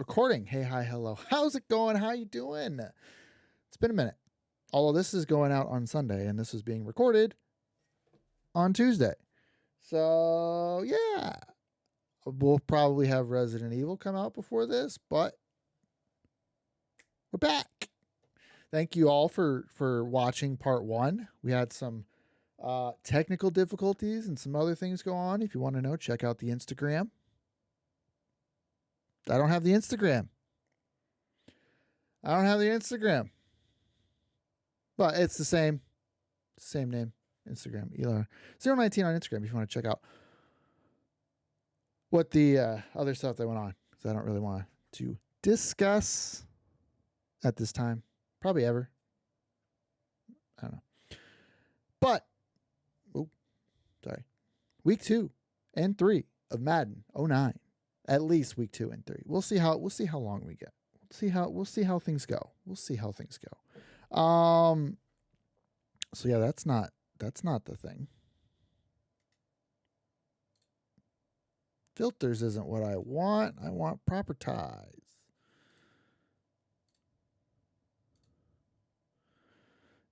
Recording. Hey, hi, hello. How's it going? How you doing? It's been a minute. Although this is going out on Sunday and this is being recorded on Tuesday. So, yeah. We'll probably have Resident Evil come out before this, but we're back. Thank you all for watching part 1. We had some technical difficulties and some other things go on. If you want to know, check out the Instagram. I don't have the Instagram. But it's the same name. Instagram. Eli019 on Instagram if you want to check out what the other stuff that went on. Because I don't really want to discuss at this time. Probably ever. I don't know. But, week 2 and 3 of Madden 09. At least week 2 and 3. We'll see how long we get. We'll see how things go. So yeah, that's not the thing. Filters isn't what I want. I want proper ties.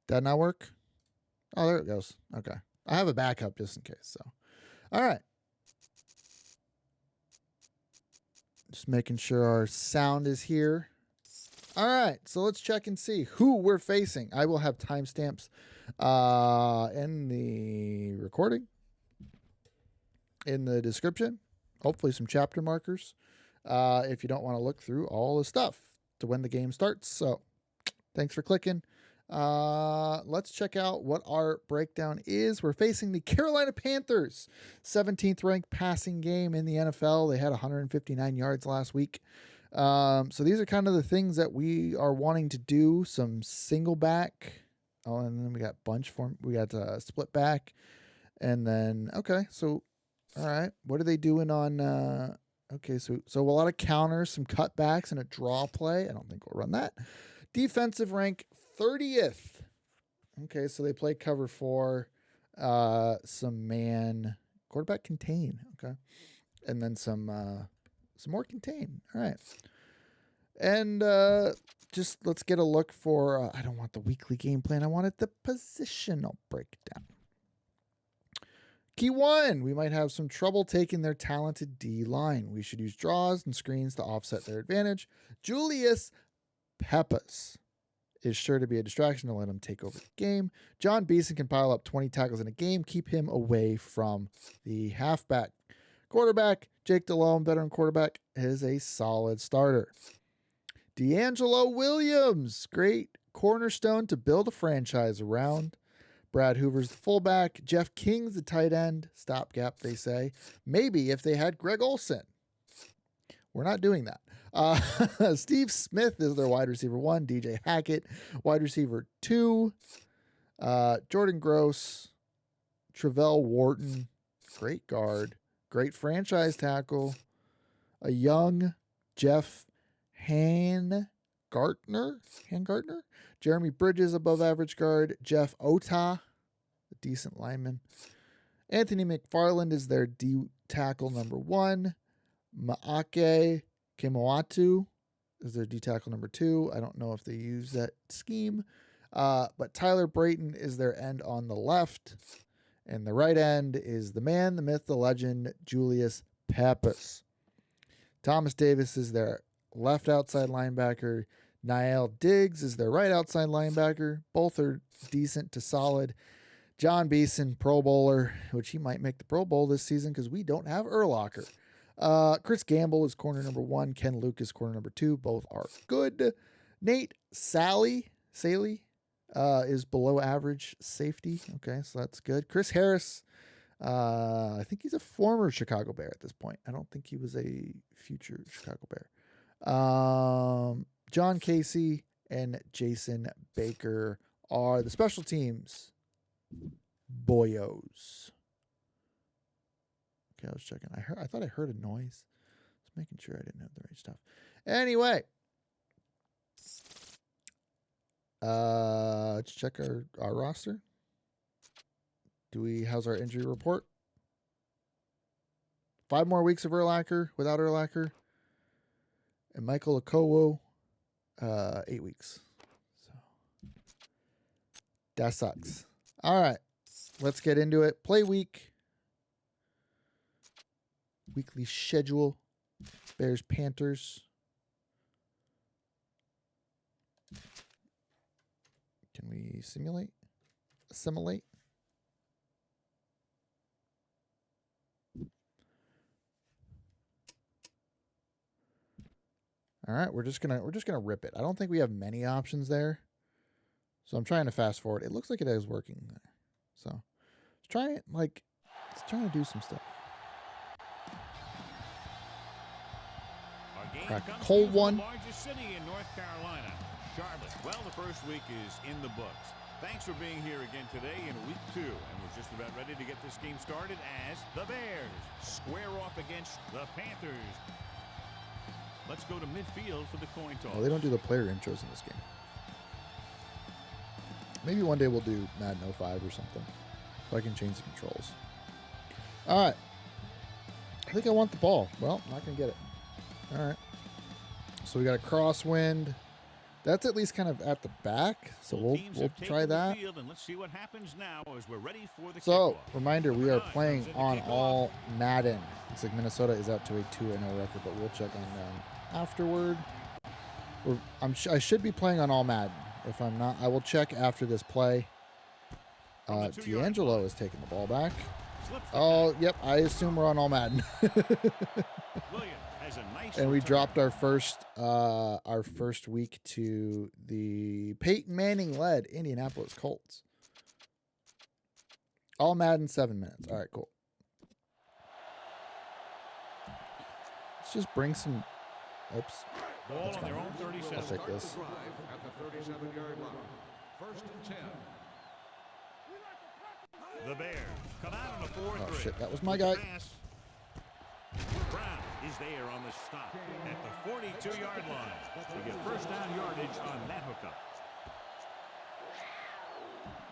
That not work? Oh, there it goes. Okay. I have a backup just in case. So, all right. Just making sure our sound is here. All right, so let's check and see who we're facing. I will have timestamps in the recording, in the description, hopefully some chapter markers if you don't want to look through all the stuff to when the game starts. So thanks for clicking. Let's check out what our breakdown is. We're facing the Carolina Panthers, 17th ranked passing game in the NFL. They had 159 yards last week. So these are kind of the things that we are wanting to do. Some single back. Oh, and then we got bunch form. We got split back. And then, okay. So, all right. What are they doing on, okay. So a lot of counters, some cutbacks and a draw play. I don't think we'll run that. Defensive rank 30th. Okay. So they play cover 4, some man quarterback contain. Okay. And then some more contain. All right. And just let's get a look for, I don't want the weekly game plan. I wanted the positional breakdown. Key 1, we might have some trouble taking their talented D line. We should use draws and screens to offset their advantage. Julius Peppers is sure to be a distraction to let him take over the game. John Beeson can pile up 20 tackles in a game. Keep him away from the halfback. Quarterback, Jake Delhomme, veteran quarterback, is a solid starter. D'Angelo Williams, great cornerstone to build a franchise around. Brad Hoover's the fullback. Jeff King's the tight end. Stopgap, they say. Maybe if they had Greg Olsen. We're not doing that. Steve Smith is their wide receiver 1. DJ Hackett, wide receiver 2. Jordan Gross, Travell Wharton, great guard. Great franchise tackle. A young Jeff Hangartner. Jeremy Bridges, above average guard. Jeff Ota, a decent lineman. Anthony McFarland is their D tackle number 1. Maake Kemoatu is their D tackle number 2. I don't know if they use that scheme. But Tyler Brayton is their end on the left. And the right end is the man, the myth, the legend, Julius Peppers. Thomas Davis is their left outside linebacker. Niall Diggs is their right outside linebacker. Both are decent to solid. John Beeson, Pro Bowler, which he might make the Pro Bowl this season because we don't have Urlacher. Chris Gamble is corner number 1. Ken Lucas, corner number 2. Both are good. Nate Saley is below average safety. Okay, so that's good. Chris Harris, I think he's a former Chicago Bear at this point. I don't think he was a future Chicago Bear. John Casey and Jason Baker are the special teams boyos. Okay, I was checking. I thought I heard a noise. Just making sure I didn't have the right stuff. Anyway. Let's check our roster. How's our injury report? 5 more weeks of Urlacher without Urlacher. And Michael Okowo, 8 weeks. So that sucks. All right, let's get into it. Play week. Weekly schedule. Bears, Panthers. Can we simulate? Assimilate? All right, we're just gonna rip it. I don't think we have many options there, so I'm trying to fast forward. It looks like it is working there, so let's try it. Like, let's try to do some stuff. Crack a cold one. Largest city in North Carolina, Charlotte. Well, the first week is in the books. Thanks for being here again today in week 2, and we're just about ready to get this game started as the Bears square off against the Panthers. Let's go to midfield for the coin toss. Oh, they don't do the player intros in this game. Maybe one day we'll do Madden 05 or something, so I can change the controls. All right. I think I want the ball. Well, I'm not going to get it. All right. So we got a crosswind. That's at least kind of at the back, so we'll try that. And let's see what happens now as we're ready for the so, kickoff. reminder, we are playing on All Madden. Looks like Minnesota is out to a 2-0 record, but we'll check on them afterward. I should be playing on All Madden. If I'm not, I will check after this play. D'Angelo is taking the ball back. Oh, yep, I assume we're on All Madden. And we dropped our first week to the Peyton Manning led Indianapolis Colts. All Madden 7 minutes. All right, cool. Let's just bring some. Oops. Ball on their own 37. I'll take this. At the 37-yard line. 1st and 10. The Bears come out on a 4-3. Oh shit, that was my guy. Brown is there on the stop at the 42-yard line to get first down yardage on that hookup.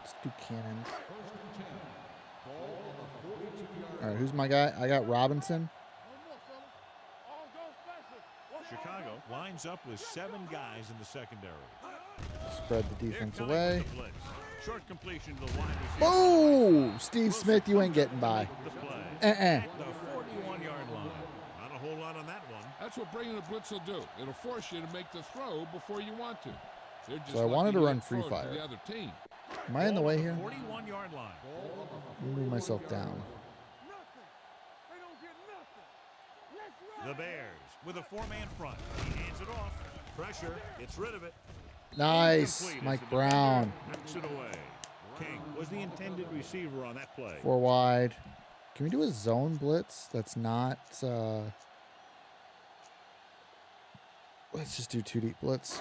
Let's do cannons. All right, who's my guy? I got Robinson. Chicago lines up with 7 guys in the secondary. Spread the defense away. Short completion to the wide receiver. Oh, Steve Smith, you ain't getting by. At the 41-yard line. Not a whole lot on that one. That's what bringing the blitz will do. It'll force you to make the throw before you want to. So I wanted to run free fire. The other team. Am I in the way here? 41-yard line. Let me move myself down. The Bears with a 4-man front. He hands it off. Pressure. Gets rid of it. Nice, Mike Brown. Knocks it away. King was the intended receiver on that play. 4 wide. Can we do a zone blitz? That's not. Let's just do 2 deep blitz.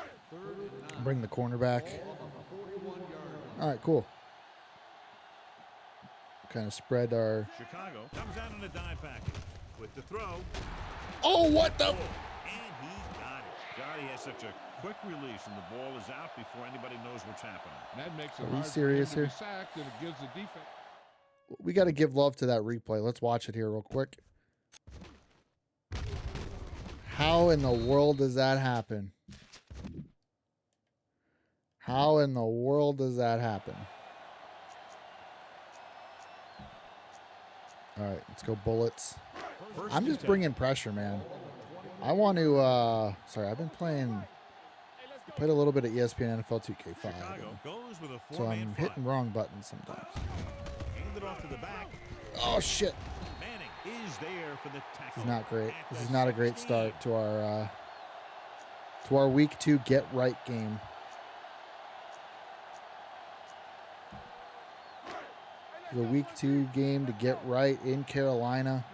Bring the cornerback. All right, cool. Kind of spread our. Chicago comes out on a dime package with the throw. Oh, what the? And he got it. God, he has such a quick release, and the ball is out before anybody knows what's happening. That makes it Are we hard serious for him here? to be sacked, and it gives the defense. We got to give love to that replay. Let's watch it here real quick. How in the world does that happen? How in the world does that happen? All right, let's go Bullets. I'm just bringing pressure, man. I want to, sorry, I've been playing, played a little bit of ESPN NFL 2K5. Goes with a So I'm hitting wrong buttons sometimes. Hand it off to the back. Oh, shit. Manning is there for the tackle. This is not great. This is not a great start to our week 2 get right game. The week 2 game to get right in Carolina.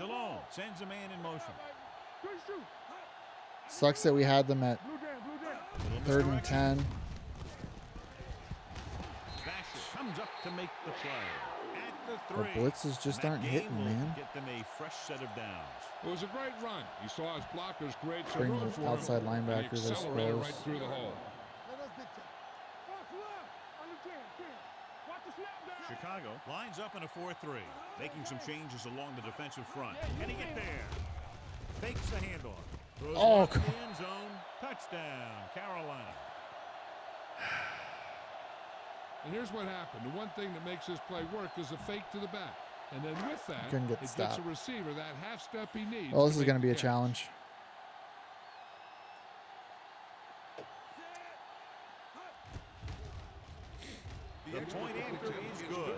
DeLone sends a man in motion. Sucks that we had them at 3rd and 10. Basher comes up to make the play. At the 3. The blitzes just aren't hitting, man. Get them a fresh set of downs. It was a great run. He saw his blockers great. So Bring room the for him, outside and he linebackers, I accelerated suppose. right through the hole. Chicago lines up in a 4-3, making some changes along the defensive front. Can he get there? Fakes the handoff. Throws Oh, it in the end zone. Touchdown, Carolina. And here's what happened. The one thing that makes this play work is a fake to the back. And then with that, Couldn't get the it gets stop. a receiver that half step he needs. Well, this is going to be a catch. challenge. The point after is good.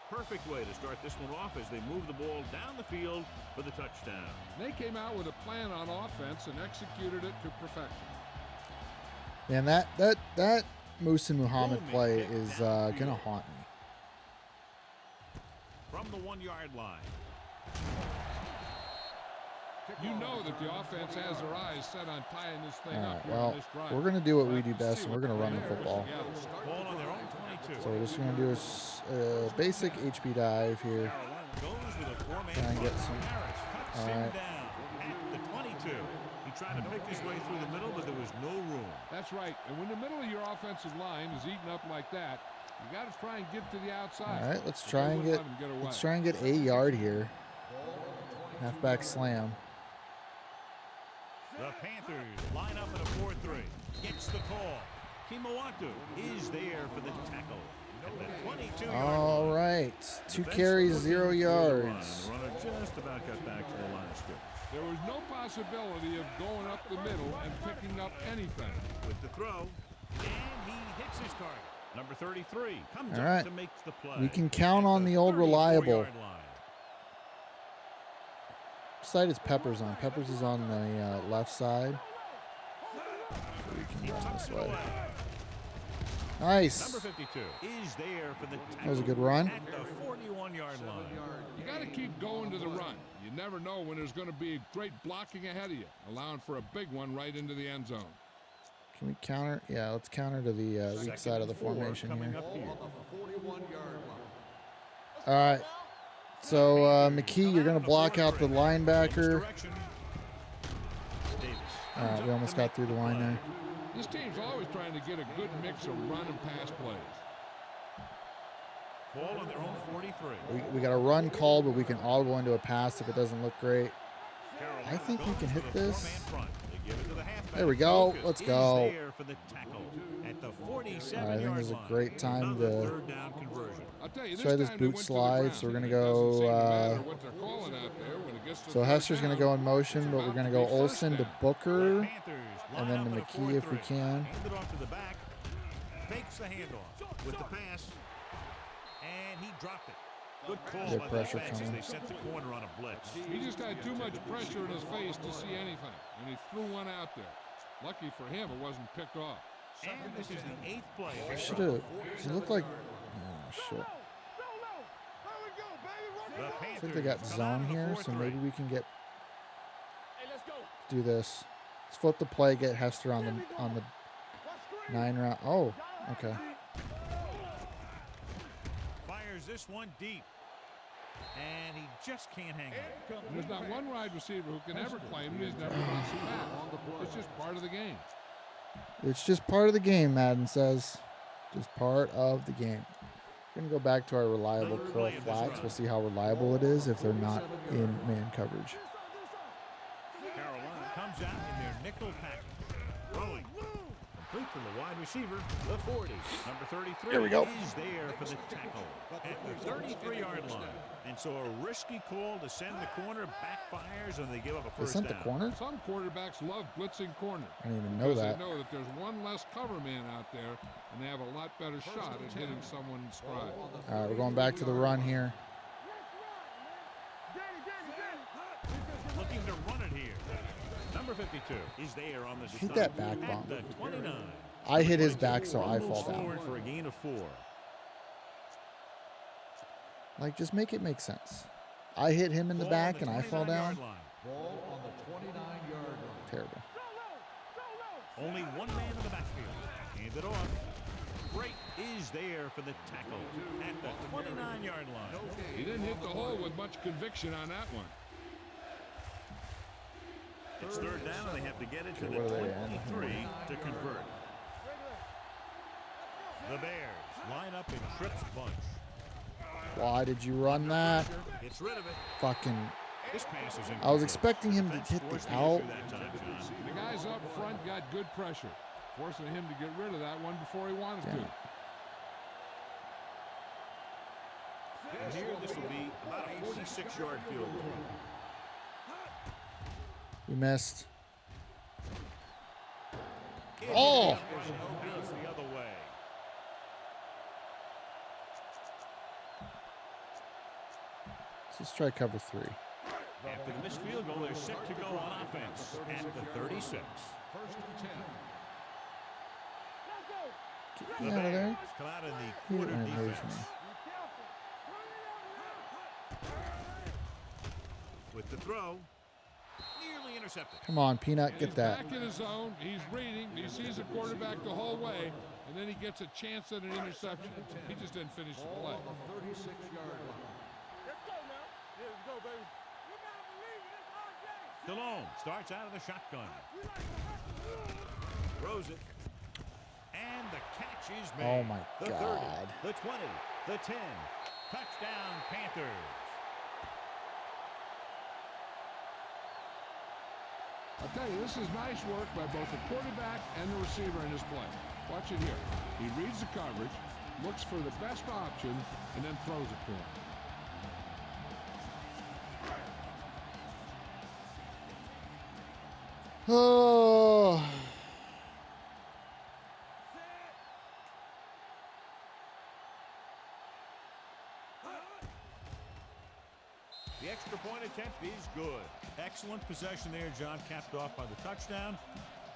Perfect way to start this one off as they move the ball down the field for the touchdown. They came out with a plan on offense and executed it to perfection. Man, that Musa Muhammad play is going to haunt me. From the 1-yard line. You know that the offense has their eyes set on tying this thing All up right, here on well, this drive. we're going to do what we do best, and we're going to run the football. Ball on their own 22. So we're just going to do a basic HP dive here. Carolina goes with a 4-man Try and get some. Harris cuts All him right. down at the 22. He tried to pick his way through the middle, but there was no room. That's right. And when the middle of your offensive line is eaten up like that, you got to try and get to the outside. All right, let's But try they and wouldn't get let him let's away. try and get a yard here. Halfback slam. The Panthers line up in a 4-3. Gets the call. Kimawatu is there for the tackle at the 22-yard line. All right, 2 Defense carries, looking 0 for the yards. run. The runner just about got back to the line of scrimmage. There was no possibility of going up the middle and picking up anything. With the throw, and he hits his target. Number 33 comes All up right. to make the play. We can count at on the old reliable. 34-yard line. Which side is Peppers on? Peppers is on the left side. We can run this way. Nice. Number 52 is there for the tackle. That was a good run. At the 41-yard line. You got to keep going to the run. You never know when there's going to be great blocking ahead of you, allowing for a big one right into the end zone. Can we counter? Yeah, let's counter to the weak side of the formation here. All right. So, McKee, you're going to block out the linebacker. All right, we almost got through the line there. This team's always trying to get a good mix of run and pass plays. Ball on their own 43. We got a run call, but we can all go into a pass if it doesn't look great. I think we can hit this. There we go. Let's go. All right, I think this is a great time to try this boot slide. So we're going to go. So Hester's going to go in motion, but we're going to go Olsen to Booker, and then to McKee if we can. Hand it off to the back. Fakes the handoff with the pass. And he dropped it. Good call Good by the pressure defense as coming. they set the corner on a blitz. He just had too much pressure in his face to see anything, and he threw one out there. Lucky for him, it wasn't picked off. And this is the 8th play. Should have. He looked like. Oh shit. I think they got zone here, so maybe we can get. Do this. Let's flip the play. Get Hester on the 9 round. Oh, okay. Fires this one deep. And he just can't hang on. There's not one wide receiver who can ever claim that he's never run some pass. It's just part of the game. It's just part of the game, Madden says. Just part of the game. We're going to go back to our reliable curl flats. We'll see how reliable it is if they're not in man coverage. Carolina comes out in their nickel package. Throwing. Complete from the wide receiver, the 40. Number 33 Here we go. is there for the tackle at the 33-yard line. And so a risky call to send the corner backfires, and they give up a They first sent the down. corner? Some quarterbacks love blitzing corner. I didn't even know Because that. they know that there's one less cover man out there, and they have a lot better shot at hitting someone in stride. All right, we're going back to the run here. Looking to run it here. Number 52 is there on the Hit stop that back at bump. the 29. I hit his back, so I Moves fall down. forward for a gain of 4. Like, just make it make sense. I hit him in the Ball back, on and I fall 29-yard down. line. Ball on the 29-yard line. Terrible. Only one man in the backfield. Hand it off. Great is there for the tackle at the 29-yard line. He didn't hit the hole with much conviction on that one. It's third down, and they have to get it to Okay, the what are they at? 23 to convert. The Bears Line up in trips bunch. Why did you run that? Gets rid of it. Fucking. This pass is I was expecting him to hit the out. The guys up front got good pressure, forcing him to get rid of that one before he wanted to. And here, this will be about a 46-yard field goal. We missed. Oh! Oh! Bounce the other way. Let's try cover 3. After the missed field goal, they're set to go on offense at the 36. First and 10. Get me out of there. Come out in the He quarter didn't lose defense. me. With the throw, nearly intercepted. Come on, Peanut, And get he's that. back in his zone. He's reading. He sees the quarterback the whole way, and then he gets a chance at an interception. He just didn't finish the play. On the 36-yard line. Stallone starts out of the shotgun. Throws it. And the catch is made. Oh, my the God. 30, the 20, the 10. Touchdown, Panthers. I'll tell you, this is nice work by both the quarterback and the receiver in this play. Watch it here. He reads the coverage, looks for the best option, and then throws it to him. Oh. The extra point attempt is good. Excellent possession there, John, capped off by the touchdown.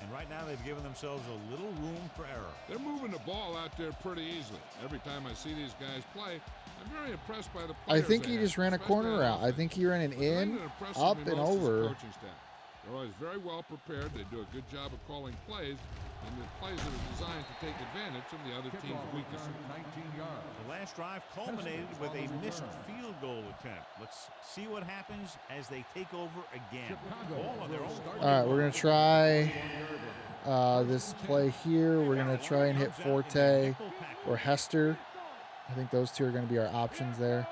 And right now they've given themselves a little room for error. They're moving the ball out there pretty easily. Every time I see these guys play, I'm very impressed by the players. I think they he have, just ran a especially corner on route. I offense. think he ran an The thing in, that impresses up, me and most is the over. coaching staff. They're always very well prepared. They do a good job of calling plays, and the plays that are designed to take advantage of the other team's Kickoff weaknesses. return 19 yards. The last drive culminated with a missed field goal attempt. Let's see what happens as they take over again. Ball on their own. All right, we're going to try this play here. We're going to try and hit Forte or Hester. I think those two are going to be our options there.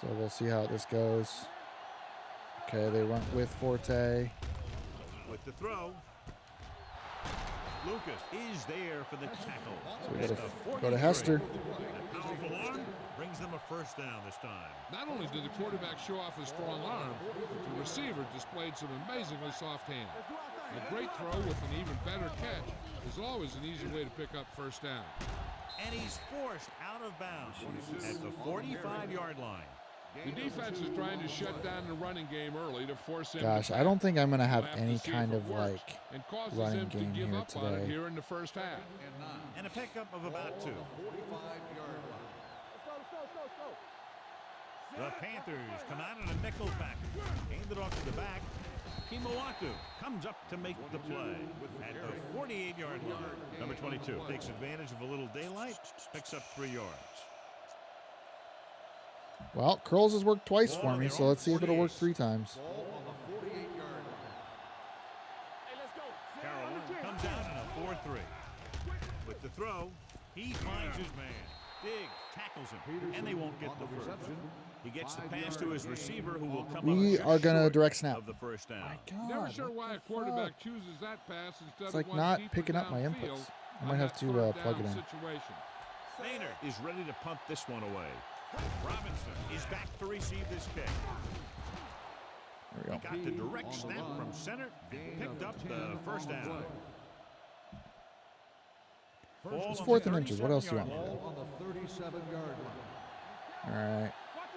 So we'll see how this goes. Okay, they went with Forte. With the throw. Lucas is there for the tackle. So we go to Hester. A powerful arm brings them a first down this time. Not only did the quarterback show off his strong arm, the receiver displayed some amazingly soft hands. A great throw with an even better catch is always an easy way to pick up first down. And he's forced out of bounds at the 45-yard line. The defense is trying to shut down the running game early to force him. Gosh, to I don't think I'm going to have We'll any to see kind if of it works, like and causes running him to game give here up on it today. here in the first half. And a pickup of about 2. 45-yard line. The Panthers come out in a nickel package. Handed off to the back. Kimawatu comes up to make the play at the 48-yard line. Number 22 takes advantage of a little daylight, picks up 3 yards. Well, Curls has worked twice for me, so let's see if it'll work 3 times. Ball on the 48-yard line. Carolina comes out in a 4-3. With the throw, he finds his man. Diggs tackles him, and they won't get the first. He gets the pass to his receiver, who will come We up are going to short direct snap. of the first down. Never God, sure what why the a quarterback fuck? chooses that pass instead It's of like one not deeper picking up my downfield inputs. I on might have that to third plug it down in. situation. Maynard is ready to punt this one away. Robinson is back to receive this kick. There we He go. got the direct snap from center and picked up the first down. It's 4th and inches. What else do you want? Ball on the 37-yard line. All right.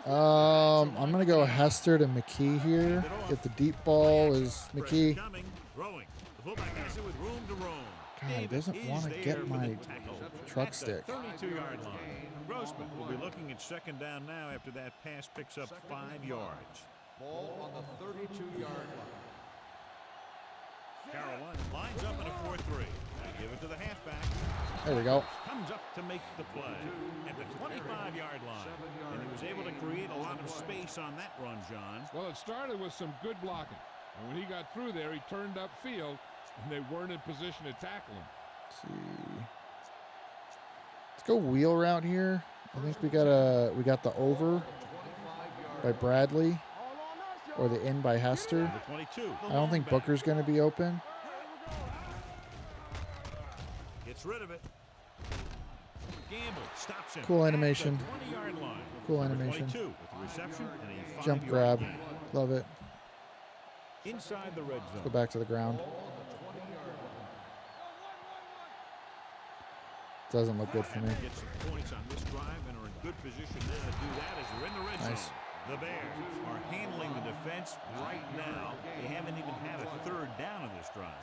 I'm going to go Hester to McKee here. If the deep ball is McKee. Coming, throwing. The fullback has it with room to roam. God, he Davis doesn't is want to there get for my the tackle truck at the stick. 32-yard line. Grossman will be looking at second down now after that pass picks up 5 yards. Ball on the 32-yard line. Carolina lines up in a 4-3. They give it to the halfback. There we go. Comes up to make the play at the 25-yard line. And he was able to create a lot of space on that run, John. Well, it started with some good blocking. And when he got through there, he turned upfield, and they weren't in position to tackle him. Let's see. Let's Go wheel route here. I think we got the over by Bradley or the in by Hester. Number 22. I don't think Booker's going to be open. Gets rid of it. Gamble stops him. Cool animation. At the 20-yard line. Cool Number animation. 22 with the reception and a 5-yard Jump grab. gain. Love it. Inside the red zone. Go back to the ground. Doesn't look good for me. Get some points on this drive and are in good position now to do that as they're in the red Nice. zone. The Bears are handling the defense right now. They haven't even had a third down in this drive.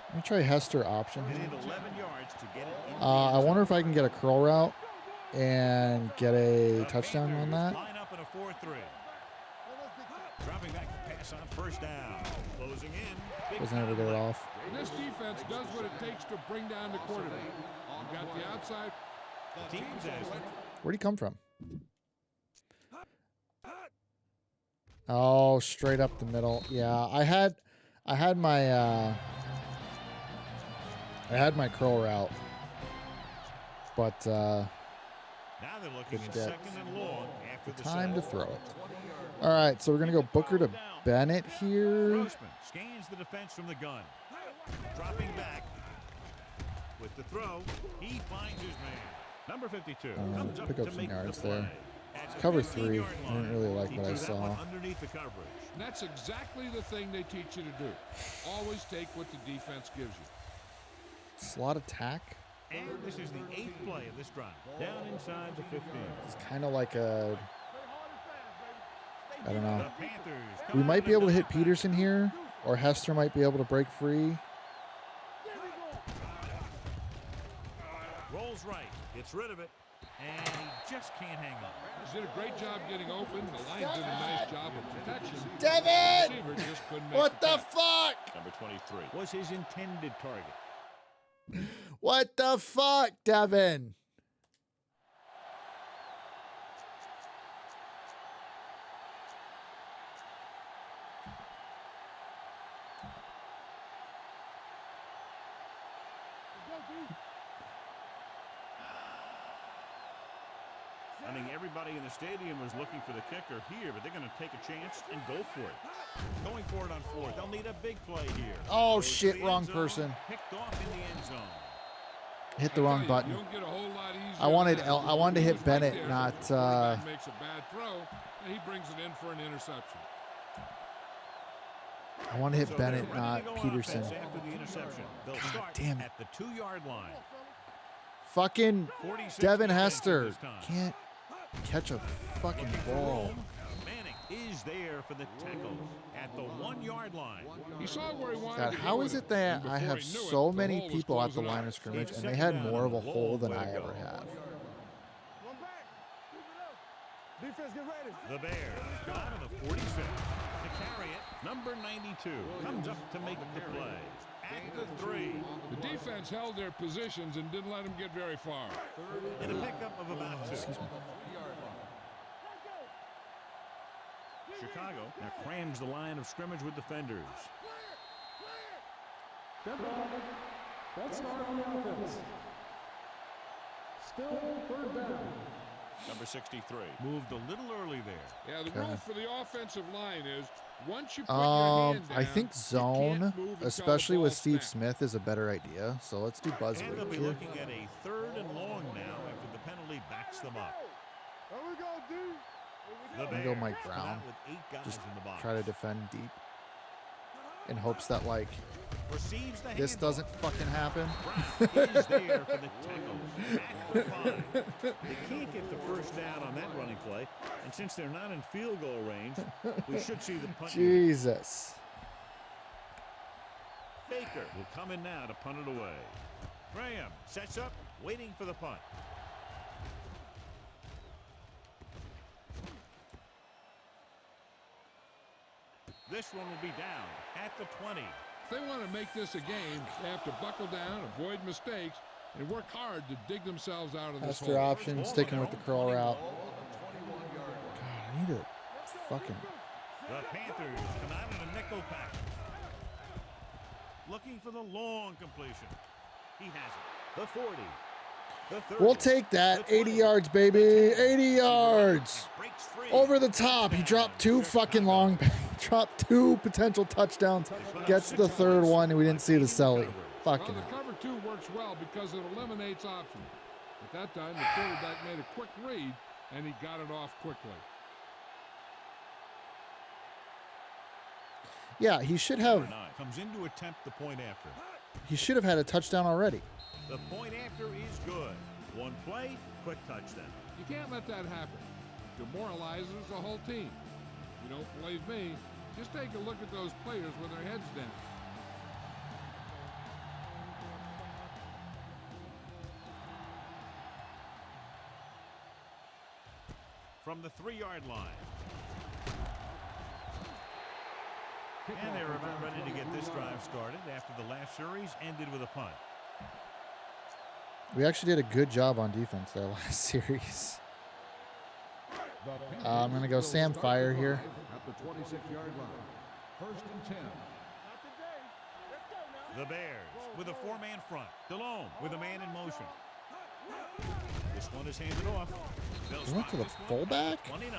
Let me try Hester option. They need 11 yards to get it in the I end zone. wonder if I can get a curl route and get a touchdown on that. Line up in a 4-3. Dropping back the pass on first down. Closing in. Big Wasn't able to get it off. This defense does what it takes to bring down the quarterback. You got the outside. The team says Where'd he come from? Oh, straight up the middle. Yeah, I had my curl route, but now they're looking Good at depth. second and long after the time to sack. throw it. All right, so we're gonna go Booker to Bennett here. Grossman scans the defense from the gun. Dropping back with the throw. He finds his man. Number 52 comes up pick to up some make yards the play. there. At the Cover 15 three. yard I didn't really like He what I threw that one saw. underneath the coverage. And that's exactly the thing they teach you to do. Always take what the defense gives you. Slot attack. And this is the 8th play of this drive. Down inside the 15. It's kind of like a. I don't know. The Panthers come We out might be in able to hit double Peterson here, or Hester might be able to break free. Rolls right, gets rid of it, and he just can't hang on. He did a great job getting open. The line did a nice job of protection. Devin! The receiver just couldn't make What the catch. fuck? Number 23 was his intended target. What the fuck, Devin? I think everybody in the stadium was looking for the kicker here, but they're going to take a chance and go for it. Going for it on fourth. They'll need a big play here. Oh, Goes to shit, the end wrong zone, person. Picked off in the end zone. Hit the I wrong tell you, button. you don't get a whole lot easier I wanted than that. I wanted to He hit was right Bennett, there. not The quarterback makes a bad throw, and he brings it in for an interception. I want to hit So Bennett, they're ready to not go on Peterson. offense after the interception. They'll God start damn it. at the 2-yard line. Fucking 46 Devin defensive Hester this time. can't catch a fucking ball. Manning is there for the tackle at the 1-yard line. He saw where he wanted God, to how go is with it that and I before have he knew it, so the many hole was people at the closing line up. of scrimmage It's and they second had down more of a and a hole long than way I to ever go. have? Defense, get ready. The Bears come out of the 46 to carry it. Number 92 comes up to make the play. At the 3. The defense held their positions and didn't let them get very far. And a pickup of about 2. Chicago now crams the line of scrimmage with defenders. That's not on the offense. Still third down. Number 63 moved a little early there. Yeah, the rule for the offensive line is once you put your hand down, I think you zone, can't move until especially the with ball's Steve snapped. Smith, is a better idea. So let's do And they'll Buzzword be here. looking at a 3rd and long now after the penalty backs them up. There we go, D. The I'm gonna go Bears Mike come Brown. out with 8 guys Just in the box. try to defend deep in hopes that, like, Receives the this handoff. doesn't fucking happen. Brown is there for the tackle. At the 5. They can't get the first down on that running play, and since they're not in field goal range, we should see the punt. unit. Jesus. Baker will come in now to punt it away. Graham sets up, waiting for the punt. This one will be down at the 20. If they want to make this a game, they have to buckle down, avoid mistakes, and work hard to dig themselves out of this Hester hole. option, sticking with the curl route. God, I need to fucking. The Panthers come out in a nickel package. Looking for the long completion. He has it. The 40. The 30. We'll take that. 80 yards, baby. 80 yards. Breaks free. Over the top. He dropped 2 fucking long. Dropped 2 potential touchdowns. Gets the 3rd one, and we didn't see the celly. Fucking Well, the cover 2 works well because it eliminates options. At that time, the quarterback made a quick read, and he got it off quickly. Yeah, he should have. Comes in to attempt the point after. He should have had a touchdown already. The point after is good. One play, quick touchdown. You can't let that happen. It demoralizes the whole team. If you don't believe me, just take a look at those players with their heads down. From the 3-yard line. And they're about ready to get this drive started after the last series ended with a punt. We actually did a good job on defense that last series. I'm going to go Sam Fire here. At the 26-yard line. 1st and 10. The Bears with a 4-man front. DeLome with a man in motion. This one is handed off. He went to the fullback? 29.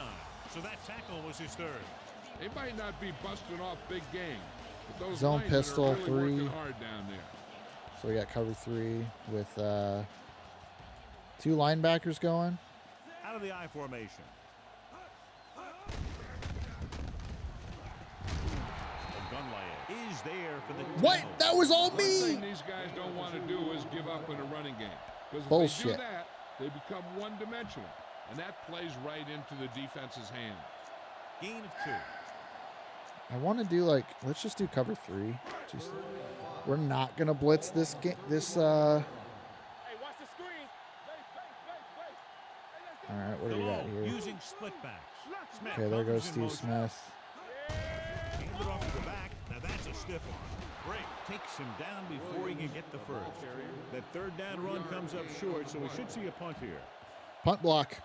So that tackle was his 3rd. They might not be busting off big game, but those Zone linemen pistol, are really 3. working hard down there. So we got cover 3 with 2 linebackers going. Out of the I formation. Gunlay is there for the What? That was all One me! thing these guys don't want to do is give up in a running game. Because if Bullshit. they do that, they become one-dimensional. And that plays right into the defense's hand. Gain of 2. I want to do like, let's just do cover 3. Just, we're not going to blitz this game. All right, what do we got here? Using split backs. Smith Okay, there comes goes in Steve motion. Smith. Hand it off to the back. Now that's a stiff arm. Break takes him down before he can get the first. That 3rd down run comes up short, so we should see a punt here. Punt block.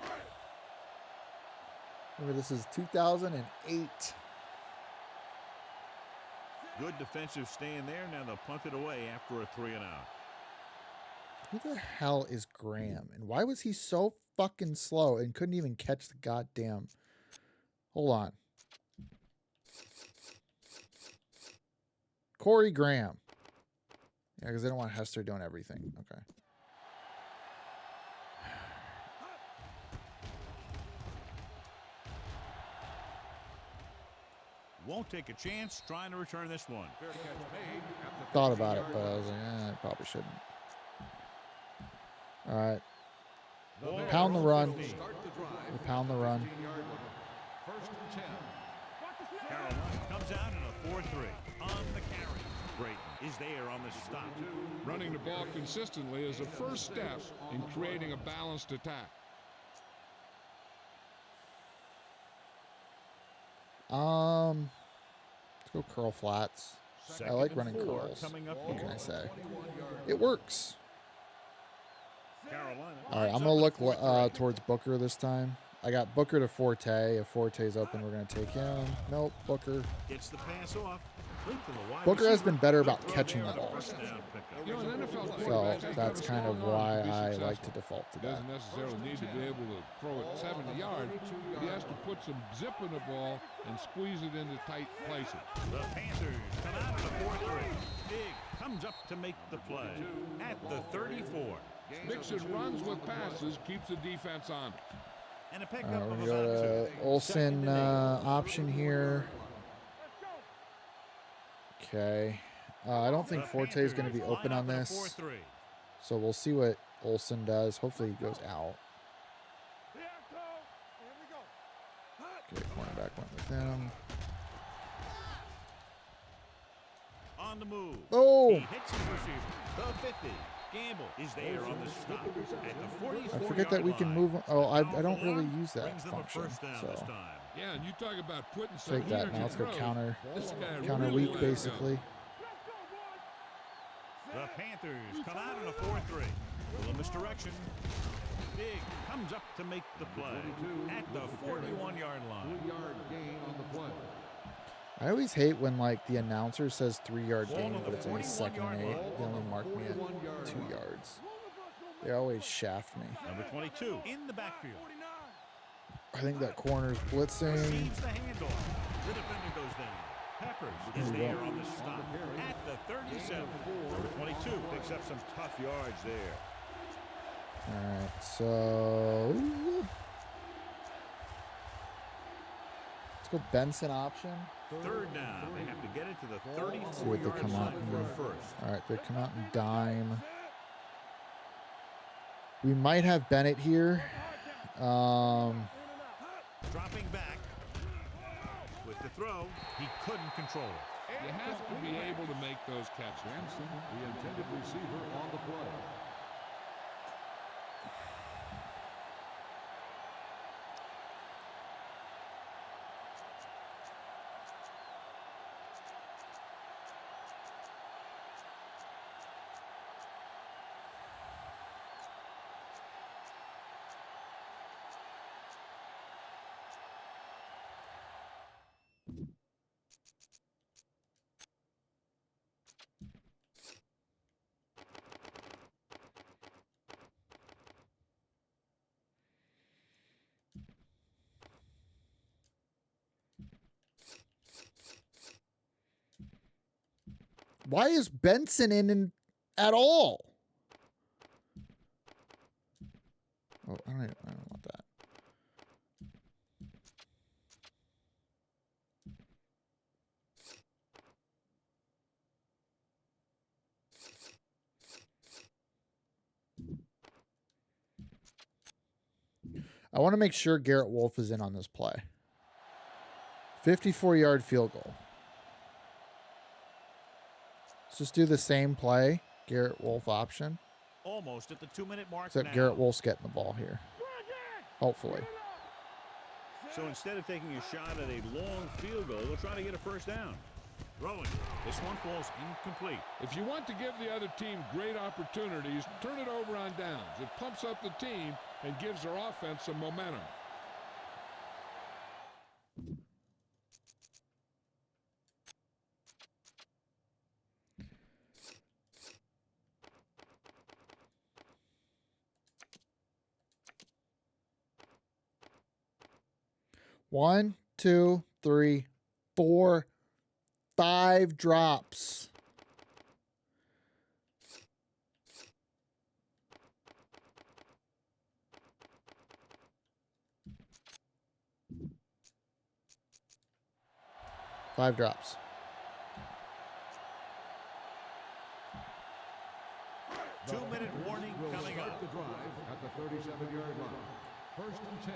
Remember, this is 2008. Good defensive stand there. Now they'll punt it away after a 3-and-out. Who the hell is Graham? And why was he so fucking slow and couldn't even catch the goddamn... Hold on. Corey Graham. Yeah, because they don't want Hester doing everything. Okay. Won't take a chance trying to return this one. Thought about it, but I was like, I probably shouldn't. All right. Pound the run. We pound the run. 1st and 10. Carolina comes out in a 4-3 on the carry. Brayton is there on the stop. Running the ball consistently is a first step in creating a balanced attack. Let's go curl flats. I like running curls. What can I say? It works. Carolina. All right, I'm going to look towards Booker this time. I got Booker to Forte. If Forte's open, we're going to take him. Nope, Booker. Gets the pass off. Booker has been better about catching the ball. You know, an NFL So quarterback that's has kind to of throw why the ball I to be like to successful. default to He that. doesn't necessarily need to be able to throw it 70 yards. He has to put some zip in the ball and squeeze it into tight places. The Panthers come out of the 4-3. Big comes up to make the play at the 34. Mixing runs with passes keeps the defense on. And a All pickup right, of we're going about to go 2. to Olsen option here. Okay. I don't think Forte is going to be open on this. So we'll see what Olsen does. Hopefully he goes out. Okay, cornerback went with him. On the move. Oh! He hits his receiver. The 50. Gamble is there on the stop at the 44. I forget that we can move. Oh, I don't really use that Brings them a function. first down this So time. Yeah, and you talk about putting some take that heat now. Let's go on your counter. throat. This guy Counter really weak, let it go. basically. The Panthers come out in a 4-3. Little misdirection. Big comes up to make the play at the 41-yard line. 2-yard gain on the play. I always hate when like the announcer says 3-yard Ball gain, on but the it's only 2nd and 8. 41-yard line. They only mark me at 2 yards. They always shaft me. Number 22 in the backfield. I think that corner's blitzing. Receives the handoff. The defender goes down. Peppers is there on the stop at the 37. Number 22 picks up some tough yards there. All right, so let's go Benson option. 3rd down. They have to get it to the See what they 34-yard come out line for a and first. all right, they come out and dime. We might have Bennett here. Dropping back with the throw. He couldn't control it. You have to be able to make those catches. The intended receiver on the play. Why is Benson in at all? Oh, I don't want that. I want to make sure Garrett Wolf is in on this play. 54-yard field goal. Let's just do the same play. Garrett Wolf option. Almost at the 2-minute mark. Except now. Garrett Wolf's getting the ball here. Hopefully. So instead of taking a shot at a long field goal, we'll try to get a first down. Throwing. This one falls incomplete. If you want to give the other team great opportunities, turn it over on downs. It pumps up the team and gives their offense some momentum. One, two, three, 4, 5 drops. Five drops. Two-minute warning coming up. The drive at the 37-yard line. 1st and 10.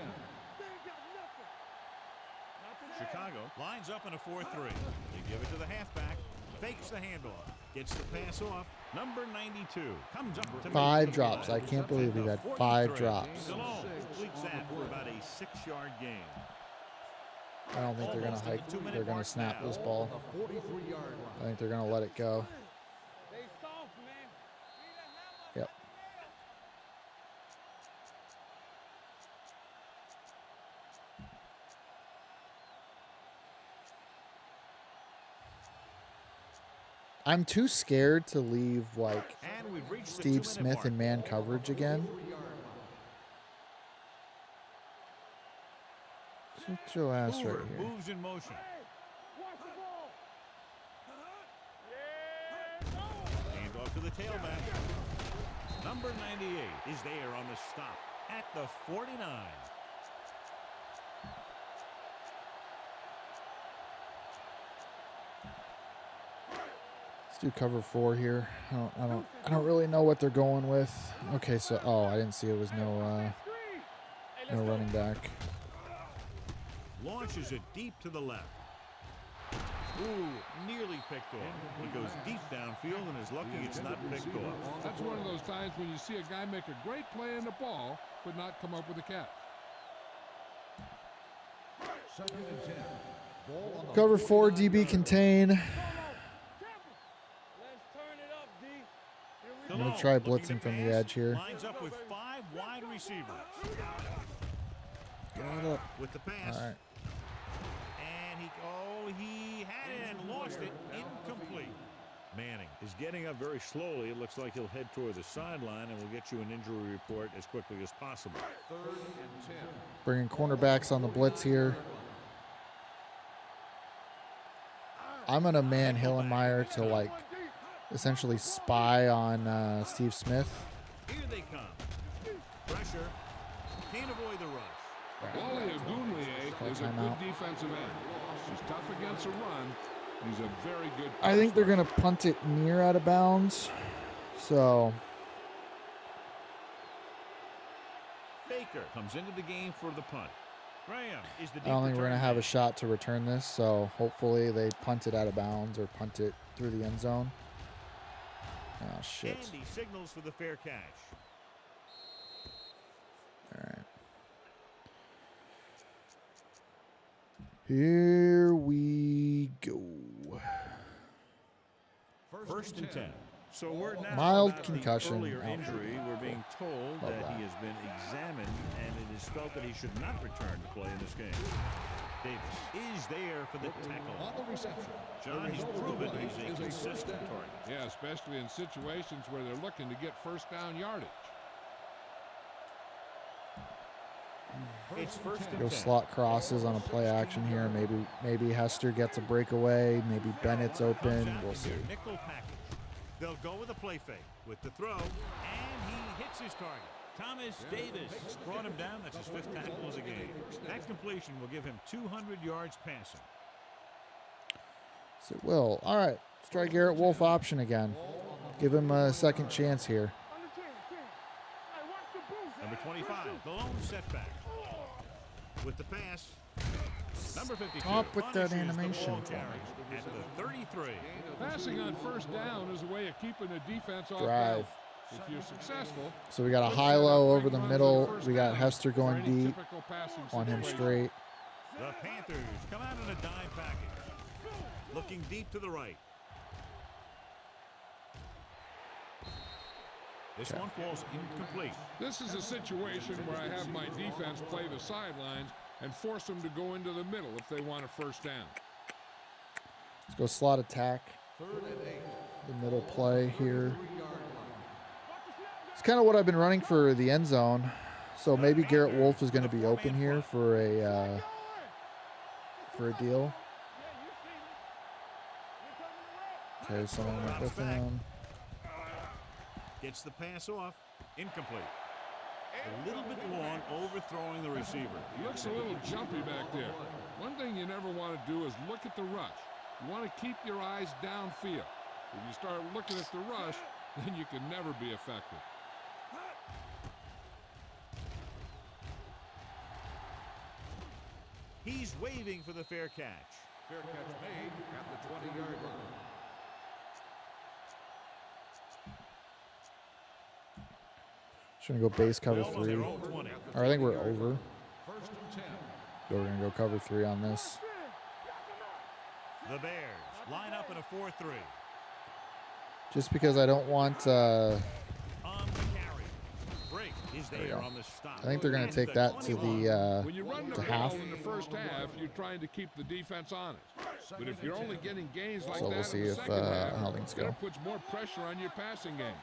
Chicago lines up in a 4-3. They give it to the halfback. Fakes the handoff. Gets the pass off. Number 92 comes up to 5 drops. I can't believe he had 5 drops. Stallone completes that for about a 6-yard gain. I don't think they're going to hike. They're going to snap this ball. I think they're going to let it go. Yep. I'm too scared to leave like Steve Smith in man coverage again. Sit your ass right here. Moves in motion. Hand off to the tailback. Number 98 is there on the stop at the 49. Let's do cover 4 here. I don't really know what they're going with. Okay, so I didn't see it was no running back. Launches it deep to the left. Ooh, nearly picked off. He goes deep downfield and is lucky it's not picked off. That's one of those times when you see a guy make a great play in the ball, but not come up with a catch. 2nd and 10. Ball on the Cover 4, DB contain. I'm going to try blitzing from the edge here. Lines up with 5 wide receivers. Get it up. With the pass. All right. And he had it and lost it. Incomplete. Manning is getting up very slowly. It looks like he'll head toward the sideline, and we'll get you an injury report as quickly as possible. 3rd and 10. Bringing cornerbacks on the blitz here. I'm going to man Hillenmeyer to, like, essentially spy on Steve Smith. Here they come. Pressure. Can't avoid the rush. Wally Ogunleye is a timeout. good defensive end. He's tough against a run. He's a very good. I think they're going to punt it near out of bounds. So Baker comes into the game for the punt. Graham is the I don't think we're going to return have a man. shot to return this. So hopefully they punt it out of bounds or punt it through the end zone. Oh, shit. And he signals for the fair catch. All right. Here we go. 1st and 10. So we're now Mild about concussion the earlier out. injury. We're being told Love that that. he has been examined, and it is felt that he should not return to play in this game. Davis is there for the tackle. On the reception. John, he's proven he's a consistent target. Yeah, especially in situations where they're looking to get first down yardage. It's 1st and Go 10. slot crosses on a play action here. Maybe Hester gets a breakaway. Maybe Bennett's Comes open. out We'll in see. their nickel package. They'll go with a play fake with the throw, and he hits his target. Thomas Davis brought him down. That's his 5th tackle of the game. That completion will give him 200 yards passing. So it will. All right. Let's try Garrett Wolf option again. Give him a second chance here. Number 25, the lone setback. With the pass, number 52. Stop with that punishes the animation ball for carry me. at the 33. Passing on first down is a way of keeping the defense off Drive. balance. If you're successful, So we got a high-low over the middle. We got Hester going for any deep typical passing on him situation. straight. The Panthers come out in a dime package. Looking deep to the right. This one falls incomplete. This is a situation where I have my defense play the sidelines and force them to go into the middle if they want a first down. Let's go slot attack. 3rd and 8. The middle play here. It's kind of what I've been running for the end zone. So maybe Garrett Wolf is going to be open here for a deal. Okay, someone went with him. Gets the pass off. Incomplete. A little bit long, overthrowing the receiver. He looks a little jumpy back there. One thing you never want to do is look at the rush. You want to keep your eyes downfield. If you start looking at the rush, then you can never be effective. He's waving for the fair catch. Fair catch made at the 20-yard line. Should we go base cover Bell on 3? their own 20. Or I think we're over. 1st and 10. We're going to go cover 3 on this. The Bears line up in a 4-3. Just because I don't want... On the carry. Break is we there go. on the stop. I think they're going to And take that to 21. the When you run the to ball half. in the first half, you're trying to keep the defense honest. But if you're only getting gains like So that we'll see in the if, second half, how things then go. it puts more pressure on your passing game.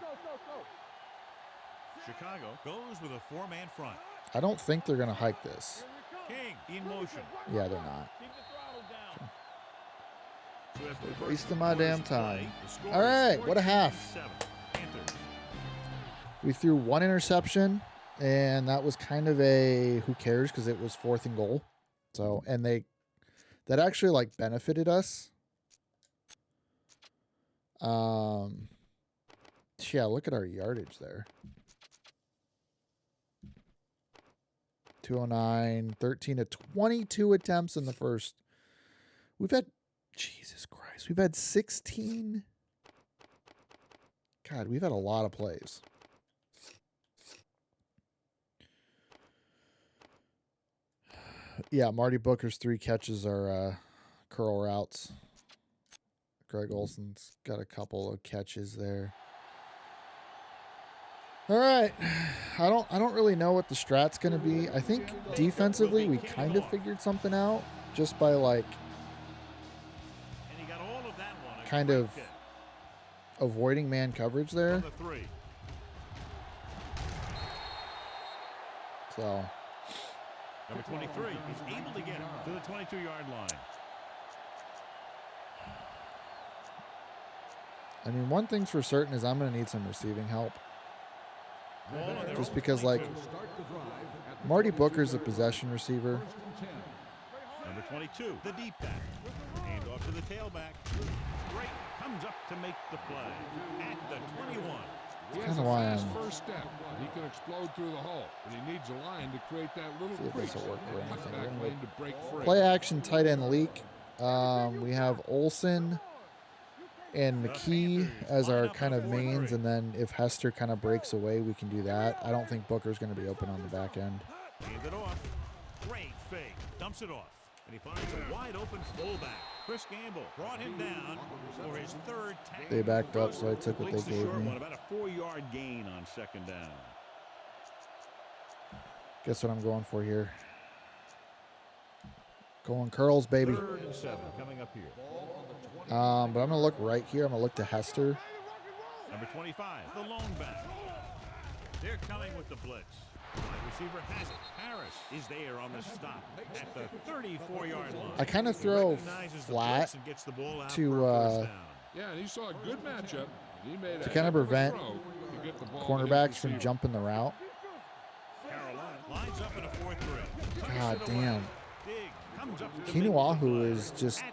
Chicago goes with a 4-man front. I don't think they're going to hike this. King in motion. Yeah, they're not. Keep the throttle down. So after the first Wasting my damn quarters play, time. the score All is right, what a half. 14-7. Panthers. We threw 1 interception, and that was kind of a who cares because it was 4th and goal. So, and that actually like benefited us. Yeah, look at our yardage there. 209, 13 to 22 attempts in the first. We've had, Jesus Christ, we've had 16. God, we've had a lot of plays. Yeah, Marty Booker's 3 catches are curl routes. Greg Olson's got a couple of catches there. All right. I don't really know what the strat's going to be. I think defensively we kind of figured something out just by like kind of avoiding man coverage there. So. Number 23 is able to get him to the 22-yard line. I mean, one thing's for certain is I'm going to need some receiving help. Just because, like, Marty Booker's a possession receiver. Number 22, the deep back. Hand off to the tailback. Great. Comes up to make the play at the 21. He has a fast first step. He can explode through the hole, but he needs a line to create that little crease. Lane to break free. Play action tight end leak. We have Olsen and McKee as our kind of mains, and then if Hester kind of breaks away, we can do that. I don't think Booker's going to be open on the back end. Hand it off. Great fake. Dumps it off. And he finds a wide open fullback. Chris Gamble brought him down for his third tackle. They backed up, so I took what they gave me. About a 4-yard gain on second down. Guess what I'm going for here? Going curls, baby. 3rd and 7 coming up here. But I'm going to look right here. I'm going to look to Hester. Number 25, the lone back. They're coming with the blitz. Wide receiver has it. Harris is there on the stop at the 34-yard line. I kind of throw flat to yeah, he saw a good matchup. He made to kind of prevent cornerbacks from jumping the route. Carolina lines up in a 4-3. God damn. Kinuahu is just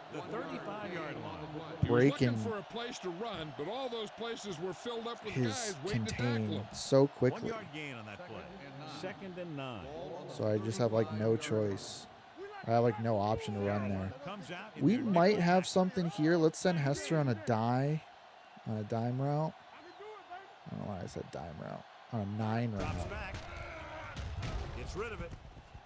breaking for a place to run, but all those places were filled up with his guys waiting to tackle contain him. so quickly. 1-yard gain on that play. 2nd and 9. So I just have like no choice. I have like no option to run there. We might have something here. Let's send Hester on a dime route. I don't know why I said dime route. On a 9 route. Gets rid of it.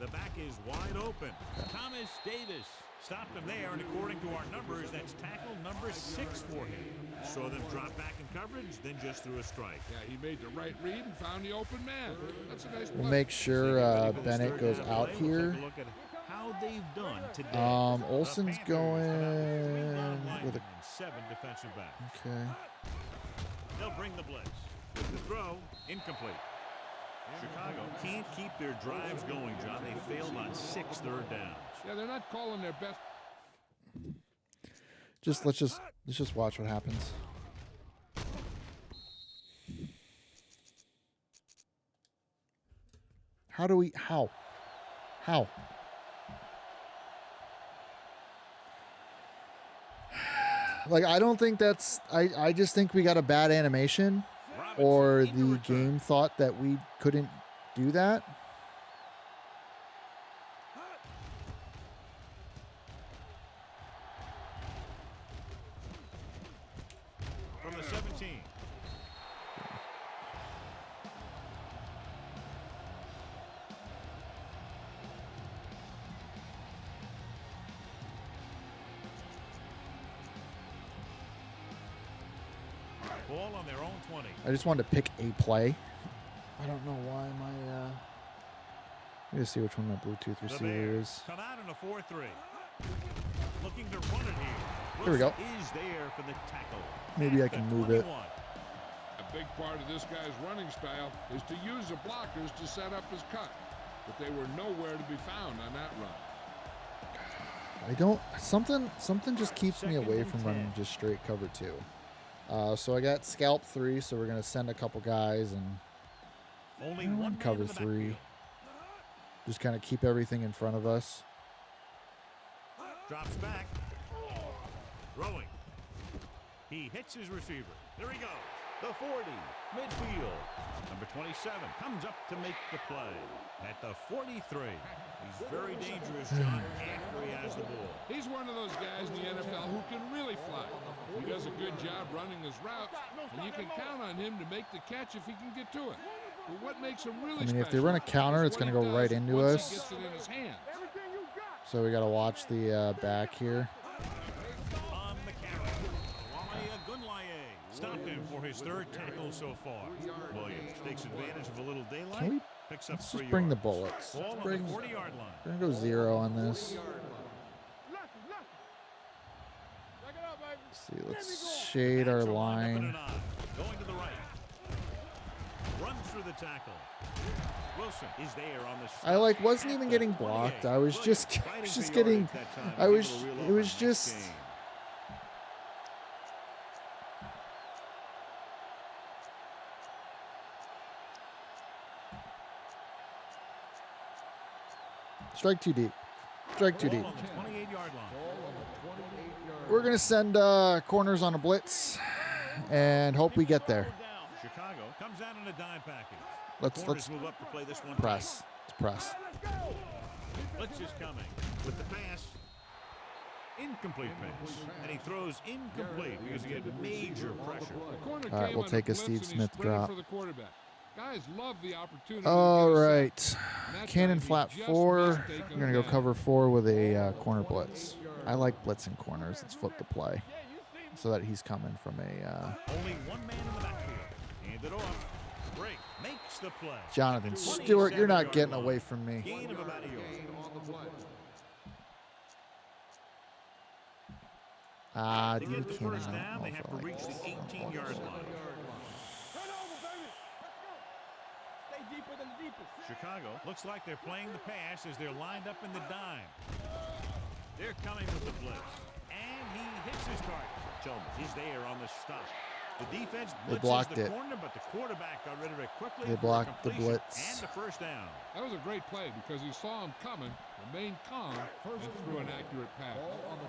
The back is wide open. Thomas Davis stopped him there, and according to our numbers, that's tackle number 6 for him. Saw them drop back in coverage, then just threw a strike. Yeah, he made the right read and found the open man. That's a nice play. We'll make sure Bennett goes out here. Look at how they've done today. Olsen's going with a 7 defensive back. Okay. They'll bring the blitz. The throw incomplete. Chicago can't keep their drives going, John. They failed on 6 third downs. Yeah, they're not calling their best. Let's just watch what happens. How? Like, I don't think that's, I just think we got a bad animation, or the game thought that we couldn't do that. From the 17. Ball on their own 20. I just wanted to pick a play. I don't know why my let me see which one my Bluetooth receiver is. Come out in a 4-3. Looking to run it here. Here we go. Is there for the tackle. Maybe I can move it. A big part of this guy's running style is to use the blockers to set up his cut, but they were nowhere to be found on that run. I don't, something just keeps me away from running just straight cover 2. So I got scalp 3, so we're gonna send a couple guys and only one cover 3. Just kind of keep everything in front of us. Drops back. Throwing. He hits his receiver. There he goes. The 40. Midfield. Number 27 comes up to make the play. At the 43. He's very dangerous, John, after he has the ball. He's one of those guys in the NFL who can really fly. He does a good job running his routes, and you can count on him to make the catch if he can get to it. But what makes him really if they run a counter, it's going to go right into us. So we got to watch the back here. On the carry. Stopped him for his 3rd tackle so far. Williams takes advantage of a little daylight. Let's just bring the bullets. We're going to go 0 on this. See, let's shade our line. Going to the right. Runs through the tackle. Wilson is there on the stop. I wasn't even getting blocked. I was just getting, it was just. Strike too deep. Strike too deep. We're going to send corners on a blitz and hope we get there. Chicago comes out in a dime package. Let's move up to play this one. press. Let's press. Blitz is coming with the pass. Incomplete pass. And he throws incomplete because he had major pressure. All right, we'll take a Steve Smith drop. Guys love the opportunity. All right. Cannon flat 4. We're going to go cover 4 with a corner blitz. I like blitzing corners. Let's flip the play so that he's coming from a... Only one man in the backfield. Hand it off. Break. Makes the play. Jonathan Stewart, you're not getting away from me. Gain of about a yard. Do To you get the cannon? first down, they have to reach the 18-yard line. Chicago looks like they're playing the pass as they're lined up in the dime. They're coming with the blitz. And he hits his target. Tillman, he's there on the stop. The defense blitzes the corner, but the quarterback got rid of it quickly. They blocked the blitz. And the first down. That was a great play because he saw him coming, remained calm, and threw an accurate pass.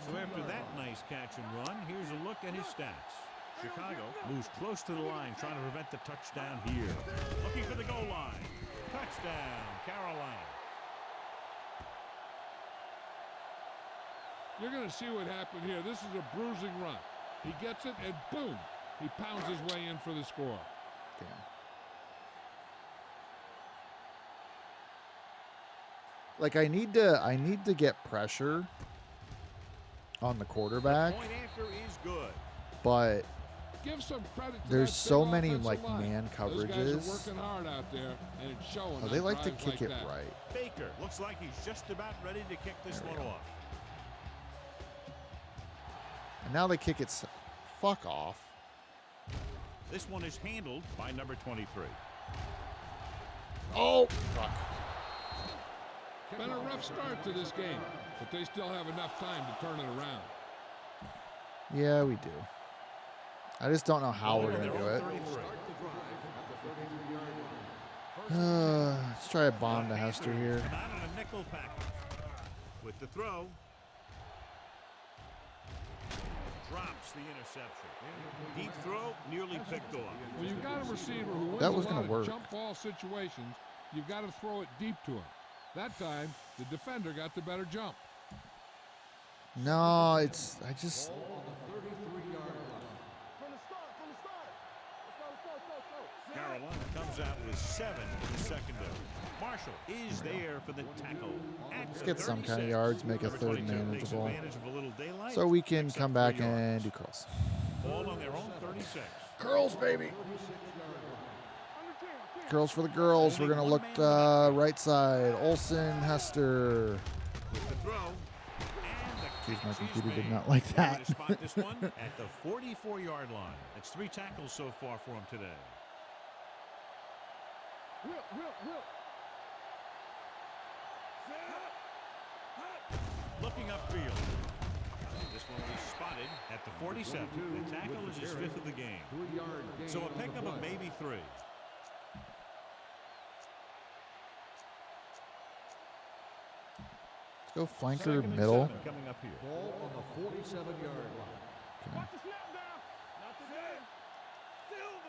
So after that nice catch and run, here's a look at his stats. Chicago moves close to the line, trying to prevent the touchdown here. Looking for the goal line. Touchdown, Carolina. You're going to see what happened here. This is a bruising run. He gets it, and boom, he pounds his way in for the score. Damn. Like I need to get pressure on the quarterback, Point after is good. but Give some credit to there's that so big many offensive like line. man Those guys coverages. are working hard out there, and it's showing. Oh, they on like to drives kick it that. right. Baker looks like he's just about ready to kick this There we one go. off. And now they kick it. Fuck off. This one is handled by number 23. Oh, fuck. Been a rough start to this game, but they still have enough time to turn it around. Yeah, we do. I just don't know how we're gonna do it. Let's try a bomb to Hester here. Come out on a nickel package. With the throw. Drops the interception. Deep throw, nearly picked off. When you've got a receiver who wins That was a gonna lot work. of jump ball situations, you've got to throw it deep to him. That time, the defender got the better jump. No, it's I just From the start. Let's go. Carolina comes out with 7 in the secondary. Marshall is there for the tackle. let's get some kind of yards, make a Number third 22 takes manageable, advantage of a little daylight. so we can Picks up come 3 back yards. and do curls. Ball on their own 36. Girls, baby. Girls for the girls. We're gonna look right side. Olsen, Hester. With the throw. And the Jeez, my catch computer is did made. not like Ready that. to spot this one at the 44-yard line. That's 3 tackles so far for him today. Looking upfield. This one was spotted at the 47. The tackle is his 5th of the game. So a pickup of maybe 3. Let's go flanker Second and middle. 7 coming up here. Ball on the 47-yard line. Okay.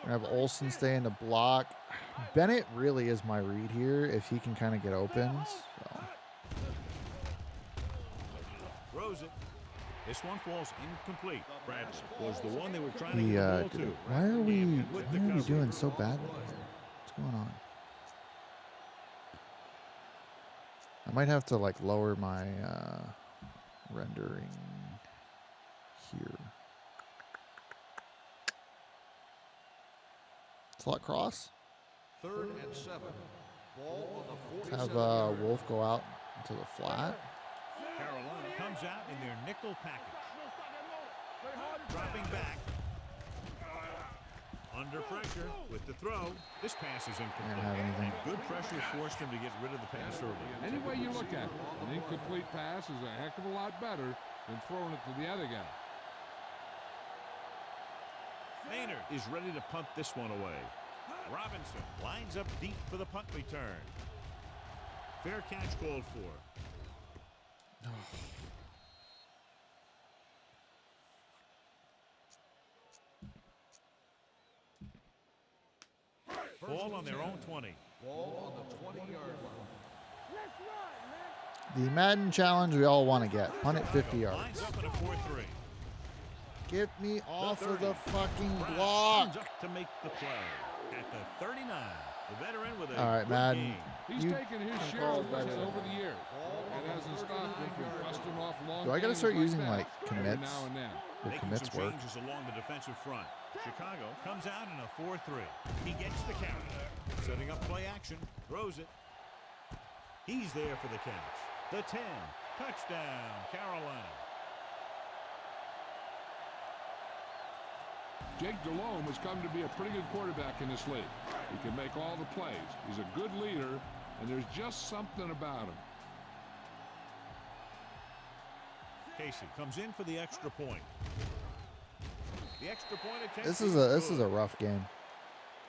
We're gonna have Olsen stay in the block. Bennett really is my read here if he can kind of get open. So. Throws it. This one falls incomplete. Bradley was the one they were trying to He, get the ball did to. it. Why are we With the doing coverage. so badly here? What's going on? I might have to like lower my rendering here. Slot cross. 3rd and 7. Ball on the Let's 47. have Wolf go out into the flat. Carolina comes out in their nickel package. Dropping back. Under pressure with the throw. This pass is incomplete. have anything. And good pressure forced him to get rid of the pass early. Any way you look at it, an incomplete pass is a heck of a lot better than throwing it to the other guy. Maynard is ready to punt this one away. Robinson lines up deep for the punt return. Fair catch called for. Ball on their own 20. Ball on the 20-yard line. The Madden challenge we all want to get. Punt it 50 yards. Lines up in a 4-3. Get me off of the fucking Brown block. comes up to make the play. At the 39, the veteran with a All right, good Madden. game. He's You taken his can share call of it blitz better. over the years. It hasn't stopped him from busting off long Do I gotta games start like using, that like, every commits? now and then. Will Making commits some work? changes along the defensive front. Chicago comes out in a 4-3. He gets the count. Setting up play action. Throws it. He's there for the catch. The 10. Touchdown, Carolina. Jake Delhomme has come to be a pretty good quarterback in this league. He can make all the plays. He's a good leader, and there's just something about him. Casey comes in for the extra point. The extra point attempt. This is a rough game.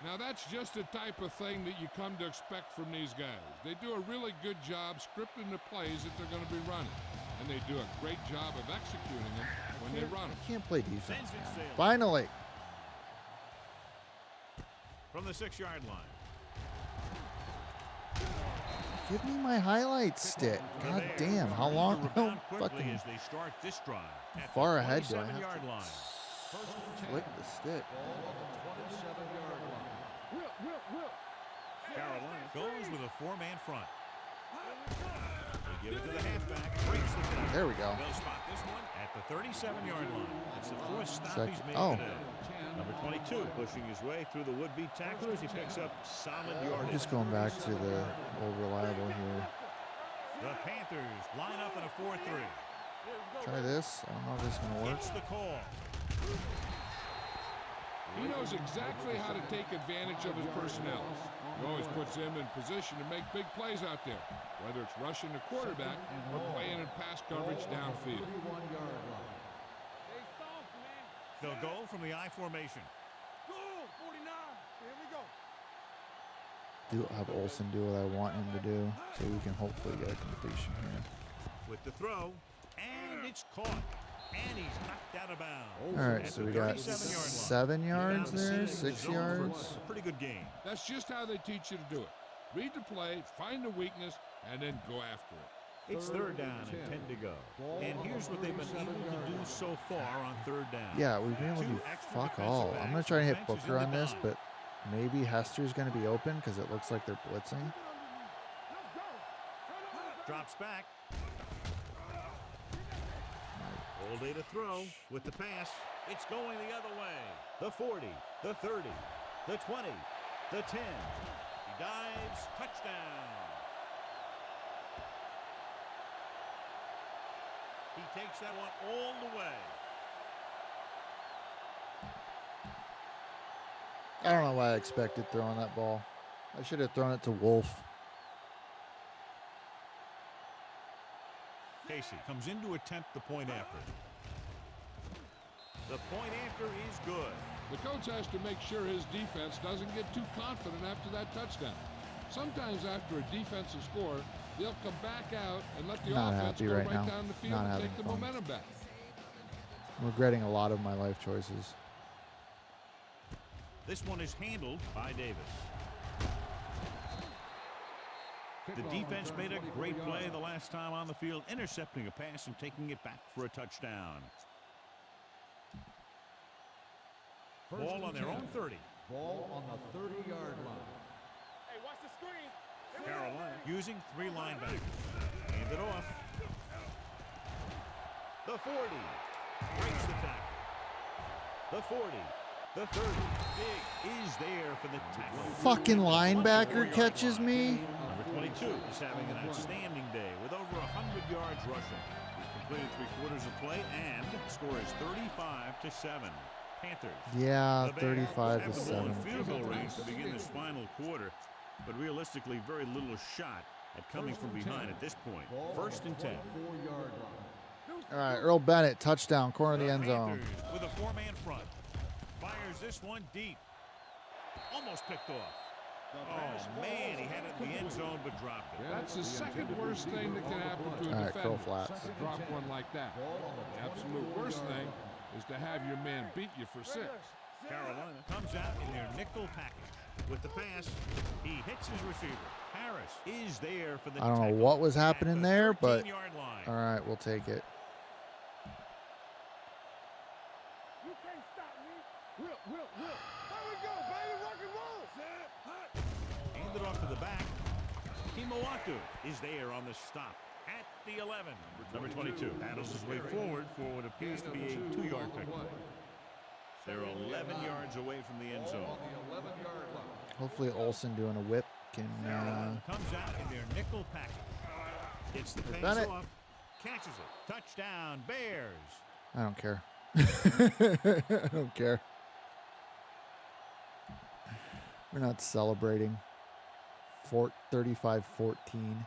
Now, that's just the type of thing that you come to expect from these guys. They do a really good job scripting the plays that they're going to be running, and they do a great job of executing them when they run them. I can't play defense, Sends it man. sailing. Finally. From the 6-yard line. Give me my highlight stick. The God Bears damn, how need to long? How rebound quickly fucking as they start this drive. At far the ahead do I have 27-yard to line. flick the stick? Ball on the 27-yard line. Carolina goes with a 4-man front. They give it to the halfback. Breaks the tackle. There we go. They'll spot this one at the 37-yard line. It's the fourth stop he's made Oh. today. Number 22 pushing his way through the would-be tacklers. He picks up solid I'm yardage. just going back to the old reliable here. The Panthers line up in a 4-3. Try this. I don't know if this is going to work. Gets the call. He knows exactly how to take advantage of his personnel. He always puts them in position to make big plays out there, whether it's rushing the quarterback or playing in pass coverage downfield. 31-yard line. They'll go from the I formation. Have Olsen do what I want him to do, so we can hopefully get a completion here. With the throw, and it's caught. And he's knocked out of bounds. All right, At so the we got 37-yard line. 7 yards He's down there, the 6 zone for yards. a pretty good game. That's just how they teach you to do it. Read the play, find the weakness, and then go after it. It's third down and 10 to go. And here's what they've been able to do so far on third down. Yeah, we've been able to do fuck all. I'm going to try to hit Booker on this, but maybe Hester's going to be open because it looks like they're blitzing. Drops back. All day to throw with the pass. It's going the other way. The 40, the 30, the 20, the 10. He dives. Touchdown. He takes that one all the way. I don't know why I expected throwing that ball. I should have thrown it to Wolf. Casey comes in to attempt the point after. The point after is good. The coach has to make sure his defense doesn't get too confident after that touchdown. Sometimes after a defensive score, they'll come back out and let the Not offense happy go right right now. down the field Not and having take the fun. momentum back. I'm regretting a lot of my life choices. This one is handled by Davis. The defense made a great play the last time on the field, intercepting a pass and taking it back for a touchdown. Ball on their own 30. Ball on the 30-yard line. Hey, watch the screen. Carolina using 3 linebackers. Hand it off. The 40. Breaks the tackle. The 40. The 30. Big is there for the tackle. Fucking linebacker 24-yard catches line. me. Number 22 is having an outstanding day with over 100 yards rushing. He Completed 3/4 of play, and the score is 35-7. Panthers. Yeah, The Bears 35 have to the ball in 7. field goal range to begin this final quarter, but realistically, very little shot at coming from behind at this point. 1st and 10. 4-yard line. All right, Earl Bennett, touchdown, corner of the end zone. Panthers with a 4-man front. Fires this one deep. Almost picked off. Oh, man, he had it in the end zone but dropped it. That's the second worst thing that can happen to a All right, defender. curl flats. To drop one like that. The absolute worst thing is to have your man beat you for 6. Carolina comes out in their nickel package. With the pass, he hits his receiver. Harris is there for the I don't know tackle what was at happening the there, but 13-yard line. all right, we'll take it. You can't stop me. Will. There we go, baby. Rock and roll. Handed off to the back. Timowatu is there on the stop at the 11. Number 22 paddles his way forward for what appears to be a 2-yard pickup. They're 11 yards away from the end zone. The 11-yard line. Hopefully Olsen doing a whip can. Carolina comes out in their nickel package. Gets the pass Bennett. off. Catches it. Touchdown, Bears. I don't care. I don't care. We're not celebrating. 35-14.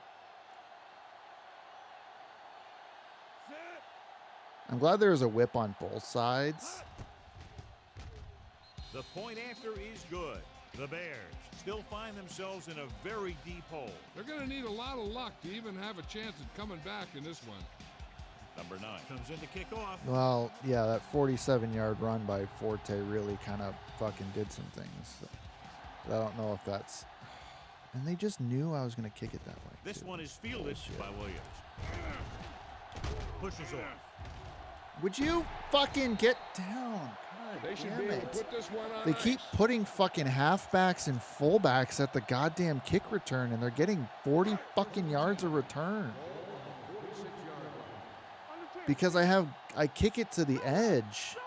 I'm glad there was a whip on both sides. The point after is good. The Bears still find themselves in a very deep hole. They're going to need a lot of luck to even have a chance at coming back in this one. Number 9 comes in to kick off. Well, yeah, that 47-yard run by Forte really kind of fucking did some things. But I don't know if that's... And they just knew I was going to kick it that way. This too. one is fielded by Williams. Pushes off. Would you fucking get down? God They should damn be able to it. put this one on They ice. keep putting fucking halfbacks and fullbacks at the goddamn kick return, and they're getting 40 fucking yards of return. Because I kick it to the edge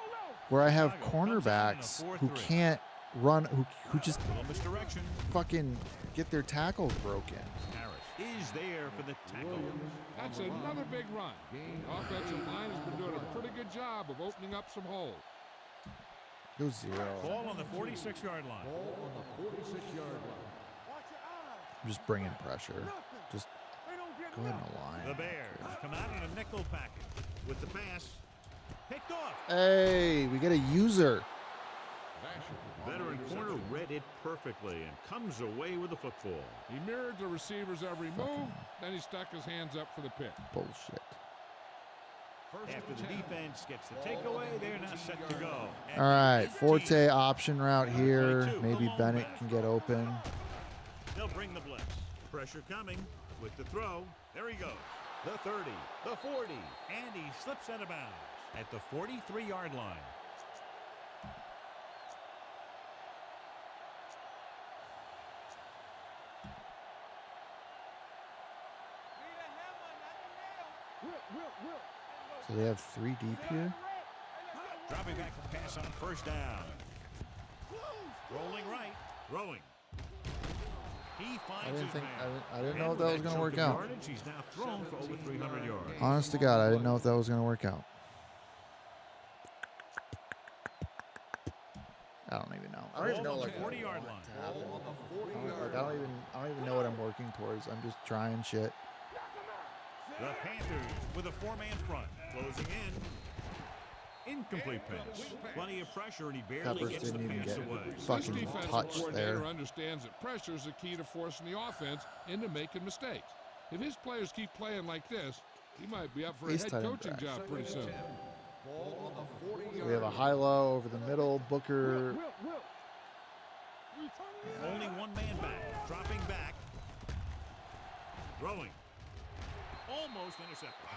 where I have cornerbacks who can't run, who just Little misdirection. fucking get their tackles broken. Harris is there for the tackle. That's another big run. The offensive line has been doing a pretty good job of opening up some holes. Go 0. Ball on the 46-yard line. Ball on the 46-yard line. I'm just bringing pressure. Just They don't get go ahead nothing. and align. The Bears come out in a nickel package with the pass. Picked off. Hey, we get a user. Veteran corner read it perfectly and comes away with the football. He mirrored the receiver's every move, then he stuck his hands up for the pick. Bullshit. After the defense gets the takeaway, they're now set to go. All right, Forte option route here. 22, Maybe the long Bennett pass. can get open. They'll bring the blitz. Pressure coming with the throw. There he goes. The 30, the 40, and he slips out of bounds at the 43-yard line. So they have 3 deep here. Dropping back to pass on 1st down. Rolling right, throwing. He finds his man. I didn't know And if that with was going to chunk work of out. yardage, he's now thrown for over 300 yards. Honest to God, I didn't know if that was going to work out. I don't even know. I don't even know Ball on like the 40-yard what line. to happen. Ball on the I 40-yard don't line. even know what I'm working towards. I'm just trying shit. The Panthers with a 4-man front. Closing in. Incomplete pass. Plenty of pressure, and he barely Peppers gets the didn't even pass get away. This fucking defensive touch coordinator there. understands that pressure is the key to forcing the offense into making mistakes. If his players keep playing like this, he might be up for a He's head tight end coaching back. job pretty soon. Ball on the 40-yard We have a high-low over the middle. Booker. Only one man back. Dropping back. Throwing. Almost intercepted.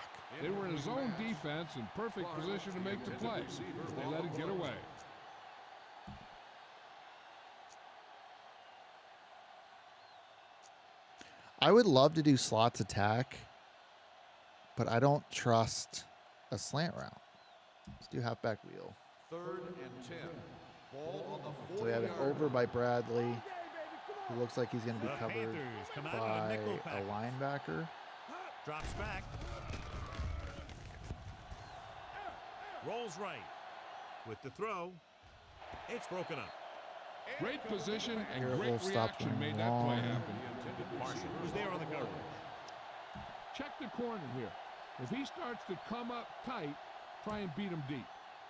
They were in his own defense in perfect position to make the play. They let it get away. I would love to do slots attack, but I don't trust a slant route. Let's do halfback wheel. 3rd and 10. Ball on the 40-yard So we have an over by Bradley, who looks like he's going to be The covered Panthers come out in by a nickel a package. linebacker. Drops back. Pulls right. With the throw, it's broken up. Great position and Garrett great Wolf stopped reaction going made that play long. happen. Marshall was there on the coverage. Check the corner here. If he starts to come up tight, try and beat him deep.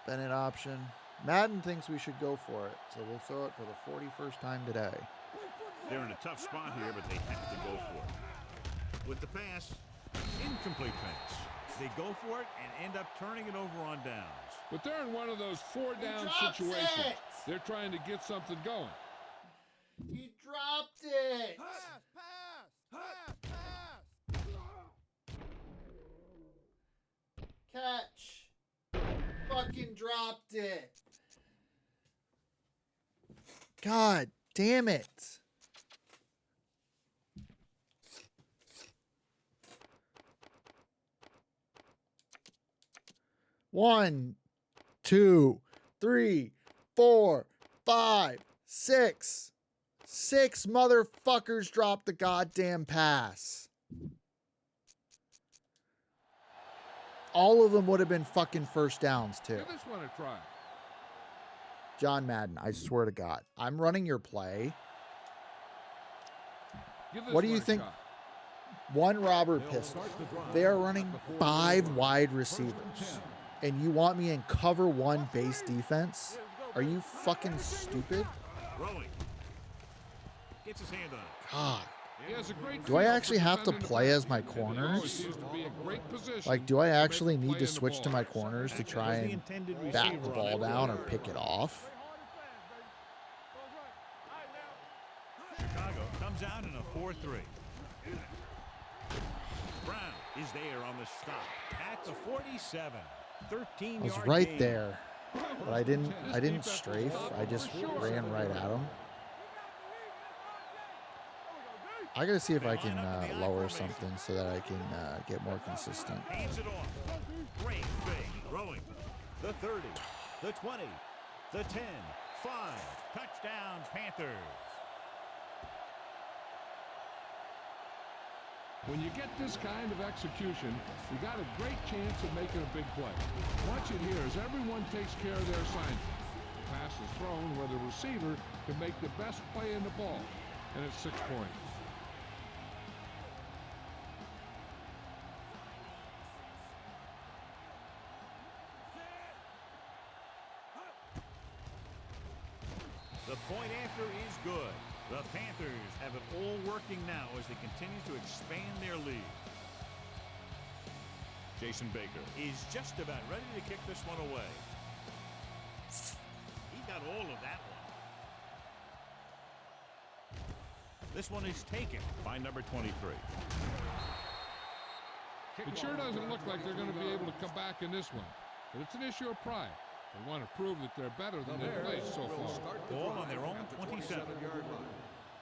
Bennett option. Madden thinks we should go for it, so we'll throw it for the 41st time today. They're in a tough spot here, but they have to go for it. With the pass, incomplete pass. They go for it and end up turning it over on downs. But they're in one of those four-down situations. They're trying to get something going. He dropped it. Catch. Fucking dropped it. God damn it. One, 2, 3, 4, 5, 6. 6 motherfuckers dropped the goddamn pass. All of them would have been fucking first downs too. Give this one a try. John Madden, I swear to God. I'm running your play. Give this What do one you a think? shot. One Robert pistol. They are running 5 wide receivers. And you want me in cover 1 base defense? Are you fucking stupid? Throwing. Gets his hand on it. God. He has a great Do I feel for actually have to defending the play pass. as my And he always corners? seems to be in great position Like, do I to make actually a need play to in the switch to ball. my corners to try Was the and intended bat receiver the on ball that down or play. pick it off? Chicago comes out in a 4-3. Brown is there on the stop at the 47. 13 I was yard right gain. there, but I didn't strafe. I just ran right at him. I gotta see if I can lower something so that I can get more consistent. Hands it off. Great fake. Throwing. The 30. The 20. The 10. 5. Touchdown Panthers. When you get this kind of execution, you got a great chance of making a big play. Watch it here as everyone takes care of their assignment. The pass is thrown where the receiver can make the best play in the ball, and it's 6 points. The point after is good. The Panthers have it all working now as they continue to expand their lead. Jason Baker is just about ready to kick this one away. He got all of that one. This one is taken by number 23. It sure doesn't look like they're going to be able to come back in this one, but it's an issue of pride. They want to prove that they're better than they've played so far. Ball on their own 27.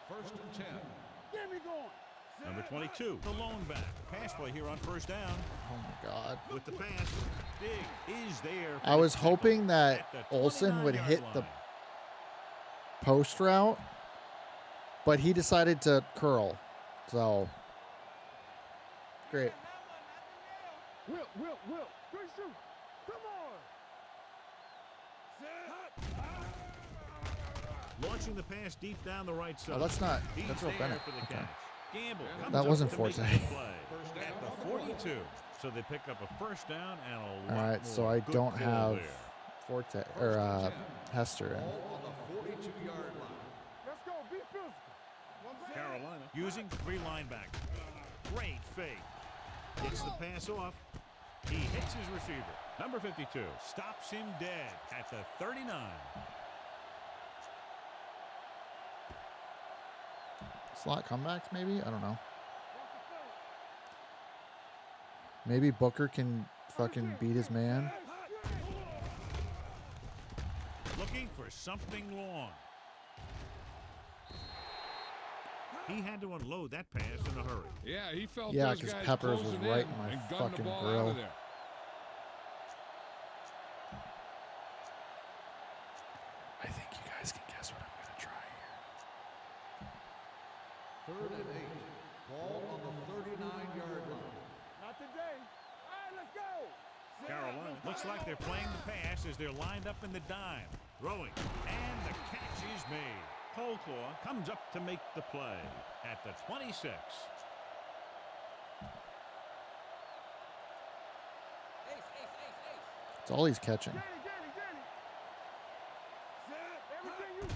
First and 10. Get me going. Number 22, the lone back. Pass play here on first down. Oh my God. With the pass, Big is there. I was hoping that Olsen would hit the post route, but he decided to curl. So, great. Will. Great shoot. Come on. Launching the pass deep down the right side. Oh, that's not. He's That's real there Bennett. for the Okay. catch. Gamble comes That up wasn't to make Forte. the play. At the 42. So they pick up a first down and a lot All right, so more. I Good don't call have there. Forte or Hester in. Ball on the 42-yard line. Let's go. Be physical. Carolina using 3 linebackers. Great fake. Gets the pass off. He hits his receiver. Number 52 stops him dead at the 39. Slot comebacks, maybe? I don't know. Maybe Booker can fucking beat his man. Looking for something long. He had to unload that pass in a hurry. Yeah, he felt Yeah, those 'cause guys Peppers was closing right in in my and gunned fucking the ball grill. out of there. I think you guys can guess what I'm gonna try here. 3rd and 8. Ball on the 39-yard line. Not today. All right, let's go. Carolina Looks like they're playing the pass as they're lined up in the dime. Throwing. And the catch is made. Coldclaw comes up to make the play at the 26. It's all he's catching.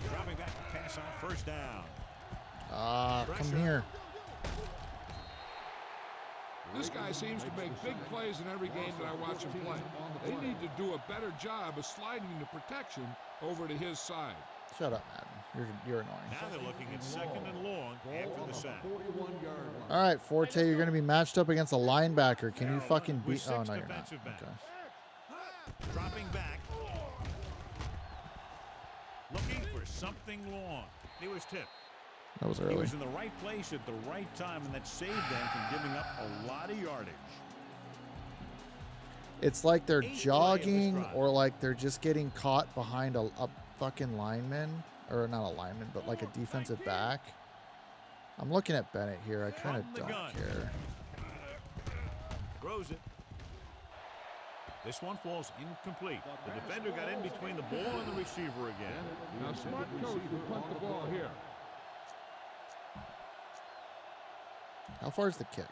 Dropping back to pass on first down. Come here. This guy seems to make big plays in every game that I watch him play. They need to do a better job of sliding the protection over to his side. Shut up, Madden. You're annoying. Now they're looking at 2nd and long after the sack. All right, Forte, you're going to be matched up against a linebacker. Can you fucking beat? With Oh, 6 no, you're not. defensive backs. Okay. Dropping back. Looking for something long. He was tipped. That was He early. was in the right place at the right time, and that saved them from giving up a lot of yardage. It's like they're 8 play of this jogging drive. or like they're just getting caught behind a fucking lineman. Or not a lineman, but like a defensive back. I'm looking at Bennett here. I kind of From the don't gun. care. Throws it. This one falls incomplete. The defender got in between the ball and the receiver again. Now, smart coach will punt the ball here. How far is the kick?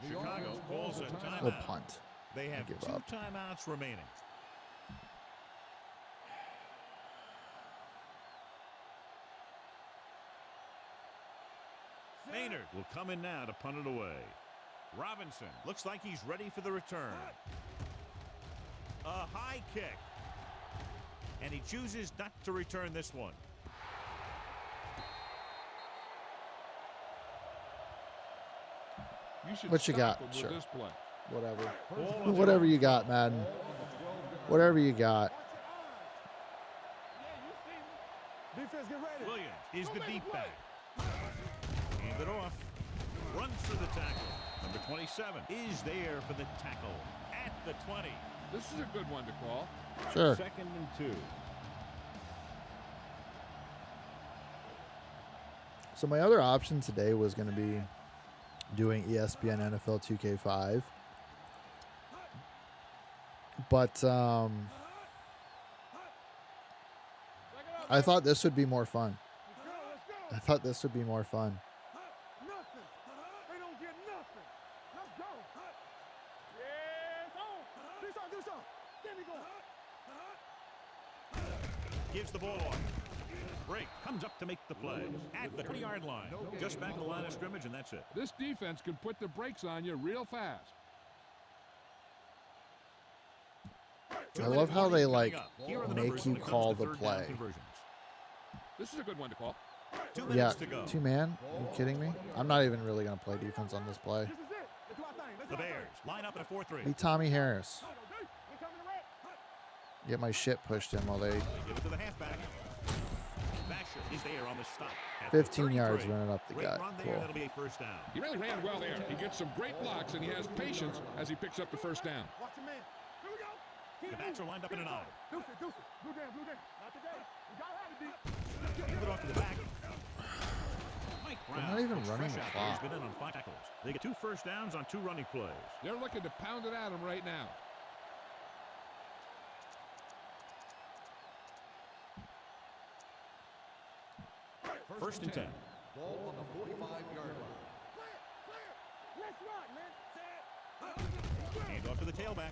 Chicago calls a We'll timeout. punt. They have give 2 up. timeouts remaining. Maynard will come in now to punt it away. Robinson looks like he's ready for the return. A high kick. And he chooses not to return this one. You should What you stop got? him Sure. with this play. Whatever. Ball on the Whatever you got, Madden. Whatever you got. Defense, get ready. Williams is the deep back. Hand it off. Runs for the tackle. Number 27 is there for the tackle at the 20. This is a good one to call. Sure. 2nd and 2. So my other option today was going to be doing ESPN NFL 2K5. But I thought this would be more fun. I thought this would be more fun. Nothing. They don't get nothing. Let's go. Yes, on. Do something. There we go. Gives the ball off. Break comes up to make the play at the 20-yard line. Just back the line of scrimmage, and that's it. This defense can put the brakes on you real fast. I love how they like Here are the make numbers you when it comes call to the third down play. conversions. This is a good one to call. 2 Yeah, minutes to go. 2-man? Are you kidding me? I'm not even really going to play defense on this play. This is it. Let's do our thing. Let's The do our thing. Bears line up in a 4-3. Be Tommy Harris. We coming to red. Get my shit pushed in while they Give it to the halfback. Basher is there on the stop. at 15 the yards 33. running up the Great gut. run there. Cool. That'll be a first down. He really ran well there. He gets some great blocks, and he has patience as he picks up the first down. Watch your man. Here we go. The backs are lined up in an I. Deuce it. Blue down. Not today. We gotta have it, D. Hand it off to the back. Mike Brown. not even looks running fresh the out there. He's clock. been in on 5 tackles. They get 2 first downs on 2 running plays. They're looking to pound it at him right now. First and 10. Ball on the 45-yard line. Clear. Let's rock, man. Hand off to the tailback.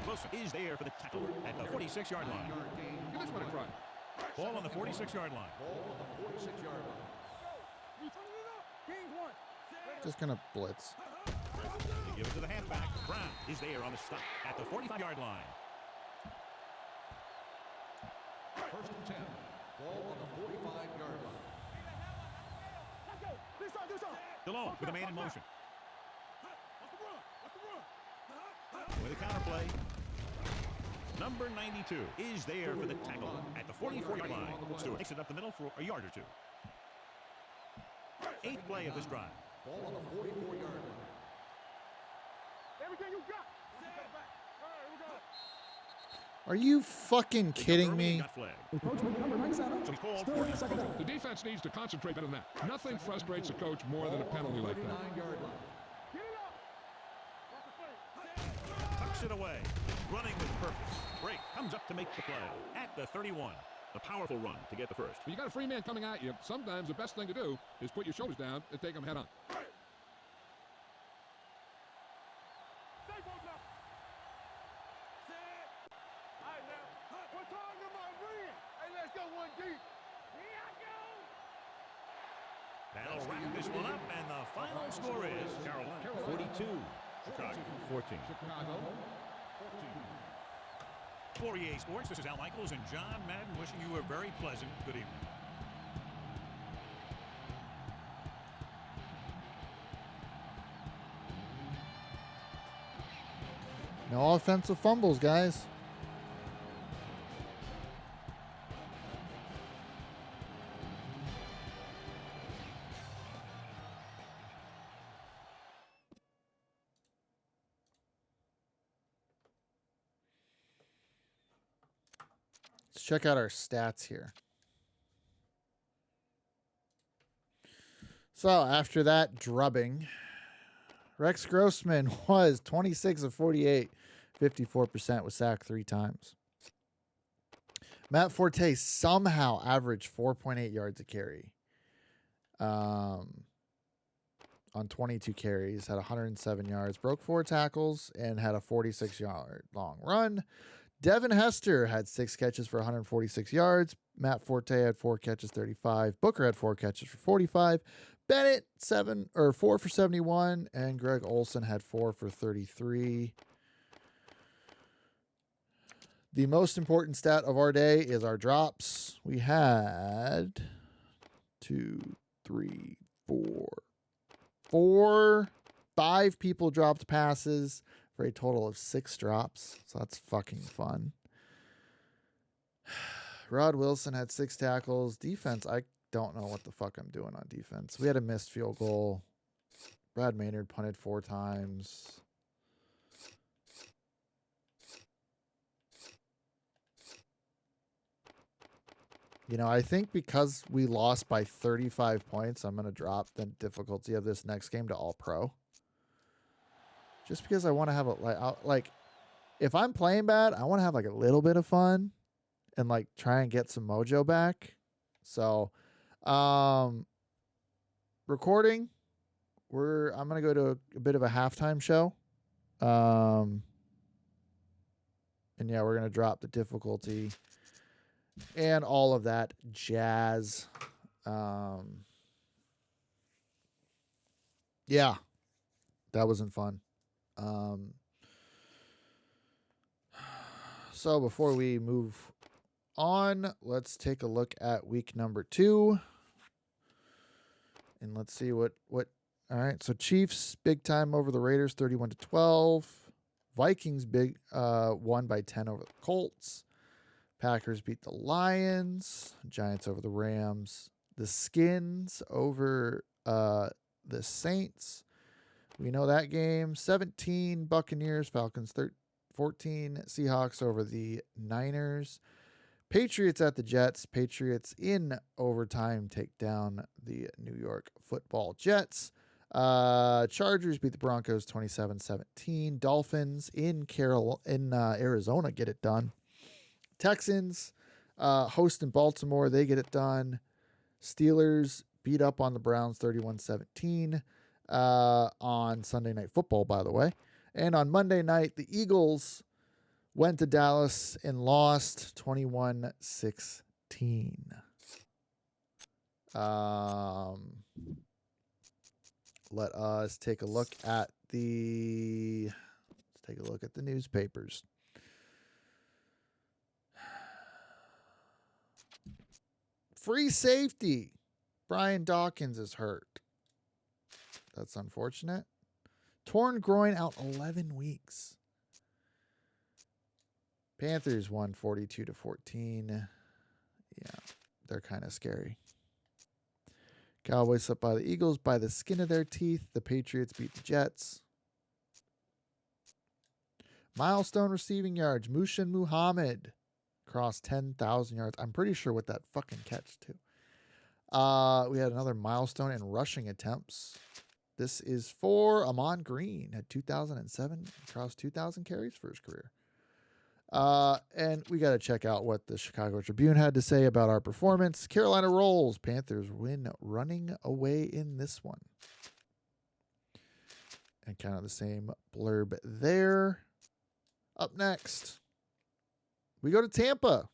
Wilson is there for the tackle at the 46-yard line. Give this one a try. Ball on the 46-yard line. Ball on the 46-yard line. We turning it up. Kings one. Just going to blitz. They give it to the halfback. Brown is there on the stop at the 45-yard line. First and 10. Ball on the 45-yard line. Let's go. Do something. DeLone with a man in motion. What's the run? With a counterplay. Number 92 is there for the tackle at the 44-yard line. Stewart takes it up the middle for a yard or 2. 8th play of this drive. Ball on the 44-yard line. Everything you got. All right, here we go. Are you fucking kidding Early me? got flagged. Encroachment number 97. So he's called Still for in second down. The defense needs to concentrate better than that. Nothing frustrates a coach more than a penalty like that. 39-yard line. Get it up. takes it away. Running with purpose. Drake comes up to make the play at the 31. A powerful run to get the first. When you got a free man coming at you, sometimes the best thing to do is put your shoulders down and take him head on. That'll wrap this one up, and the final score is Carolina 42, Chicago 14. Chicago 14. For EA Sports, this is Al Michaels and John Madden wishing you a very pleasant good evening. No offensive fumbles, guys. Let's check out our stats here. So after that drubbing, Rex Grossman was 26 of 48, 54%, was sacked 3 times. Matt Forte somehow averaged 4.8 yards a carry on 22 carries, had 107 yards, broke 4 tackles, and had a 46-yard long run. Devin Hester had 6 catches for 146 yards. Matt Forte had 4 catches, 35. Booker had 4 catches for 45. Bennett 4 for 71, and Greg Olson had 4 for 33. The most important stat of our day is our drops. We had 5 people dropped passes for a total of 6 drops. So that's fucking fun. Rod Wilson had 6 tackles. Defense, I don't know what the fuck I'm doing on defense. We had a missed field goal. Brad Maynard punted 4 times. You know, I think because we lost by 35 points, I'm going to drop the difficulty of this next game to all pro. Just because I want to have like if I'm playing bad, I want to have like a little bit of fun and like try and get some mojo back. So, recording, I'm going to go to a bit of a halftime show. And yeah, we're going to drop the difficulty and all of that jazz. Yeah, that wasn't fun. So before we move on, let's take a look at week number 2. And let's see what all right, so Chiefs big time over the Raiders 31-12. Vikings won by 10 over the Colts. Packers beat the Lions. Giants over the Rams. The Skins over the Saints. We know that game. 17 Buccaneers, Falcons 14. Seahawks over the Niners. Patriots at the Jets. Patriots in overtime take down the New York Football Jets. Chargers beat the Broncos 27-17. Dolphins in Arizona get it done. Texans host in Baltimore. They get it done. Steelers beat up on the Browns 31-17 on Sunday Night Football, by the way. And on Monday night, the Eagles went to Dallas and lost 21-16. Let us take a look at the newspapers. Free safety. Brian Dawkins is hurt. That's unfortunate. Torn groin out 11 weeks. Panthers won 42-14. Yeah, they're kind of scary. Cowboys slipped by the Eagles by the skin of their teeth. The Patriots beat the Jets. Milestone receiving yards. Mushin Muhammad crossed 10,000 yards. I'm pretty sure with that fucking catch, too. We had another milestone in rushing attempts. This is for Amon Green. Had 2007, across 2,000 carries for his career. And we got to check out what the Chicago Tribune had to say about our performance. Carolina rolls. Panthers win running away in this one. And kind of the same blurb there. Up next, we go to Tampa.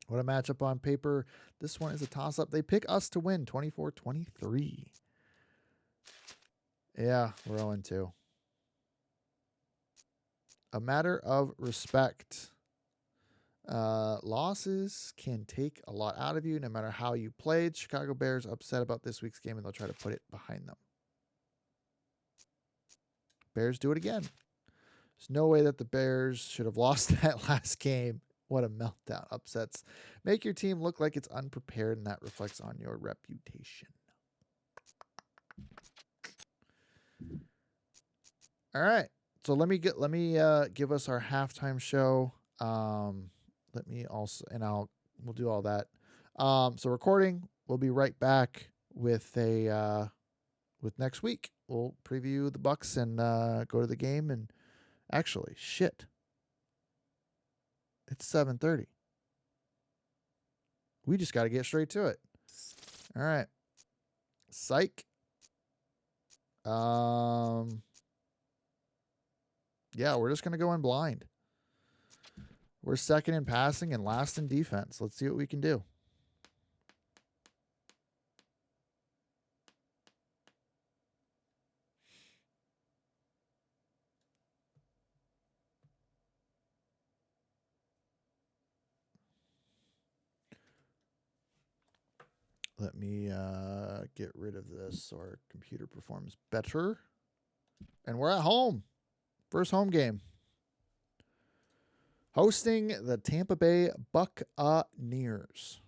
What a matchup on paper. This one is a toss-up. They pick us to win 24-23. Yeah, we're 0-2. A matter of respect. Losses can take a lot out of you no matter how you played. Chicago Bears upset about this week's game, and they'll try to put it behind them. Bears do it again. There's no way that the Bears should have lost that last game. What a meltdown. Upsets make your team look like it's unprepared, and that reflects on your reputation. All right. So let me give us our halftime show. Let me also, and we'll do all that. So recording, we'll be right back with with next week. We'll preview the Bucs and go to the game. And actually, shit, it's 7:30. We just got to get straight to it. All right, psych. Yeah, we're just gonna go in blind. We're second in passing and last in defense. Let's see what we can do. Let me get rid of this so our computer performs better. And we're at home. First home game. Hosting the Tampa Bay Buccaneers.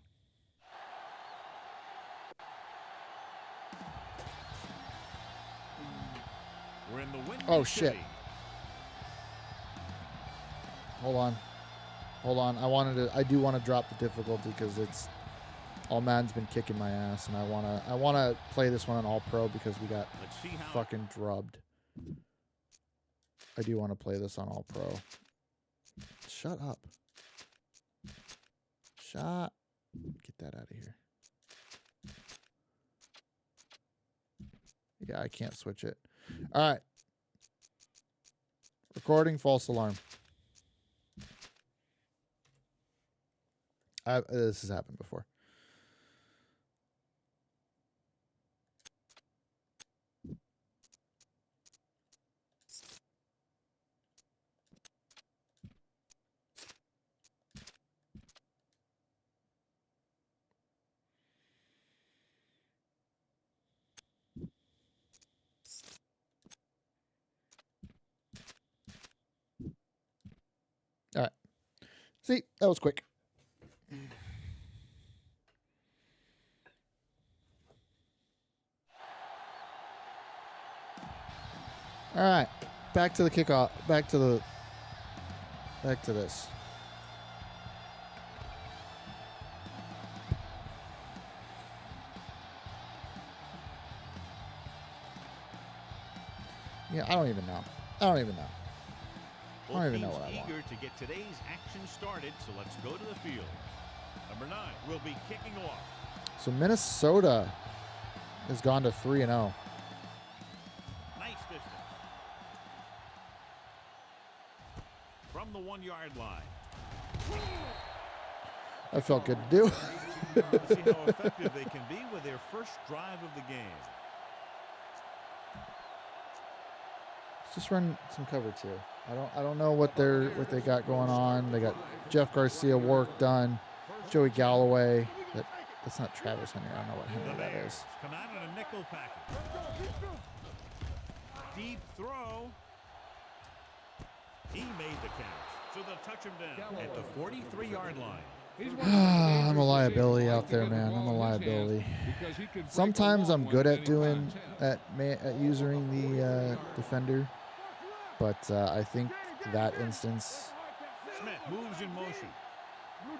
We're in the Windy Oh, shit. City. Hold on. I do want to drop the difficulty because it's All Madden's been kicking my ass, and I wanna play this one on All Pro because we got fucking drubbed. I do want to play this on All Pro. Shut up. Get that out of here. Yeah, I can't switch it. All right. Recording, false alarm. This has happened before. All right. See, that was quick. All right. Back to the kickoff. Back to this. Yeah, I don't even know. I don't even know what I want. Eager to get today's action started, so let's go to the field. Number 9 will be kicking off. So Minnesota has gone to 3-0. Nice distance. From the 1-yard line. That felt good to do. See how effective they can be with their first drive of the game. Let's just run some coverage here. I don't know what they got going on. They got Jeff Garcia work done, Joey Galloway. That's not Travis Henry. I don't know what Henry that is. Come out in a nickel package. Deep throw. He made the catch, so they'll touch him down at the 43-yard line. I'm a liability out there, man. I'm a liability. Sometimes I'm good at using the defender, but I think that instance Smith moves in motion.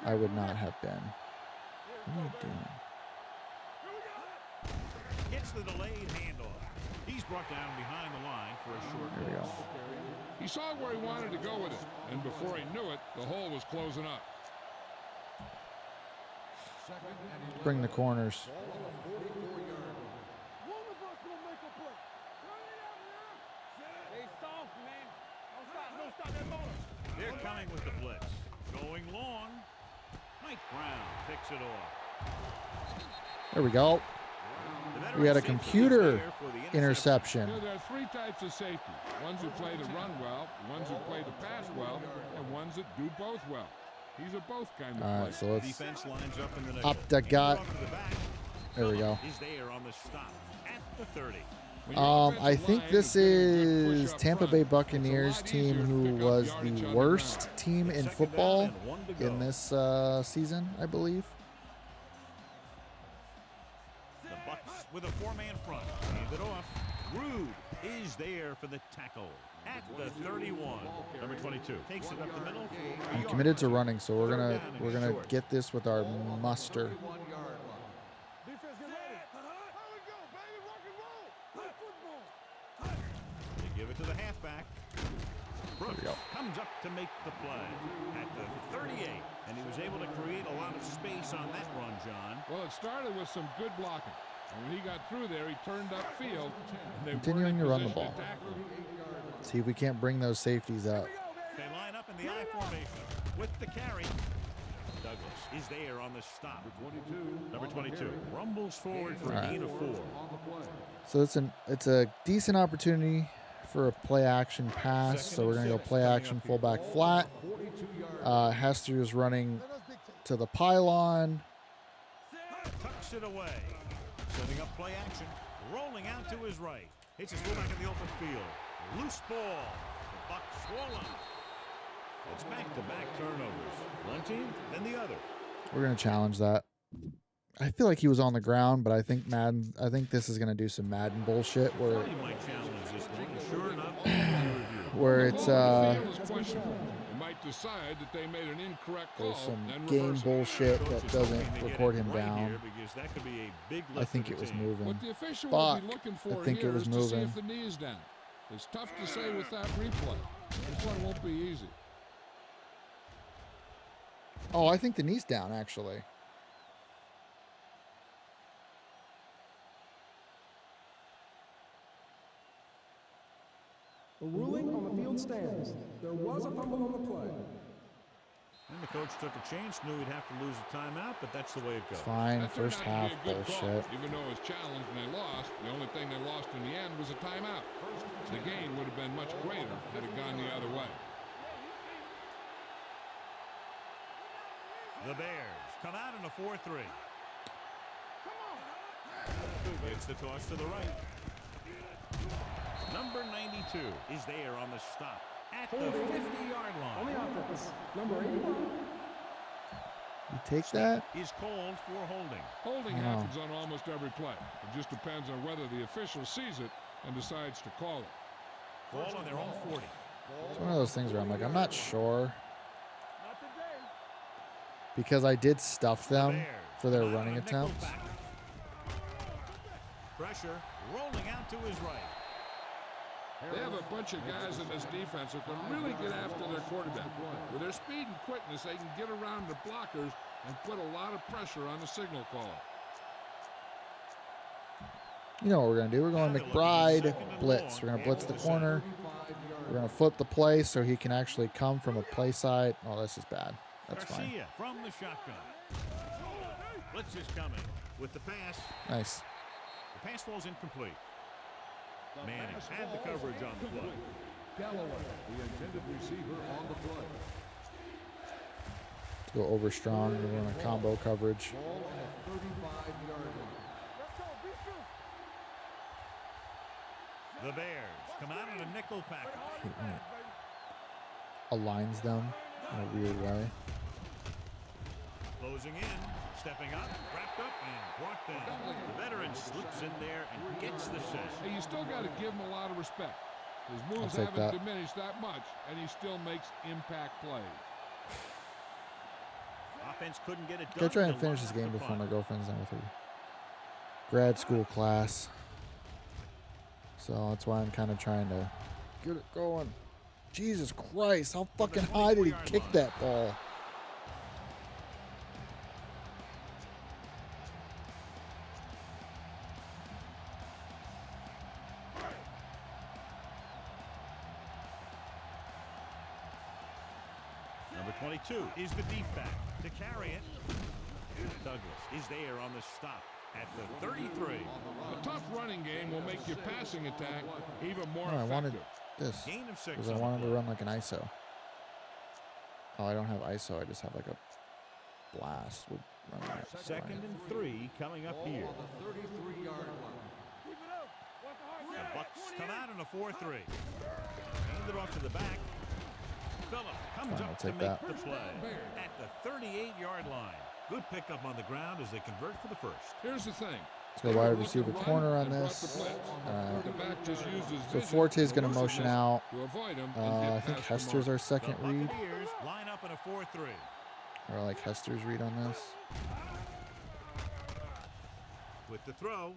I would not have been. What are you doing? Gets the delayed handoff. He's brought down behind the line for a short There we go. pass. He saw where he wanted to go with it, and before he knew it, the hole was closing up. Bring the corners. One of us will make a play. Stay soft, man. Don't stop that motor. They're coming with the blitz. Going long. Mike Brown picks it off. There we go. We had a computer interception. You know, there are three types of safety. Ones who play to run well, ones who play to pass well, and ones that do both well. These are both kind of All right, plays. so let's Defense lines up in the up the gut. There we go. He's there on the stop at the 30. I think this is Tampa Bay Buccaneers team who was the worst team in football in this season, I believe. The Bucs with a four-man front. Hand it off. Rude is there for the tackle at the 31. Number 22 takes it up the middle. I'm committed to running, so we're gonna get this with our muster. Defense, get ready. How we go, baby? Rock and roll. Play football. They give it to the halfback. Brooks comes up to make the play at the 38, and he was able to create a lot of space on that run, John. Well, it started with some good blocking. And when he got through there, he turned upfield. And they Continuing to weren't run in the position ball. to tackle him. See if we can't bring those safeties up. They line up in the I formation with the carry. Douglas is there on the stop. Number 22 rumbles forward for a gain of 4. So it's a decent opportunity for a play action pass. So we're gonna go play action fullback flat. Hester is running to the pylon. Tucks it away. Setting up play action. Rolling out to his right. Hits his fullback in the open field. Loose ball. The Bucs swollen. It's back-to-back turnovers. One team, then the other. We're gonna challenge that. I feel like he was on the ground, but I think this is gonna do some Madden bullshit where He might challenge this thing. Sure enough, where it's The field is questionable. They might decide that they made an incorrect call. there's some and game reverse it. bullshit that Coach is doesn't hoping to get record it him right down. here because that could be a big I lift think for it the was team. moving. What the official will be Fuck. looking for I think it here was is to see moving. if the knee is down. It's tough to say with that replay. This one won't be easy. Oh, I think the knee's down actually. The ruling on the field stands. There was a fumble on the play. And the coach took a chance, knew he'd have to lose a timeout, but that's the way it goes. Fine, That turned first out half to be a good bullshit. call. Even though it was challenged and they lost, the only thing they lost in the end was a timeout. The gain would have been much greater had it gone the other way. The Bears come out in a 4-3. Gets the toss to the right. Number 92 is there on the stop at the 50-yard On the line. offense, number 81. You take that? Is called for holding. Holding Oh. happens on almost every play. It just depends on whether the official sees it and decides to call it. Ball on their own 40. It's one of those things where I'm like, I'm not sure Not today. because I did stuff them Bears for their come out running on a nickel attempts. back. Pressure rolling out to his right. They have a bunch of guys in this defense that can really get after their quarterback. With their speed and quickness, they can get around the blockers and put a lot of pressure on the signal caller. You know what we're gonna do? We're going McBride blitz. We're gonna blitz the corner. We're gonna flip the play so he can actually come from a play side. Oh, this is bad. That's fine. Garcia from the shotgun. Blitz is coming with the pass. Nice. The pass falls incomplete. Manning had the coverage on the play. Galloway, the intended receiver on the play. Go over strong. We're going to combo coverage. Ball on the 35-yard line. Let's go. Be true. The Bears come out in a nickel package. Hate when it aligns them in a weird way. Closing in, stepping up, wrapped up, and brought down. The veteran slips in there and gets the set. Hey, you still got to give him a lot of respect. His moves take haven't that. diminished that much, and he still makes impact plays. Offense couldn't get it done. Go try and They finish lost this game the before punt. my girlfriend's done with her grad school class. So that's why I'm kind of trying to get it going. Jesus Christ, how fucking high did he kick that ball? Number 22 is the deep back to carry it. Douglas is there on the stop at the 33. A tough running game will make your passing attack even more Oh, I wanted effective. this Gain of 6 because I on the wanted to play. run like an ISO. Oh, I don't have ISO. I just have like a blast. Would run that. That's Second fine. and 3 coming up here. On the 33-yard line. Keep it up. Watch the hard The side. Bucks come out in a 4-3. Hand it off to the back. Phillips comes Fine, I'll up to take make that. the play at the 38-yard line. Good pickup on the ground as they convert for the first. Here's the thing. Let's go wide receiver corner on this. The back just uses So vision Forte's and going to motion out. to avoid him I think Hester's our The second read. Buccaneers line up in a 4-3. Or I like Hester's read on this. With the throw.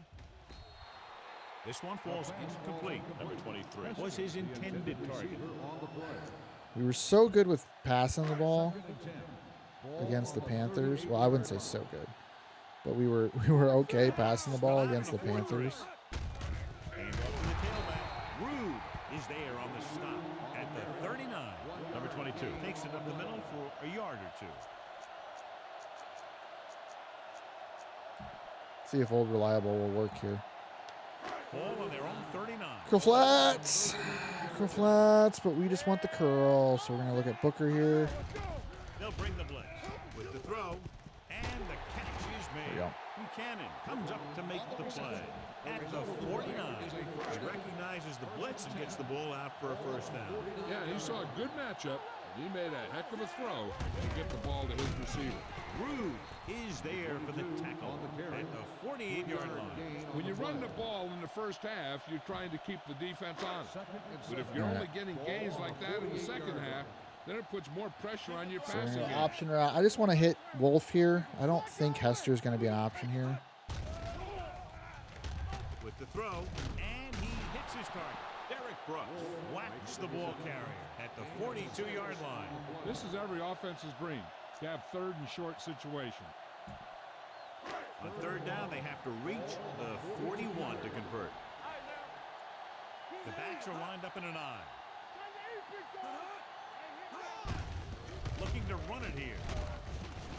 This one falls incomplete. Number 23 was his intended target. We were so good with passing the ball against the Panthers. Well, I wouldn't say so good, but we were okay passing the ball against the Panthers. Hand off to the tailback. Rude is there on the stop at the 39. Number 22 takes it up the middle for a yard or two. See if Old Reliable will work here. Ball on their own 39. Curl flats. Curl flats, but we just want the curl. So we're going to look at Booker here. They'll bring the blitz with the throw, and the catch is There made. we go. Buchanan comes up to make the play at the 49. He recognizes the blitz and gets the ball out for a first down. Yeah, he saw a good matchup. He made a heck of a throw to get the ball to his receiver. Rude is there for the tackle at the 48-yard line. When you run the ball in the first half, you're trying to keep the defense on it. But if you're only getting gains like that in the second half, then it puts more pressure on your So we're passing gonna game. option route. I just want to hit Wolf here. I don't think Hester's going to be an option here. With the throw, and he hits his target. Derek Brooks whacks the ball carrier at the 42-yard line. This is every offense's dream, to have third and short situation. On third down, they have to reach the 41 to convert. The backs are lined up in an I. Looking to run it here.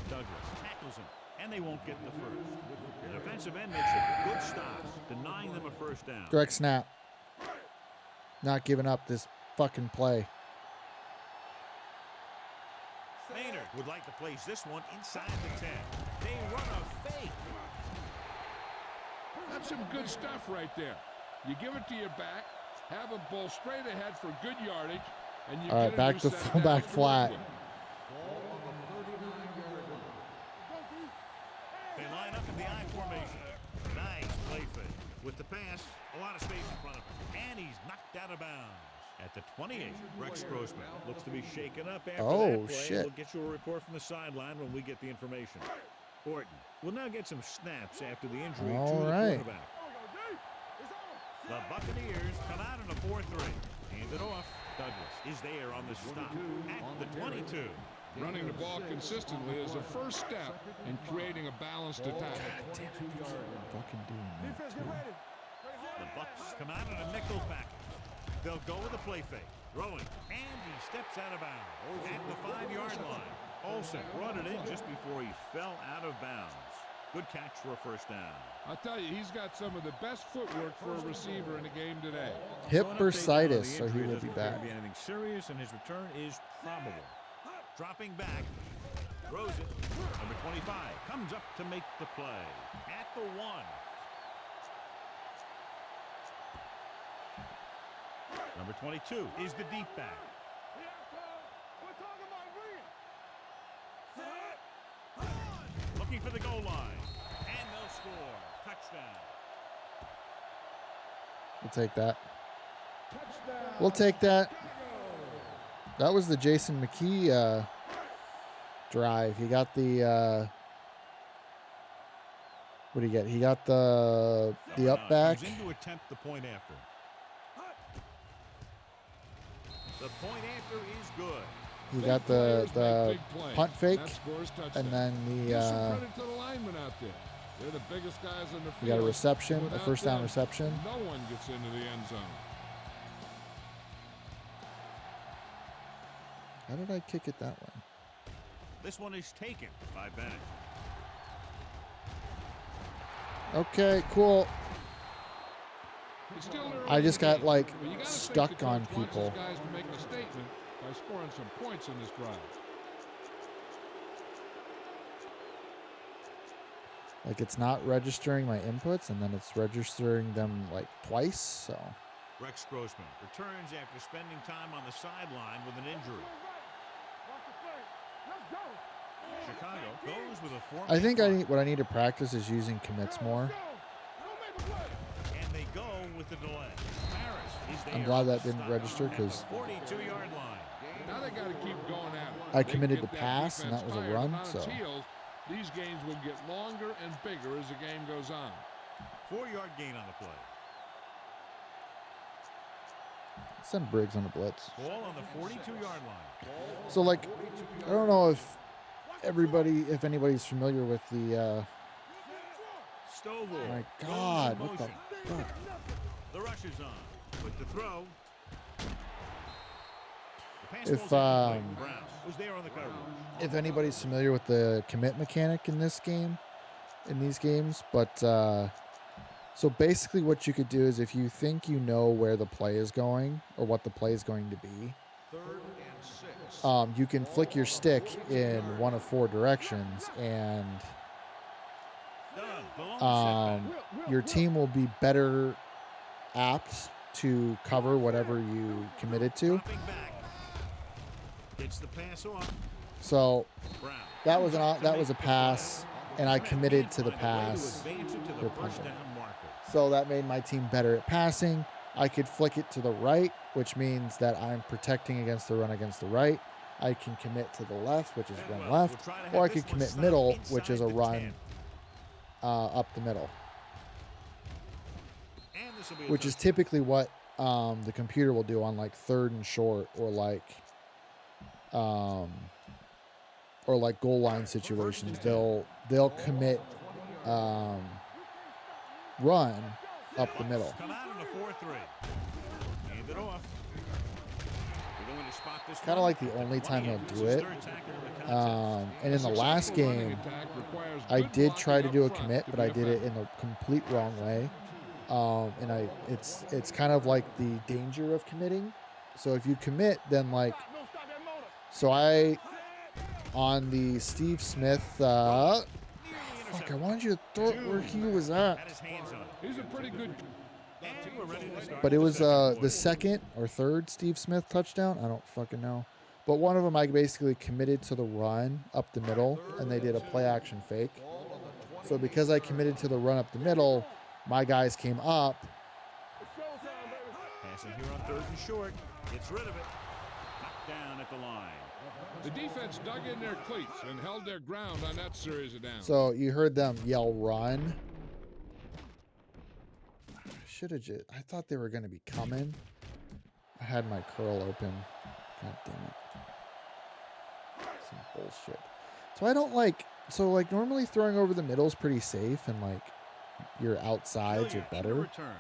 Douglas tackles him, and they won't get the first. The defensive end makes a good stop, denying them a first down. Direct snap. Not giving up this fucking play. Maynard would like to place this one inside the 10. They run a fake. That's some good stuff right there. You give it to your back, have him pull straight ahead for good yardage, and you All right, get a back new to set fullback down flat. with. They line up in the I formation. Nice play fake. With the pass, a lot of space in front of him. And he's knocked out of bounds. At the 28, Rex Grossman looks to be shaken up after that play. Shit. We'll get you a report from the sideline when we get the information. Orton will now get some snaps after the injury All to the right. quarterback. The Buccaneers come out in a 4-3. Hand it off. Douglas is there on the stop at the 22. Running the ball consistently is the first step in creating a balanced attack. Fucking doing that too. The Bucks come out in a nickel package. They'll go with a play fake. Throwing, and he steps out of bounds at the 5-yard line. Olsen brought it in just before he fell out of bounds. Good catch for a first down. I'll tell you, he's got some of the best footwork for a receiver in the game today. Hip So an update now on bursitis, the so he injury. will Doesn't be appear to back. be anything serious, and his return is probable. Dropping back, throws it. Number 25 comes up to make the play at the 1. Number 22 is the deep back. Looking for the goal line, and they'll score. Touchdown. We'll take that. We'll take that. That was the Jason McKee drive. He got the what do you get? He got the up back. He's in to attempt the point after. The point after is good. You Big got players the make big plays. punt fake, That scores touchdowns. and then Give some the credit to the linemen out there. They're the biggest guys on the field. you got a reception, a Without first down them, reception. No one gets into the end zone. How did I kick it that way? This one is taken by Bennett. Okay, cool. It's still early I in just the got game, like but you gotta think stuck the on coach wants people. his guys to make a statement by scoring some points in this drive. Like it's not registering my inputs, and then it's registering them like twice. So Rex Grossman returns after spending time on the sideline with an injury. Chicago goes with a four-man I think front, what I need to practice is using commits more. and they go with the delay. Harris is there. I'm glad that to didn't stop register at the because 42-yard line. Now they got to keep going at it. I They committed get to that pass, and defense that was a tired, run, and on its so. heels, these games will get longer and bigger as the game goes on. 4-yard gain on the play. Send Briggs on a blitz. Ball on the 42-yard line. So like, I don't know if anybody's familiar with the. Stovall. My goes God, in what the motion. fuck? The rush is on. With the throw. The pass If, ball's incomplete. Brown was there on the coverage. If anybody's familiar with the commit mechanic in this game, in these games, but so basically what you could do is if you think you know where the play is going or what the play is going to be, 3rd and 6. you can flick your stick in one of 4 directions, and your team will be better apt to cover whatever you committed to. Dropping back. Gets the pass off. So Brown. that was a pass, and I committed to the Find a way to pass. advance it to the They're first punting. down marker. So that made my team better at passing. I could flick it to the right, which means that I'm protecting against the run against the right. I can commit to the left, which is And run we'll left, try to have or I this could one commit stop middle, which inside is a the run 10. up the middle, And this will be a which is touchdown. typically what the computer will do on like 3rd and short or like goal line situations. They'll commit run up the middle. Come out in a 4-3. Hand it off. We're going to spot this Kind of one. like the only time they'll This do is it. third tackle of the contest. And in the last Successful running game, attack requires I good did try to blocking do a up front commit, to but be I did it effective. in the complete wrong way. And it's kind of like the danger of committing. So if you commit, then like, so on the Steve Smith, fuck, I wanted you to throw it where he was at. Had his hands on it. He's a pretty good. And we're ready to start But it was the quarter. second or third Steve Smith touchdown. I don't fucking know. But one of them I basically committed to the run up the middle, and they did a play action fake. So because I committed to the run up the middle, my guys came up. Passing here on 3rd and short. Gets rid of it. Knocked down at the line. The defense dug in their cleats and held their ground on that series of downs. So you heard them yell run. Should have just, I thought they were going to be coming. I had my curl open. God damn it. Some bullshit. So I don't like, so like normally throwing over the middle is pretty safe, and like your outsides are Hilliard in the better. return.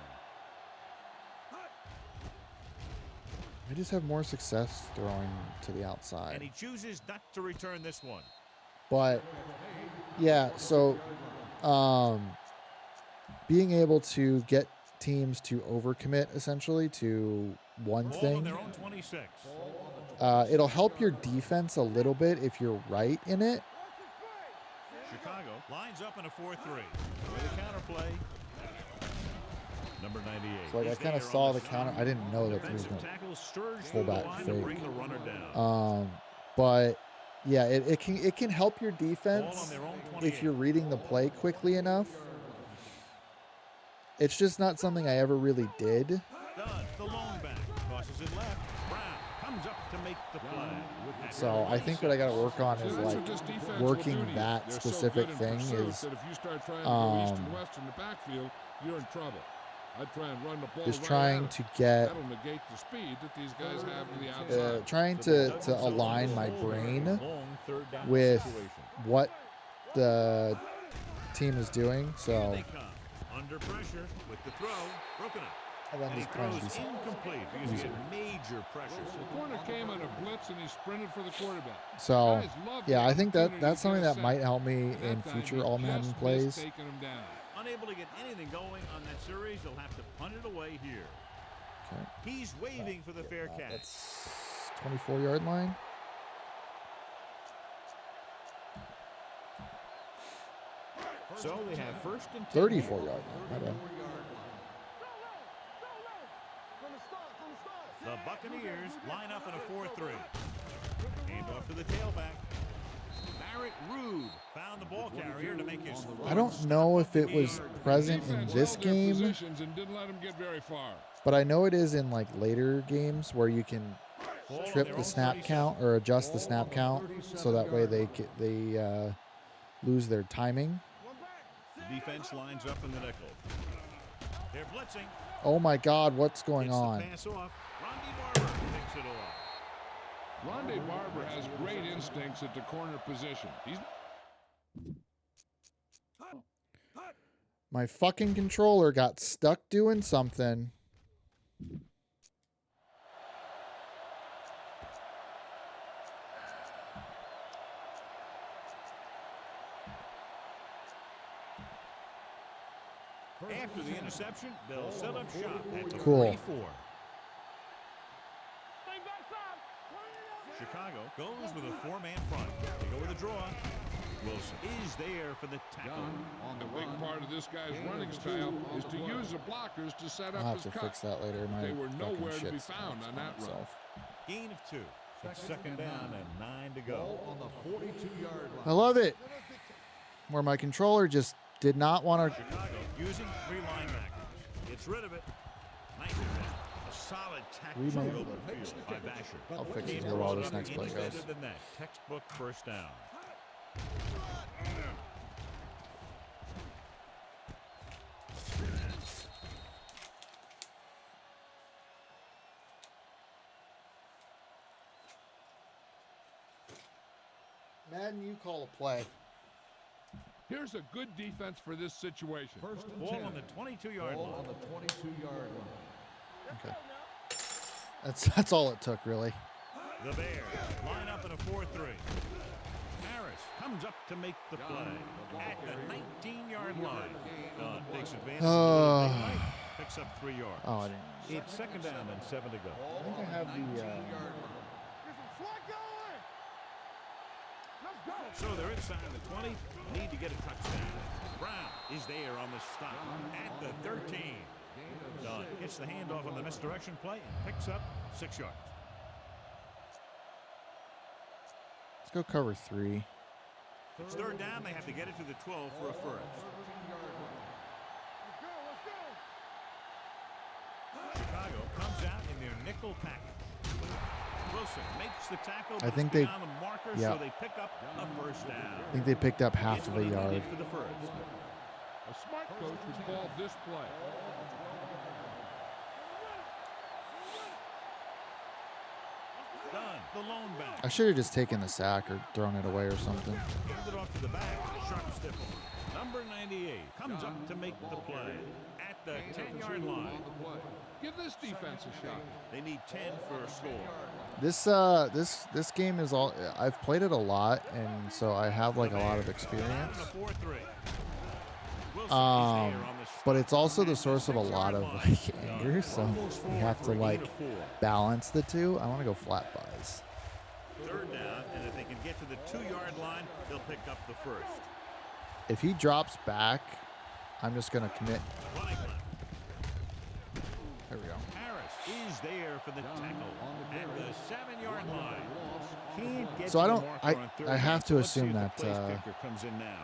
I just have more success throwing to the outside. And he chooses not to return this one. But yeah, so being able to get teams to overcommit essentially to one Ball on thing, their own 26. it'll help your defense a little bit if you're right in it. Chicago lines up in a 4-3. With a counter play. Number 98. So like I is kind of there saw on the the counter. I didn't know that he was defensive going to tackle surged full through the back line to fake. bring the runner down. But yeah, it can help your Ball on defense their own if 28. you're reading the play quickly enough. It's just not something I ever really did. Done. The lone back. Tosses it left. Brown comes up to make the play. So I think what I got to work on See, is that's like what this defense will working do to you. that They're so specific good in thing pursuit is that if you start trying to go east and west in the backfield, you're in trouble. I'd try and run the ball is right trying at to him. get, That'll negate the speed that these guys have to the outside. trying So to align my brain long third down with situation. what the team is doing. Here So, they come. Under pressure with the throw. Broken up. and then And he he's trying to throws do something. incomplete because he had major pressure. The corner came on a blitz and he sprinted for the quarterback. So, Guys love yeah, the I think opportunity that's to something get a that might sack. help me That in time future he All just Madden missed plays. taking him down. Unable to get anything going on that series, he'll have to punt it away here. Okay. He's waving for the fair catch. That's 24-yard line. So they have first and 10. 34-yard line. My bad. The Buccaneers line up in a 4-3. Hand off to the tailback. Barrett Rude found the ball carrier to make his. I don't know if it was present in Defense this held their game, positions and didn't let him get very far. but I know it is in like later games where you can trip the snap count or adjust the snap count so that way they lose their timing. The defense lines up in the nickel. They're blitzing. Oh my God, what's going Gets the on? pass off. Ronde Barber picks it off. Ronde Barber has great instincts at the corner position. He's My fucking controller got stuck doing something. After the interception, they'll set up shop at the Cool. 34. Chicago goes with a four-man front. They go with a draw. Wilson is there for the tackle. a big part of this guy's running style is to use the blockers to set I'll up have his to cut. fix that later. My They were fucking nowhere to be shit's found on that run. itself. Gain of 2. It's second down and 9 to go. On the 42-yard line. I love it. Where my controller just did not want to. Chicago using 3 linebackers. Gets rid of it. Nice attempt. A solid tackle We to might- the open field by Basher. I'll fix it Game here while this brought next up play any goes. better than that. Textbook first down. Madden, you call a play. Here's a good defense for this situation. First and Ball 10. on the 22-yard Ball line. on the 22-yard line. Okay. That's all it took, really. The Bears line up in a 4-3. Harris comes up to make the play at the 19-yard line. Takes advantage of the big play, picks up 3 yards. Oh, I didn't. It's second down and 7 to go. I think I have the. So they're inside the 20. Need to get a touchdown. Brown is there on the stop at the 13. Dunn gets the handoff on the misdirection play and picks up 6 yards. Let's go cover 3. It's third down. They have to get it to the 12 for a first. Chicago comes out in their nickel package. Wilson makes the tackle. I think they- beyond the marker, yeah. so they pick up a first down. I think they picked up half It's of what a he yard. needed for the first. A smart coach would call this play. Dunn, the lone back. I should have just taken the sack or thrown it away or something. Handed off to the back. Sharp stipple. Number 98 comes up to make the play at the 10-yard line. Give this defense a shot. They need 10 for a score. This game is all. I've played it a lot, and so I have like a lot of experience. But it's also the source of a lot of like anger, so you have to like balance the two. I want to go flat buys. Third down, and if they can get to the 2-yard line, they'll pick up the first. If he drops back, I'm just gonna commit. Running left. There we go. Harris is there for the tackle at the 7-yard line. Can't get So to I the don't. marker on third I have down, to so let's see assume if the that place kicker comes in now.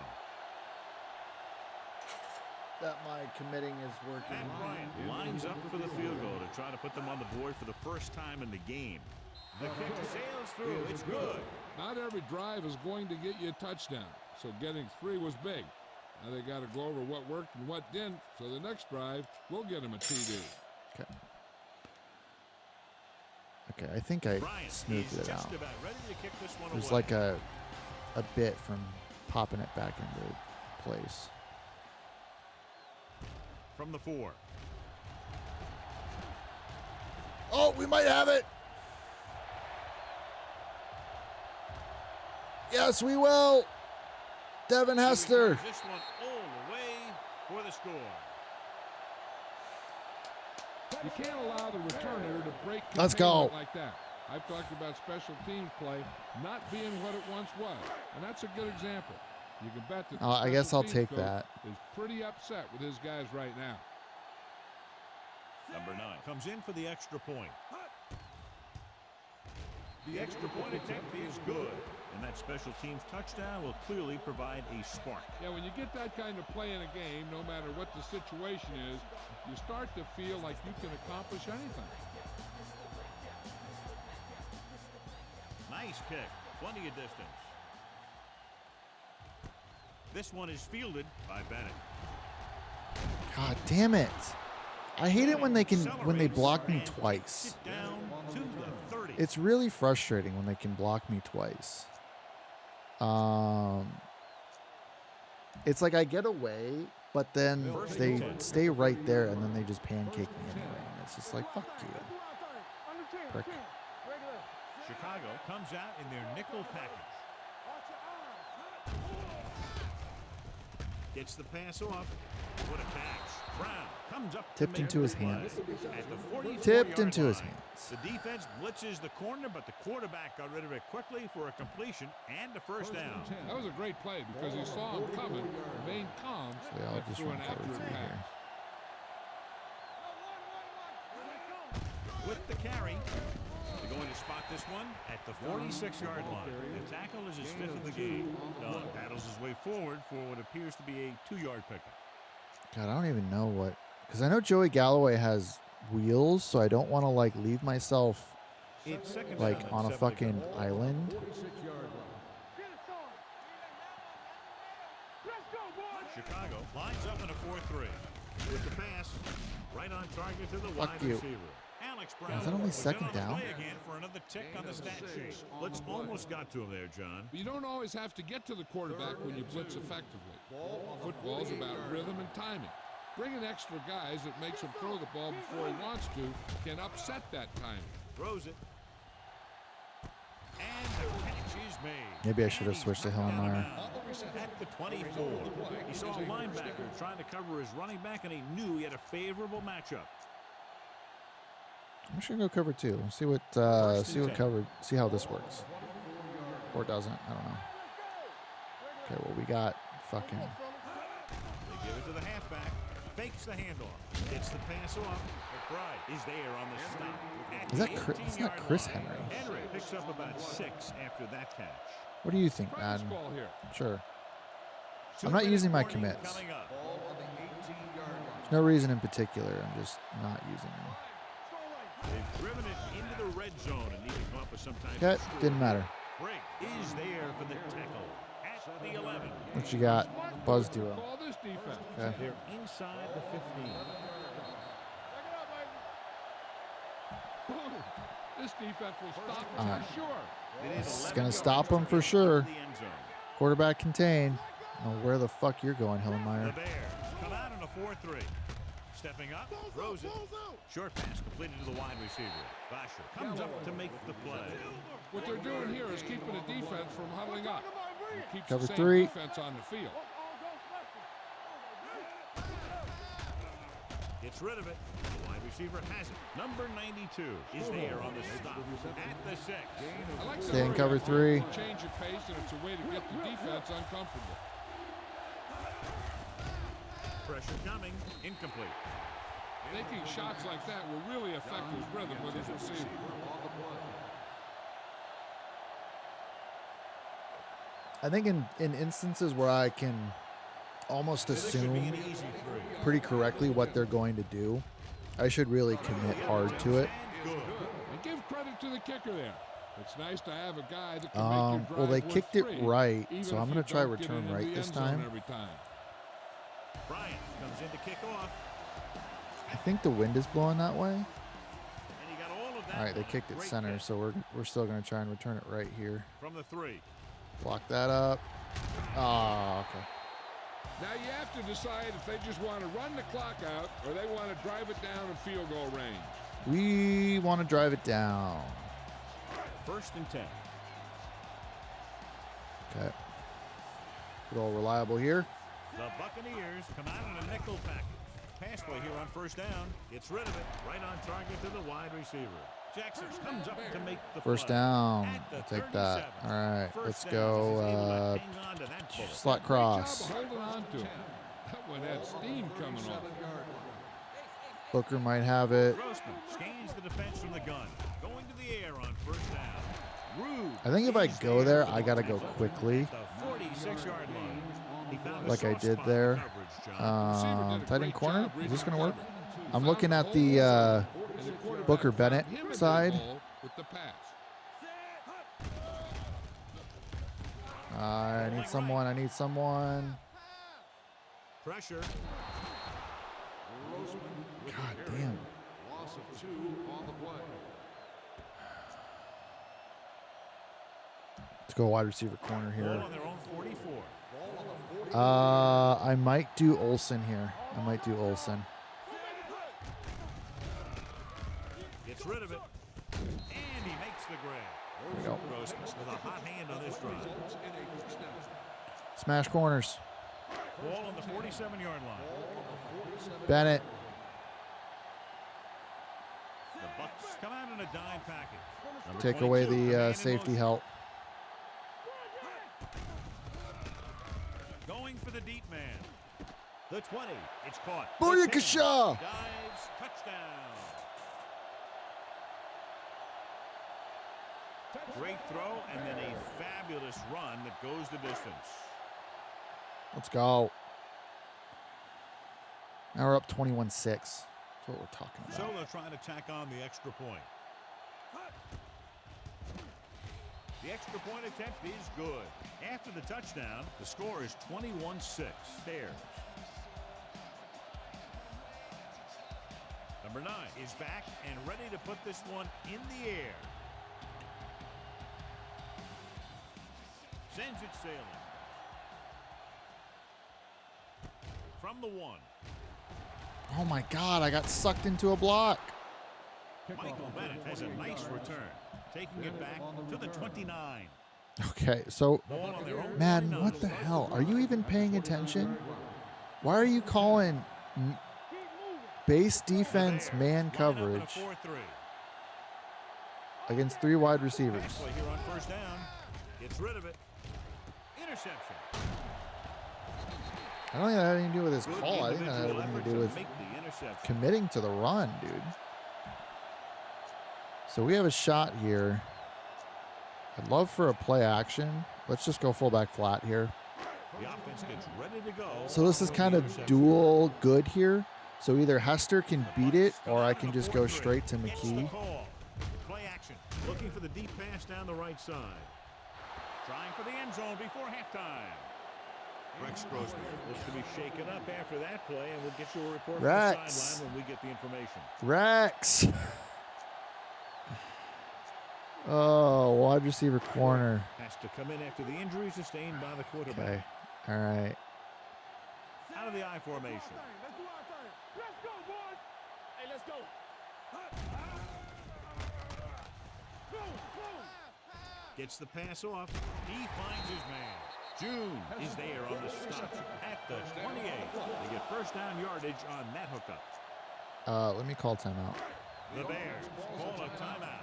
that my committing is working. Matt Bryant lines up for the field goal to try to put them on the board for the first time in the game. The kick sails through. It's good. Not every drive is going to get you a touchdown, so getting 3 was big. Now they got to go over what worked and what didn't, so the next drive will get them a TD. Okay. Okay, I think I Bryant smoothed is it just out. about ready to kick this one There's away. like a bit from popping it back into place. From the 4. Oh, we might have it. Yes, we will. Devin He Hester. returns this one all the way for the score. You can't allow the returner to break Let's containment go. like that. I've talked about special teams play not being what it once was, and that's a good example. You can bet that the I guess special I'll teams take coach that. is pretty upset with his guys right now. Number 9 comes in for the extra point. The extra point attempt is good, and that special teams touchdown will clearly provide a spark. Yeah, when you get that kind of play in a game, no matter what the situation is, you start to feel like you can accomplish anything. Nice kick, plenty of distance. This one is fielded by Bennett. God damn it. I hate it when they block me twice. It down to the 30. It's really frustrating when they can block me twice. It's like I get away, but then they stay right there and then they just pancake me anyway. And it's just like, fuck you. Prick. Chicago comes out in their nickel package. Gets the pass off. What a catch. Brown comes up. Tipped into his hands. At the 44-yard Tipped into his line. hands. The defense blitzes the corner, but the quarterback got rid of it quickly for a completion and a first down. That was a great play because he saw him coming, remained calm, So I'll and just threw run an cover accurate 3 pass. here. With the carry, they're going to spot this one at the 46-yard line. The tackle is his 5th of the game. Dunn paddles his way forward for what appears to be a 2-yard pickup. God, I don't even know what, because I know Joey Galloway has wheels, so I don't want to like leave myself It's second like down and on a 7 to fucking go. island. 46-yard line. Chicago lines up in a 4-3 with the pass right on target to the wide you. receiver. Alex Brown Is that only was in second on the down? play again for another tick on the stat sheet. Let's almost got to him there, John. But you don't always have to get to the quarterback when you blitz effectively. Football's about rhythm and timing. Bringing extra guys that makes him throw the ball before he wants to can upset that timing. Throws it. And the catch is made. Maybe I should have switched to Hillenmeyer. At the 24. He saw a linebacker trying to cover his running back, and he knew he had a favorable matchup. I'm just gonna go cover 2. See what see how this works. Or doesn't. I don't know. Okay, well we got fucking They give it to the halfback. Fakes the handoff. Gets the pass off. McBride is there on the stop. At Is that the Chris? It's 18-yard not Chris line. Henry. Henry picks up about 6 after that catch. What do you think, Practice Madden? ball here. Sure. 2 I'm not minute using my warning commits. coming up. Ball on the 18-yard line. There's no reason in particular. I'm just not using them. They've driven it into the red zone and need to come up with some type Okay, of score. didn't matter. Briggs is there for the tackle at the 11. What you got? Buzz duo. Call this defense. Okay. They're inside the 15. This defense will stop All him right. for sure. It is It's 11 gonna yards stop to him for get sure. into the end zone. Quarterback contain. I don't know where the fuck you're going, The Hillenmeyer. Bears come out in a 4-3. Stepping up, throws it. Short pass completed to the wide receiver. Basher comes up to make the play. What they're doing here is keeping the defense from huddling up. And keeps Cover the same 3. defense on the field. Gets rid of it. The wide receiver has it. Number 92 is there on the stop at the 6. I like Stay in the cover 3. change of pace, and it's a way to get the defense uncomfortable. Pressure coming. Incomplete. Making shots like that will really affect his rhythm with his receiver. I think in instances where I can almost This could be assume an easy 3. pretty correctly what they're going to do, I should really commit hard to it. Good. And give credit to the kicker there. It's nice to have a guy that can make your drive Well, they worth kicked it 3, right, even so if I'm you going to try don't get return into right the this end zone time. every time. Bryant comes in to kick off. I think the wind is blowing that way. And he got all of that. All right, they on a kicked it great center, kick. so we're still going to try and return it right here. From the 3. Block that up. Oh, okay. Now you have to decide if they just want to run the clock out or they want to drive it down in field goal range. We want to drive it down. 1st and 10. Okay. Good old reliable here. The Buccaneers come out in a nickel package. Pass play here on 1st down. Gets rid of it. Right on target to the wide receiver. Jackson comes up to make the First play. down. At the I'll take that. 37. All right, First let's down. He's able to go hang on to that bullet. slot Great cross. job of holding on to him. That one had steam coming off. Booker might have it. Grossman scans the defense from the gun. Going to the air on 1st down. Rude. I think if I go there, I got to go quickly, The 46-yard line. He found a like I soft did spot there. in coverage, John. Receiver did a Tight end great corner. job Is this reading going to work? coverage. I'm Found looking the at hole, the and the quarterback Booker Bennett found him in the side. hole with the pass. I need someone. I need someone. Pressure. God damn. Loss of 2 on the play. Let's go wide receiver corner Ball here. on their own 44. I might do Olsen here. I might do Olsen. Gets rid of it. And he makes the grab. There we go. Grossman with a hot hand on this drive. Smash corners. Ball on the 47-yard line. Bennett. The Bucs come out in a dime package. Number Take away 22, the man in safety motion. help. Going for the deep man. The 20. It's caught. Booyah, The 10. Kasha! Dives. Touchdown. Great throw and then a fabulous run that goes the distance. Let's go. Now we're up 21-6. That's what we're talking So about. they're trying to tack on the extra point. The extra point attempt is good. After the touchdown, the score is 21-6. Bears. Number 9 is back and ready to put this one in the air. Sends it sailing. From the 1. Oh my God, I got sucked into a block. Michael Bennett has a nice return, taking it back to the 29. Okay, so, Ball on their own man, 29. what the hell? Are you even paying attention? Why are you calling base defense man coverage 4-3. against 3 wide receivers? Pass play here on 1st down. Gets rid of it. Interception. I don't think that had anything to do with his Good call. I think that had individual everything effort to do with make the interception. committing to the run, dude. So we have a shot here. I'd love for a play action. Let's just go fullback flat here. The offense gets ready to go. So this is kind of dual good here. So either Hester can beat it or I can just go straight to Gets the McKee. call. Play action. Looking for the deep pass down the right side. Trying for the end zone before halftime. Rex Grossman looks to be shaken up after that play, and we'll get you a report from the Rex. sideline when we get the information. Rex. Oh, wide receiver corner. Has to come in after the injury sustained by the quarterback. Okay. All right. Out of the I formation. Let's do our thing. Let's go, boys. Hey, let's go. Gets the pass off. He finds his man. June is there on the stop at the 28. They get 1st down yardage on that hookup. Let me call timeout. The Bears call a timeout.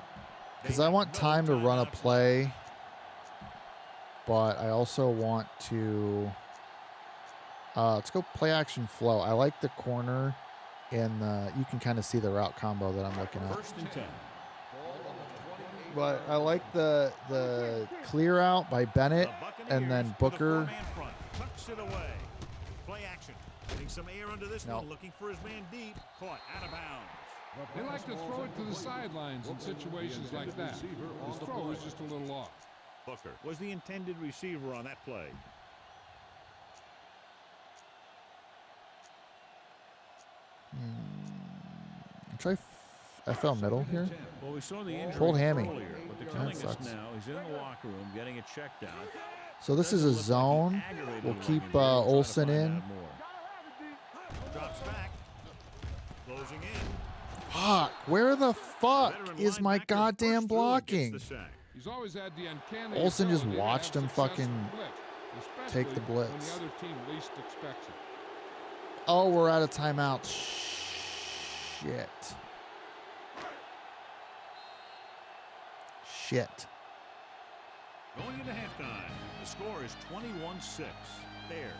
Because I want time to run a play, but I also want to... let's go play action flow. I like the corner, and you can kind of see the route combo that I'm looking at. 1st and 10. But I like the clear out by Bennett, The and then Buccaneers with a Booker. four-man front. Tucks it away. Play action. Getting some air under this No. one. Looking for his man deep. Caught out of bounds. They like to throw it to the sidelines in situations like that. His throw is just a little off. Booker was the intended receiver on that play. Try FL middle here. Well, we saw the injury Pulled hammy. earlier, but they're That telling us sucks. now he's in the locker room getting it checked out. So this is a zone. We'll keep Olsen in. Drops back. Closing in. Fuck. Where the fuck Veteran is my linebacker goddamn bursts through and gets blocking? the sack. He's always had the uncanny Olsen just ability to watched have him success fucking in blitz, take the especially when blitz. the other team least expects it. Oh, we're out of timeout. Shit. Shit. Going into halftime, the score is 21-6. Bears.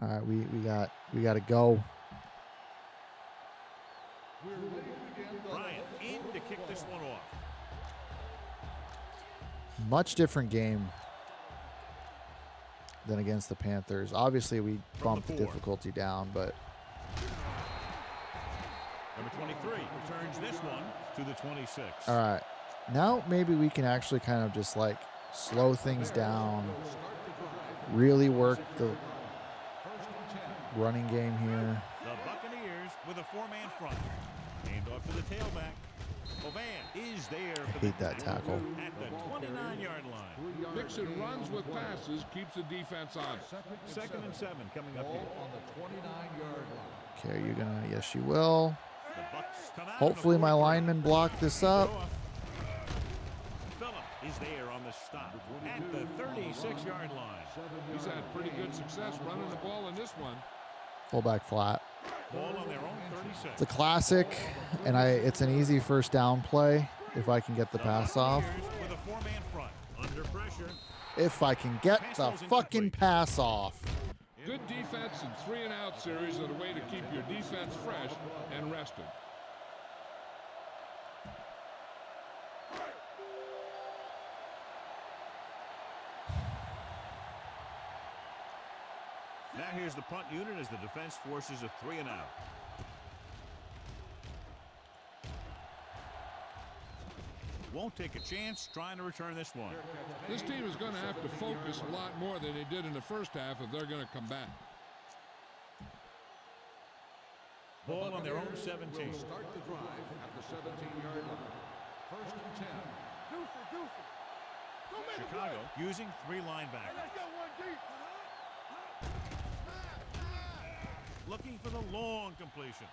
All right, we got to go. Bryant in to kick this one off. Much different game than against the Panthers. Obviously, we bumped the 4. difficulty down, but Number 23 returns this one to the 26. all right. Now maybe we can actually kind of just like slow things down, really work the running game here. The Buccaneers with a 4-man front. Hand off to the tailback. Ovan is there for Hate that tackle. at the 29-yard line. Mixing runs with passes keeps the defense on it. 2nd and 7 coming up here. On the 29-yard line. Okay, you're gonna. Yes, you will. The Bucks come out. Hopefully, my linemen block this up. Phillip is there on the stop at the 36-yard line. He's had pretty good success running the ball in this one. Fullback flat. Ball on their own 36. It's a classic, and it's an easy first down play if I can get the pass off. Buccaneers with a 4-man front. Under pressure. If I can get the fucking pass off. Good defense and 3-and-out series are the way to keep your defense fresh and rested. Now here's the punt unit as the defense forces a 3-and-out. Won't take a chance trying to return this one. This team is going to have to focus a lot more than they did in the first half if they're going to come back. Ball on their own 17. Start the drive at the 17-yard line. 1st and 10. Chicago using 3 linebackers. Looking for the long completion.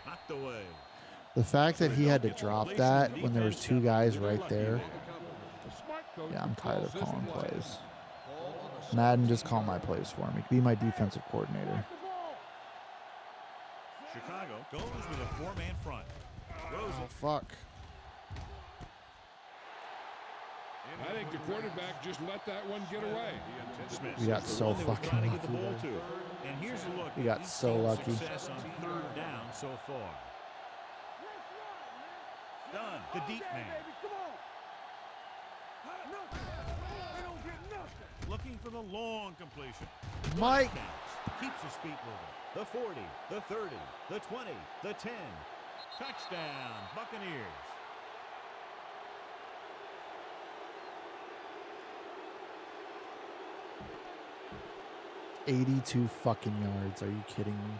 Knocked away. The fact that he had to drop that when there was 2 guys right there. Yeah, I'm tired of calling plays. Madden, just call my plays for me. Be my defensive coordinator. Chicago goes with a 4-man front. Oh, fuck. I think the quarterback just let that one get away. Smith We got is the so one they were fucking trying to get lucky the ball there. to. And here's a look. We got He's so seen lucky. Success on 3rd down so far. Done. The deep man. Looking for the long completion. Mike. Keeps his feet moving. The 40, the 30, the 20, the 10. Touchdown, Buccaneers. $82 fucking yards. Are you kidding me?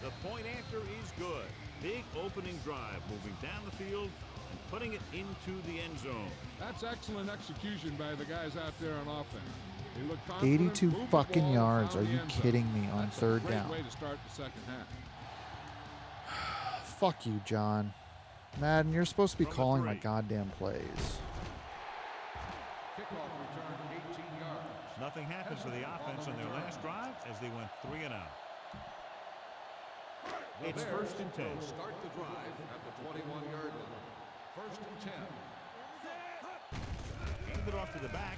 The point after is good. Big opening drive, moving down the field and putting it into the end zone. That's excellent execution by the guys out there on offense. They look confident, 82 moved the fucking ball, yards. found Are the you end zone. kidding me on That's a 3rd great down? way to start the second half. Fuck you, John. Madden, you're supposed to be From the calling my 3. goddamn plays. Kickoff return 18 yards. Nothing happens to the offense on their last drive as they went 3-and-out. The It's Bears 1st and 10. will start the drive at the 21-yard line. 1st and 10. Hand it off to the back.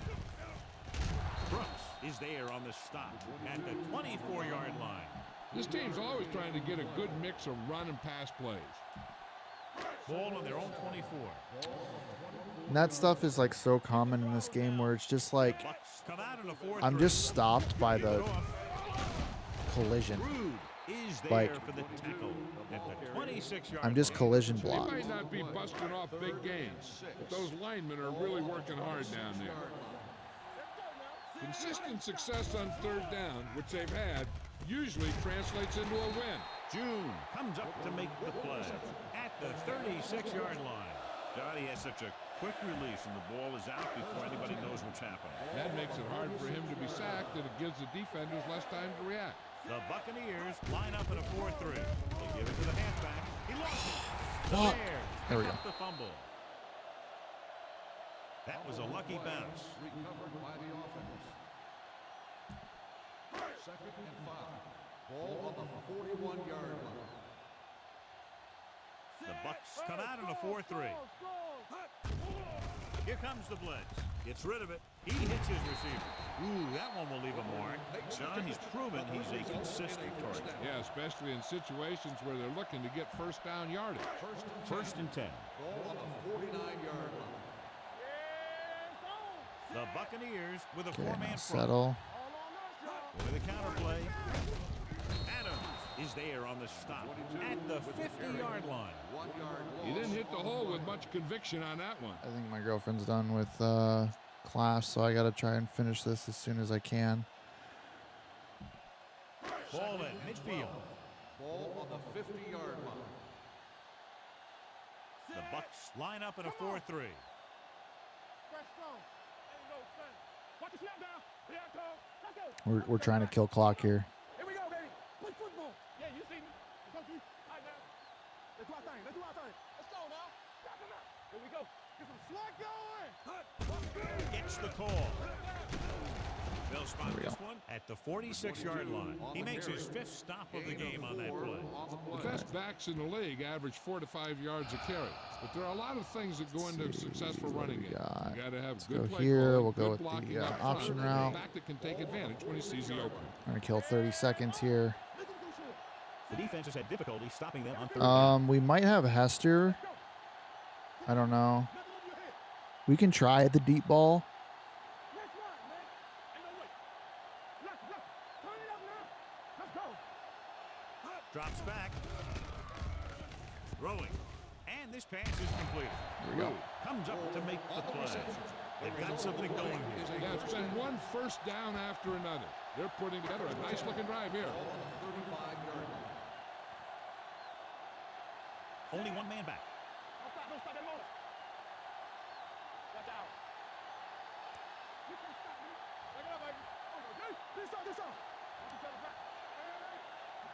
Brooks is there on the stop at the 24-yard line. This team's always trying to get a good mix of run and pass plays. Ball on their own 24. And that stuff is like so common in this game where it's just like Bucks come out in a 4-3. I'm just stopped by Give it the off. collision. Rude is there Like, for the tackle at the 26-yard I'm just line. collision They blocked. might not be busting off big games, but those linemen are really working hard down there. Consistent success on third down, which they've had, usually translates into a win. June comes up to make the play at the 36-yard line. God, he has such a quick release, and the ball is out before anybody knows what's happening. That makes it hard for him to be sacked, and it gives the defenders less time to react. The Buccaneers line up in a 4-3. They give it to the halfback. He lost it. The Fuck. Bears There we pick go. up the fumble. That was a lucky bounce. Recovered by the offense. Second and 5. Ball on the 41-yard line. The Bucs come out in a 4-3. Here comes the blitz. Gets rid of it. He hits his receiver. Ooh, that one will leave a mark. John, he's proven he's a consistent target. Yeah, especially in situations where they're looking to get first down yardage. First and 10. Ball on the 49-yard line. The Buccaneers with a Okay, four-man now front. settle. With a counterplay. Adams is there on the stop at the 50-yard line. 1 yard He didn't hit the hole with much conviction on that one. I think my girlfriend's done with class, so I got to try and finish this as soon as I can. Ball at midfield. Ball on the 50-yard line. The Bucs line up in a 4-3. We're trying to kill clock here. Here we go, baby. Play football. Yeah, you see me. Let's go, G. All right, now. Let's do our thing. Let's do our thing. Let's go now. Here we go. Get some slack going. Gets the call. They'll spot we this go. one at the 46-yard line. He makes his 5th stop of the game on that play. The best backs in the league average 4 to 5 yards a carry. But there are a lot of things that go into a successful running game. got. You got to have Let's good go play here. calling, We'll go good with blocking the up front, option and route. a back that can take advantage when he sees the opening. I'm going to kill 30 seconds here. The defense has had difficulty stopping them on third down. We might have Hester. I don't know. We can try at the deep ball. Drops back. Throwing. And this pass is completed. Here we go. Comes up to make the play. They've got something going here. Yeah, it's been one first down after another. They're putting together a nice-looking drive here. Ball on the 35-yard line. Only one man back. Don't stop that motor. Watch out. You can stop me. Back it up, baby. Okay, this up. Let's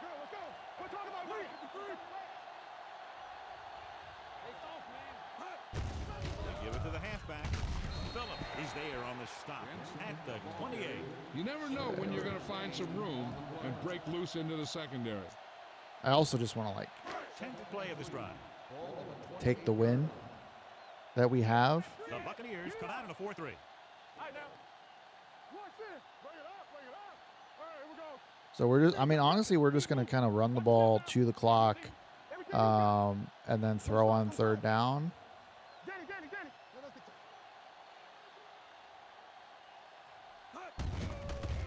go, let's go. We're talking about me. Hey, soft, man. They give it to the halfback. Phillip is there on the stop at the 28. You never know when you're going to find some room and break loose into the secondary. I also just want to, like, 10th play of this drive. take the win that we have. The Buccaneers come out in a 4-3. All right, now. Watch this. Bring it up. All right, here we go. So we're just, I mean, honestly, we're just going to kind of run the ball, chew the clock, and then throw on third down. Get it.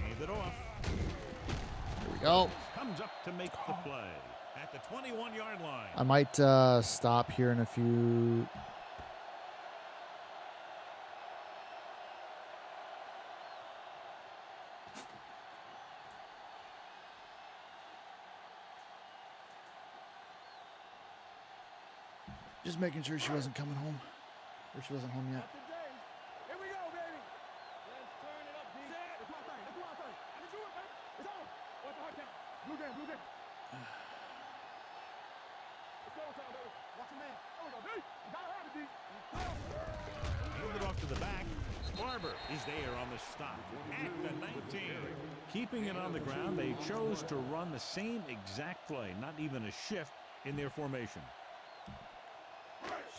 Hand it off. Here we go. Comes up to make the play at the 21-yard line. I might stop here in a few. Just making sure she wasn't coming home. Or she wasn't home yet. Today. Here we go, baby. Let's turn it up, D. Let's do our thing. I can do it, man. It's on. Watch the hard count. Blue game. It's go time, baby. Watch your man. There we go, D. You gotta have it, D. Hand it off to the back. Barber is there on the stop at the 19. Keeping it on the ground, they chose to run the same exact play, not even a shift in their formation.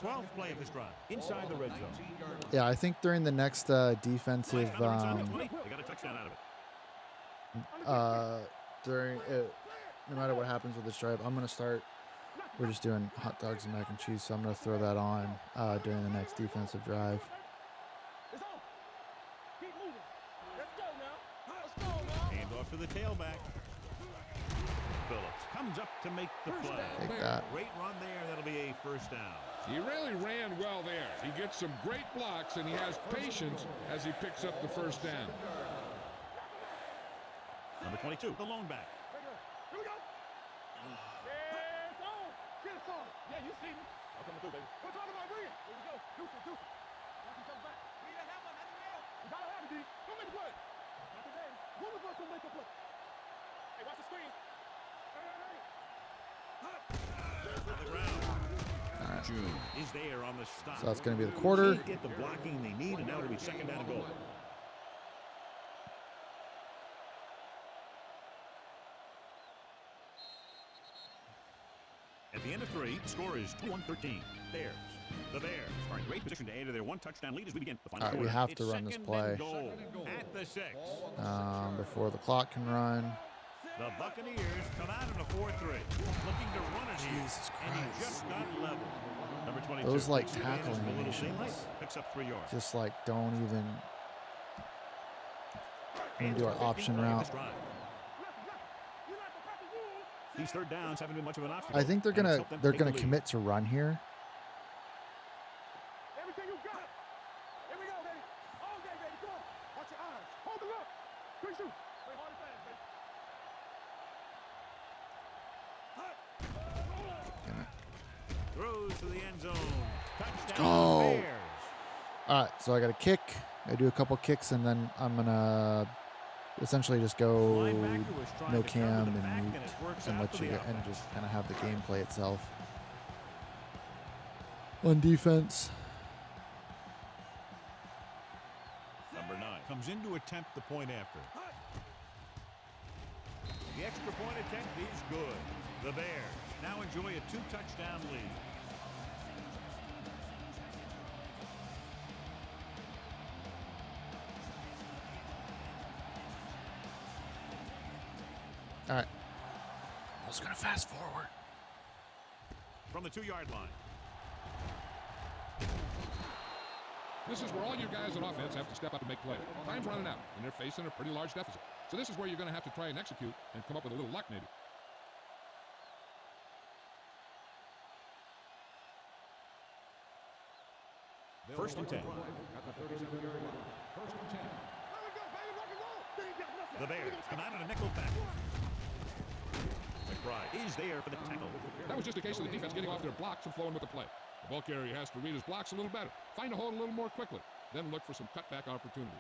12th play of this drive, inside the red zone. Yeah, I think during the next defensive They got a touchdown out of it. during it, no matter what happens with this drive, I'm gonna start. We're just doing hot dogs and mac and cheese, so I'm gonna throw that on during the next defensive drive. It's on. Keep moving. Let's go now. Hand off to the tailback. Phillips comes up to make the play. Take that. Great run there. That'll be a first down. He really ran well there. He gets some great blocks, and he has patience as he picks up the first down. Number 22, the lone back. Here we go. It's on. Get it started. Yeah, you see me. I'm coming through, baby. We're talking about Brees. Here we go. Deuce it. Knock him back. We gotta have one. You gotta have it, D. Don't make a play. Not today. One of us will make a play. Hey, watch the screen. On the ground. June is there on the stop. So that's going to be the quarter. Can't get the blocking they need, and now it'll be second down and goal. At the end of 3, the score is 21-13. Bears. The Bears are in great position to add to their one-touchdown lead as we begin the final quarter. We have to It's run this second play. and goal at the 6. Before the clock can run. The Buccaneers come out in a 4-3, looking to run it here, Jesus and he Christ. just got level. Number 22. Those like takes advantage tackle of the little animations. daylight, picks up 3 yards. Just like don't even. We're gonna do our option route. These third downs haven't been much of an obstacle. I think they're and it's gonna helped them take the lead. commit to run here. Everything you got. Here we go, baby. All day, baby. Come on. Watch your eyes. Hold it up. Quick shoot. Play hard and fast, baby. Damn it. Throws to the end zone. Touchdown go. Bears. All right, so I got a kick. I do a couple kicks, and then I'm gonna essentially just go Linebacker was trying no to cover cam the back, and mute and it works and out let for you the get, and offense. just kind of have the gameplay itself on defense. Number 9 comes in to attempt the point after. The extra point attempt is good. The Bears now enjoy a 2-touchdown lead. All right, I was gonna fast forward. From the 2-yard line. This is where all you guys on offense have to step up and make plays. Time's running out, and they're facing a pretty large deficit. So this is where you're going to have to try and execute and come up with a little luck, maybe. First and 10. At the 37-yard line. First and 10. There we go, baby. Rock and roll. There you go. Nothing. The Bears come out in a nickel back. McBride is there for the tackle. That was just a case of the defense getting off their blocks and flowing with the play. The bulk area has to read his blocks a little better, find a hole a little more quickly, then look for some cutback opportunities.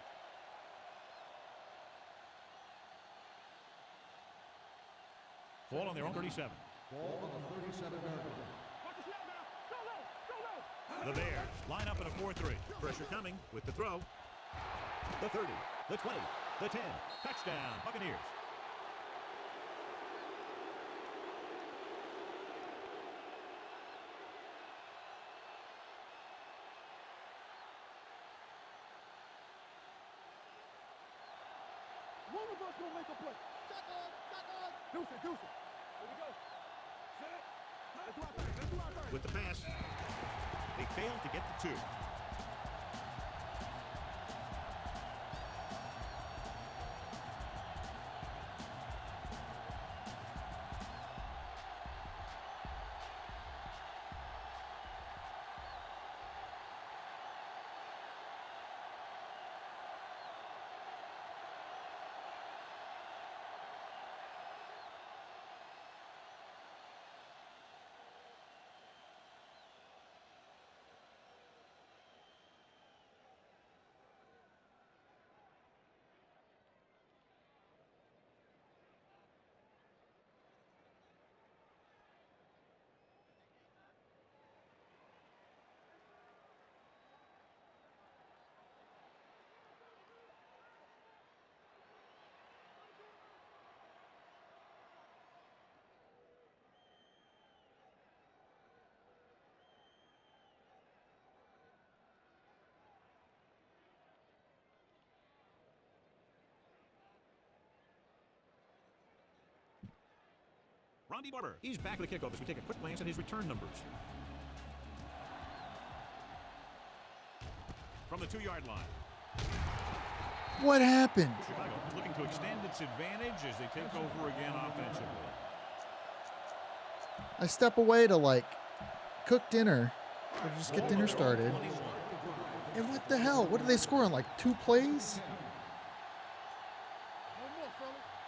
Ball on their own 37. Ball on the 37-yard line. Watch the snap now. Go low. Go low. The Bears line up in a 4-3. Pressure coming with the throw. The 30, the 20, the 10. Touchdown, Buccaneers. One of us will make a play. Shotgun. Deuce it. Here we go. Set. Let's do our thing. With the pass, they fail to get the 2. Rondy Barber, he's back for the kickoff as we take a quick glance at his return numbers. From the 2-yard line. What happened? Chicago is looking to extend its advantage as they take over again offensively. I step away to like cook dinner or just get dinner started. And what the hell? What did they score in like 2 plays?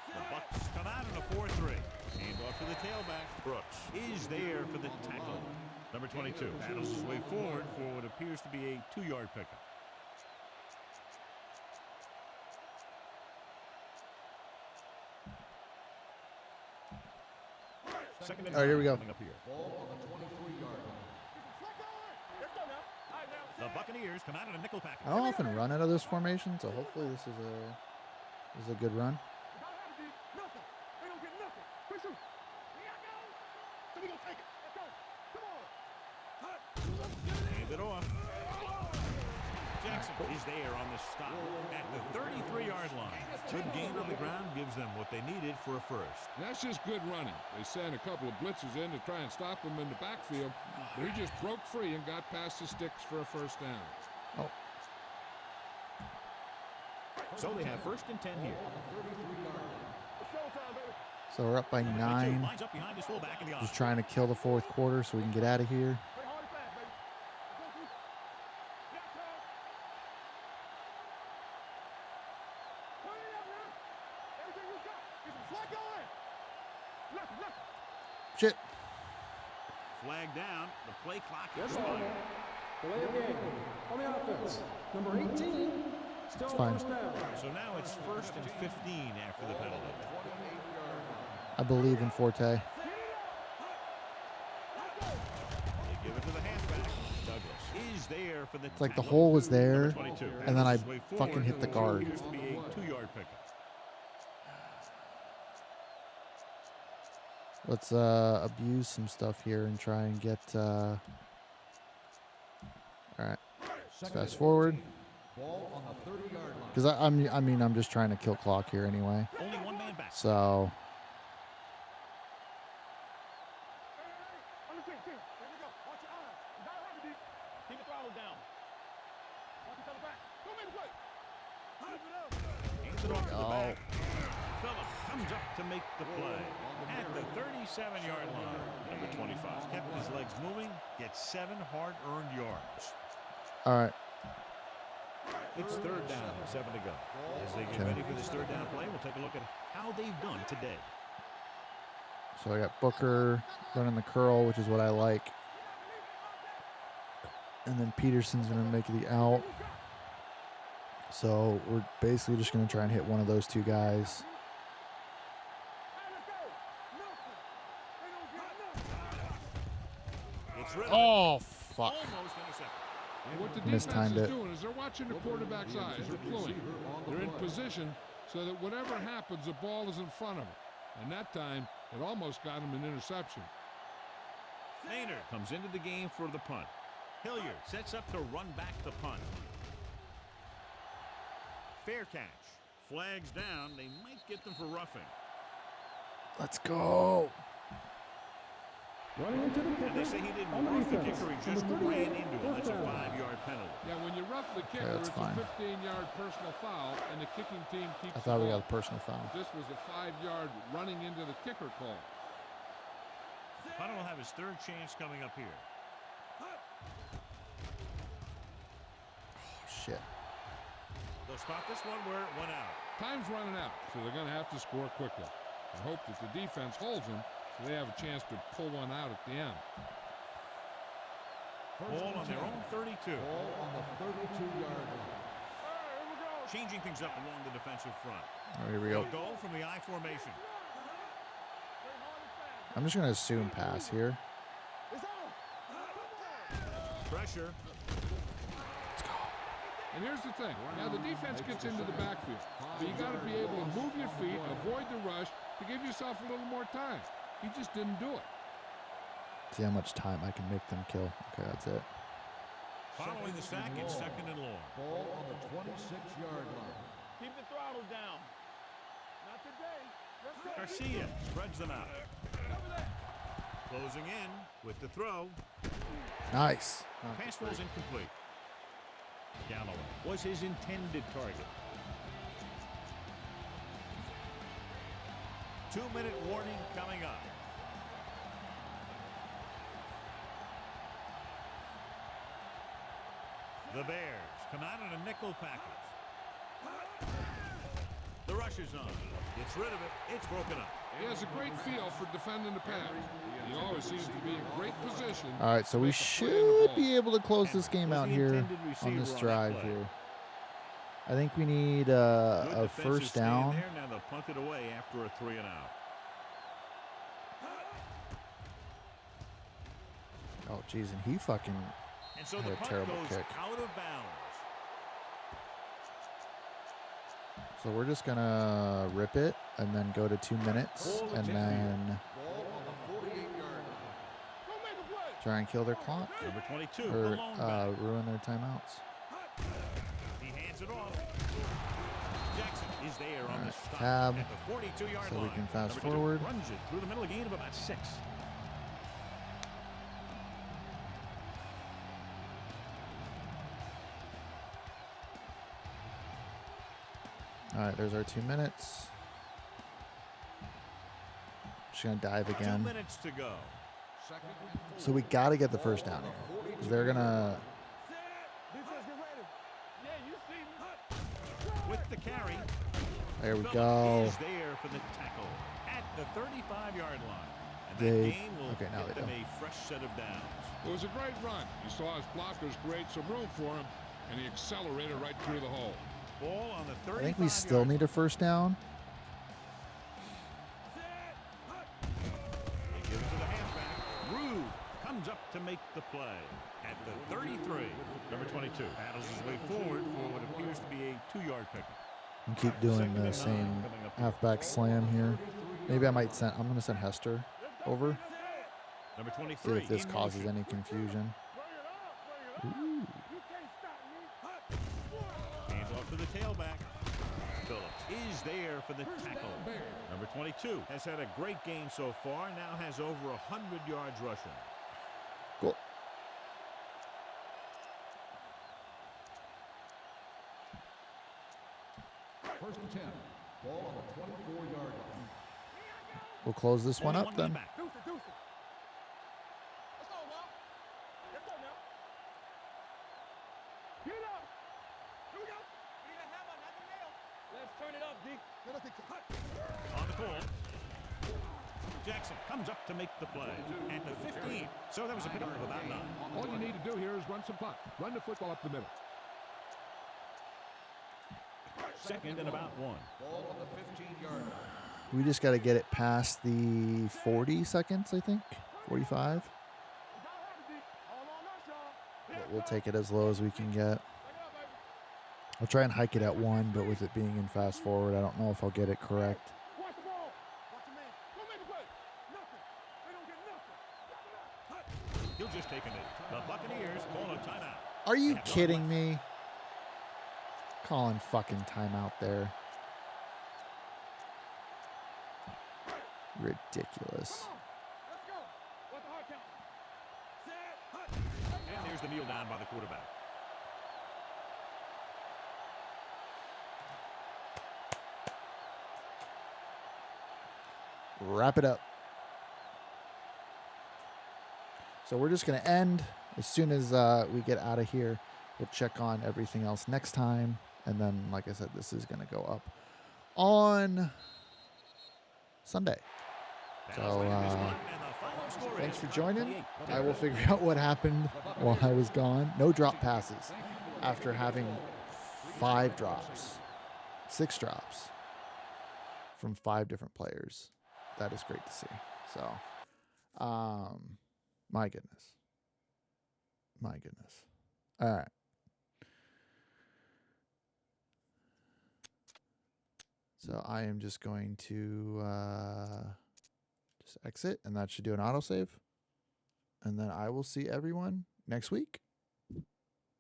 The Bucs come out in a 4-3. Handoff to the tailback. Brooks is there for the tackle. Number 22 battles his way forward for what appears to be a 2-yard pickup. Second and All right, here we go. coming up here. The Buccaneers come out in a nickel package. I don't often run out of this formation, so hopefully this is a good run. Hand it off. Jackson is there on the stop at the 33-yard line. Good gain on the ground gives them what they needed for a first. That's just good running. They sent a couple of blitzes in to try and stop him in the backfield, but he just broke free and got past the sticks for a first down. Oh, So they have first and 10 here. so we're up by 9. Lines up behind his fullback in the Just trying to kill the 4th quarter so we can get out of here. Shit. Flag down. The play clock Yes, is ball. running. Delay of game. On the offense. Number 18. Still fine. first down. So now it's first and 15 after the penalty. I believe in Forte. They give it to the halfback. Douglas is there for the It's like the tackle. hole was there, Number 22 and then I battles his way fucking forward hit the for what guard. appears to be a 2-yard pickup. Let's abuse some stuff here and try and get. All right, let's fast forward. Ball on the 30-yard line. Because I'm just trying to kill clock here anyway. Only one man back. So Keep the throttle down. Watch each other back. Go make the play. Hands it off to the go. back. Phillips comes up to make the play at the 37-yard line. Number 25 kept his legs moving, gets 7 hard-earned yards. All right, It's third down, 7 to go. As they get Okay. ready for this third down play, we'll take a look at how they've done today. so I got Booker running the curl, which is what I like, and then Peterson's gonna make the out. So we're basically just gonna try and hit one of those 2 guys. It's Ridley. Oh fuck! Almost intercepted. And what the defense Mistimed is it. doing is they're watching the quarterback's eyes. They're pulling. They're in position so that whatever happens, the ball is in front of them. And that time, it almost got him an interception. Maynard comes into the game for the punt. Hilliard sets up to run back the punt. Fair catch. Flags down. They might get them for roughing. Let's go! Running into the And they kicker. say he didn't On the rough the defense. kicker. He just Number ran 38, into him. That's a first down. 5-yard penalty. Yeah, when you rough the kicker, that's it's fine. a 15-yard personal foul, and the kicking team keeps I thought the we ball. got a personal foul. This was a 5-yard running into the kicker call. Punt will have his third chance coming up here. Shit. They'll spot this one where it went out. Time's running out, so they're going to have to score quickly. I hope that the defense holds them so they have a chance to pull one out at the end. Ball on their own 32. Ball on the 32-yard line. Changing things up along the defensive front. Oh, here we go. They'll go from the I formation. I'm just gonna assume pass here. Pressure. And here's the thing. Now, the defense gets into the backfield, but you got to be able to move your feet, avoid the rush, to give yourself a little more time. He just didn't do it. See how much time I can make them kill. Okay, that's it. Following the sack, it's second and long. Ball on the 26-yard line. Keep the throttle down. Not today. Garcia spreads them out. Closing in with the throw. Nice. Pass was incomplete. Galloway was his intended target. 2-minute warning coming up. The Bears come out in a nickel package. The rush is on. Gets rid of it. It's broken up. He has a great feel for defending the pass. He always seems to be in great position. All right, so we should be able to close this game out here on this drive here. I think we need a first down. There. Now they'll punt it away after a 3 and out. Oh, geez, and he fucking And so had the a punt terrible goes kick. out of bounds. So we're just going to rip it and then go to 2 minutes and then Ball on the 48-yard line. try and kill their clock Number 22, or the lone back. ruin their timeouts. He hands it off. Jackson is there on the stop tab, at the 42-yard so line. we can fast Number 2 forward. runs it through the middle, a gain of about 6. All right, there's our 2 minutes. Just going to dive 2 again. minutes to go. Second and 4. So we got to get the first down here. 'Cause they're going to... Defense, get ready. Yeah, you see me. With the carry. There we Phillip go. is there for the tackle at the 35-yard line. And that They- gain will okay, now get they them don't. a fresh set of downs. It was a great run. You saw his blockers create some room for him, and he accelerated right through the hole. Ball on the 35 I think we still need a first down. They give it to the halfback. Rude comes up to make the play at the 33. Number 22 paddles his way forward for what appears to be a 2-yard pickup. And keep doing the same halfback slam here. Maybe I might send... I'm going to send Hester over. Number See 23. if this in causes motion. any confusion. Ooh. Hands off to the tailback. Phillips is there for the tackle. Number 22 has had a great game so far. Now has over 100 yards rushing. Cool. First and 10. Ball on the 24-yard line. We'll close this one Only up man then. back. Deuce it, deuce it. Let's go now. Let's go now. Get it up. Here we go. We need a hammer, not the nail. Let's turn it up, D. On the call. Jackson comes up to make the play at the 15. So that was a pickup of about 9. All you need to do here is run some puck. Run the football up the middle. Second and about 1. Ball on the 15-yard line. We just got to get it past the 40 seconds, I think. 45. But we'll take it as low as we can get. I'll try and hike it at 1, but with it being in fast forward, I don't know if I'll get it correct. Watch the ball. Watch the man. Go make a play. Nothing. They don't get nothing. He'll just take a knee. The Buccaneers call a timeout. Are you kidding me? Calling fucking timeout there. Ridiculous. Let's go. What's the hard count? Set. And there's the kneel down by the quarterback. Wrap it up. So we're just going to end as soon as we get out of here. We'll check on everything else next time. And then, like I said, this is going to go up on Sunday. So thanks for joining. I will figure out what happened while I was gone. No drop passes after having 5 drops, 6 drops from 5 different players. That is great to see. So, my goodness. My goodness. All right. So I am just going to just exit, and that should do an autosave. And then I will see everyone next week.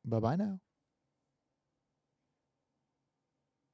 Bye-bye now.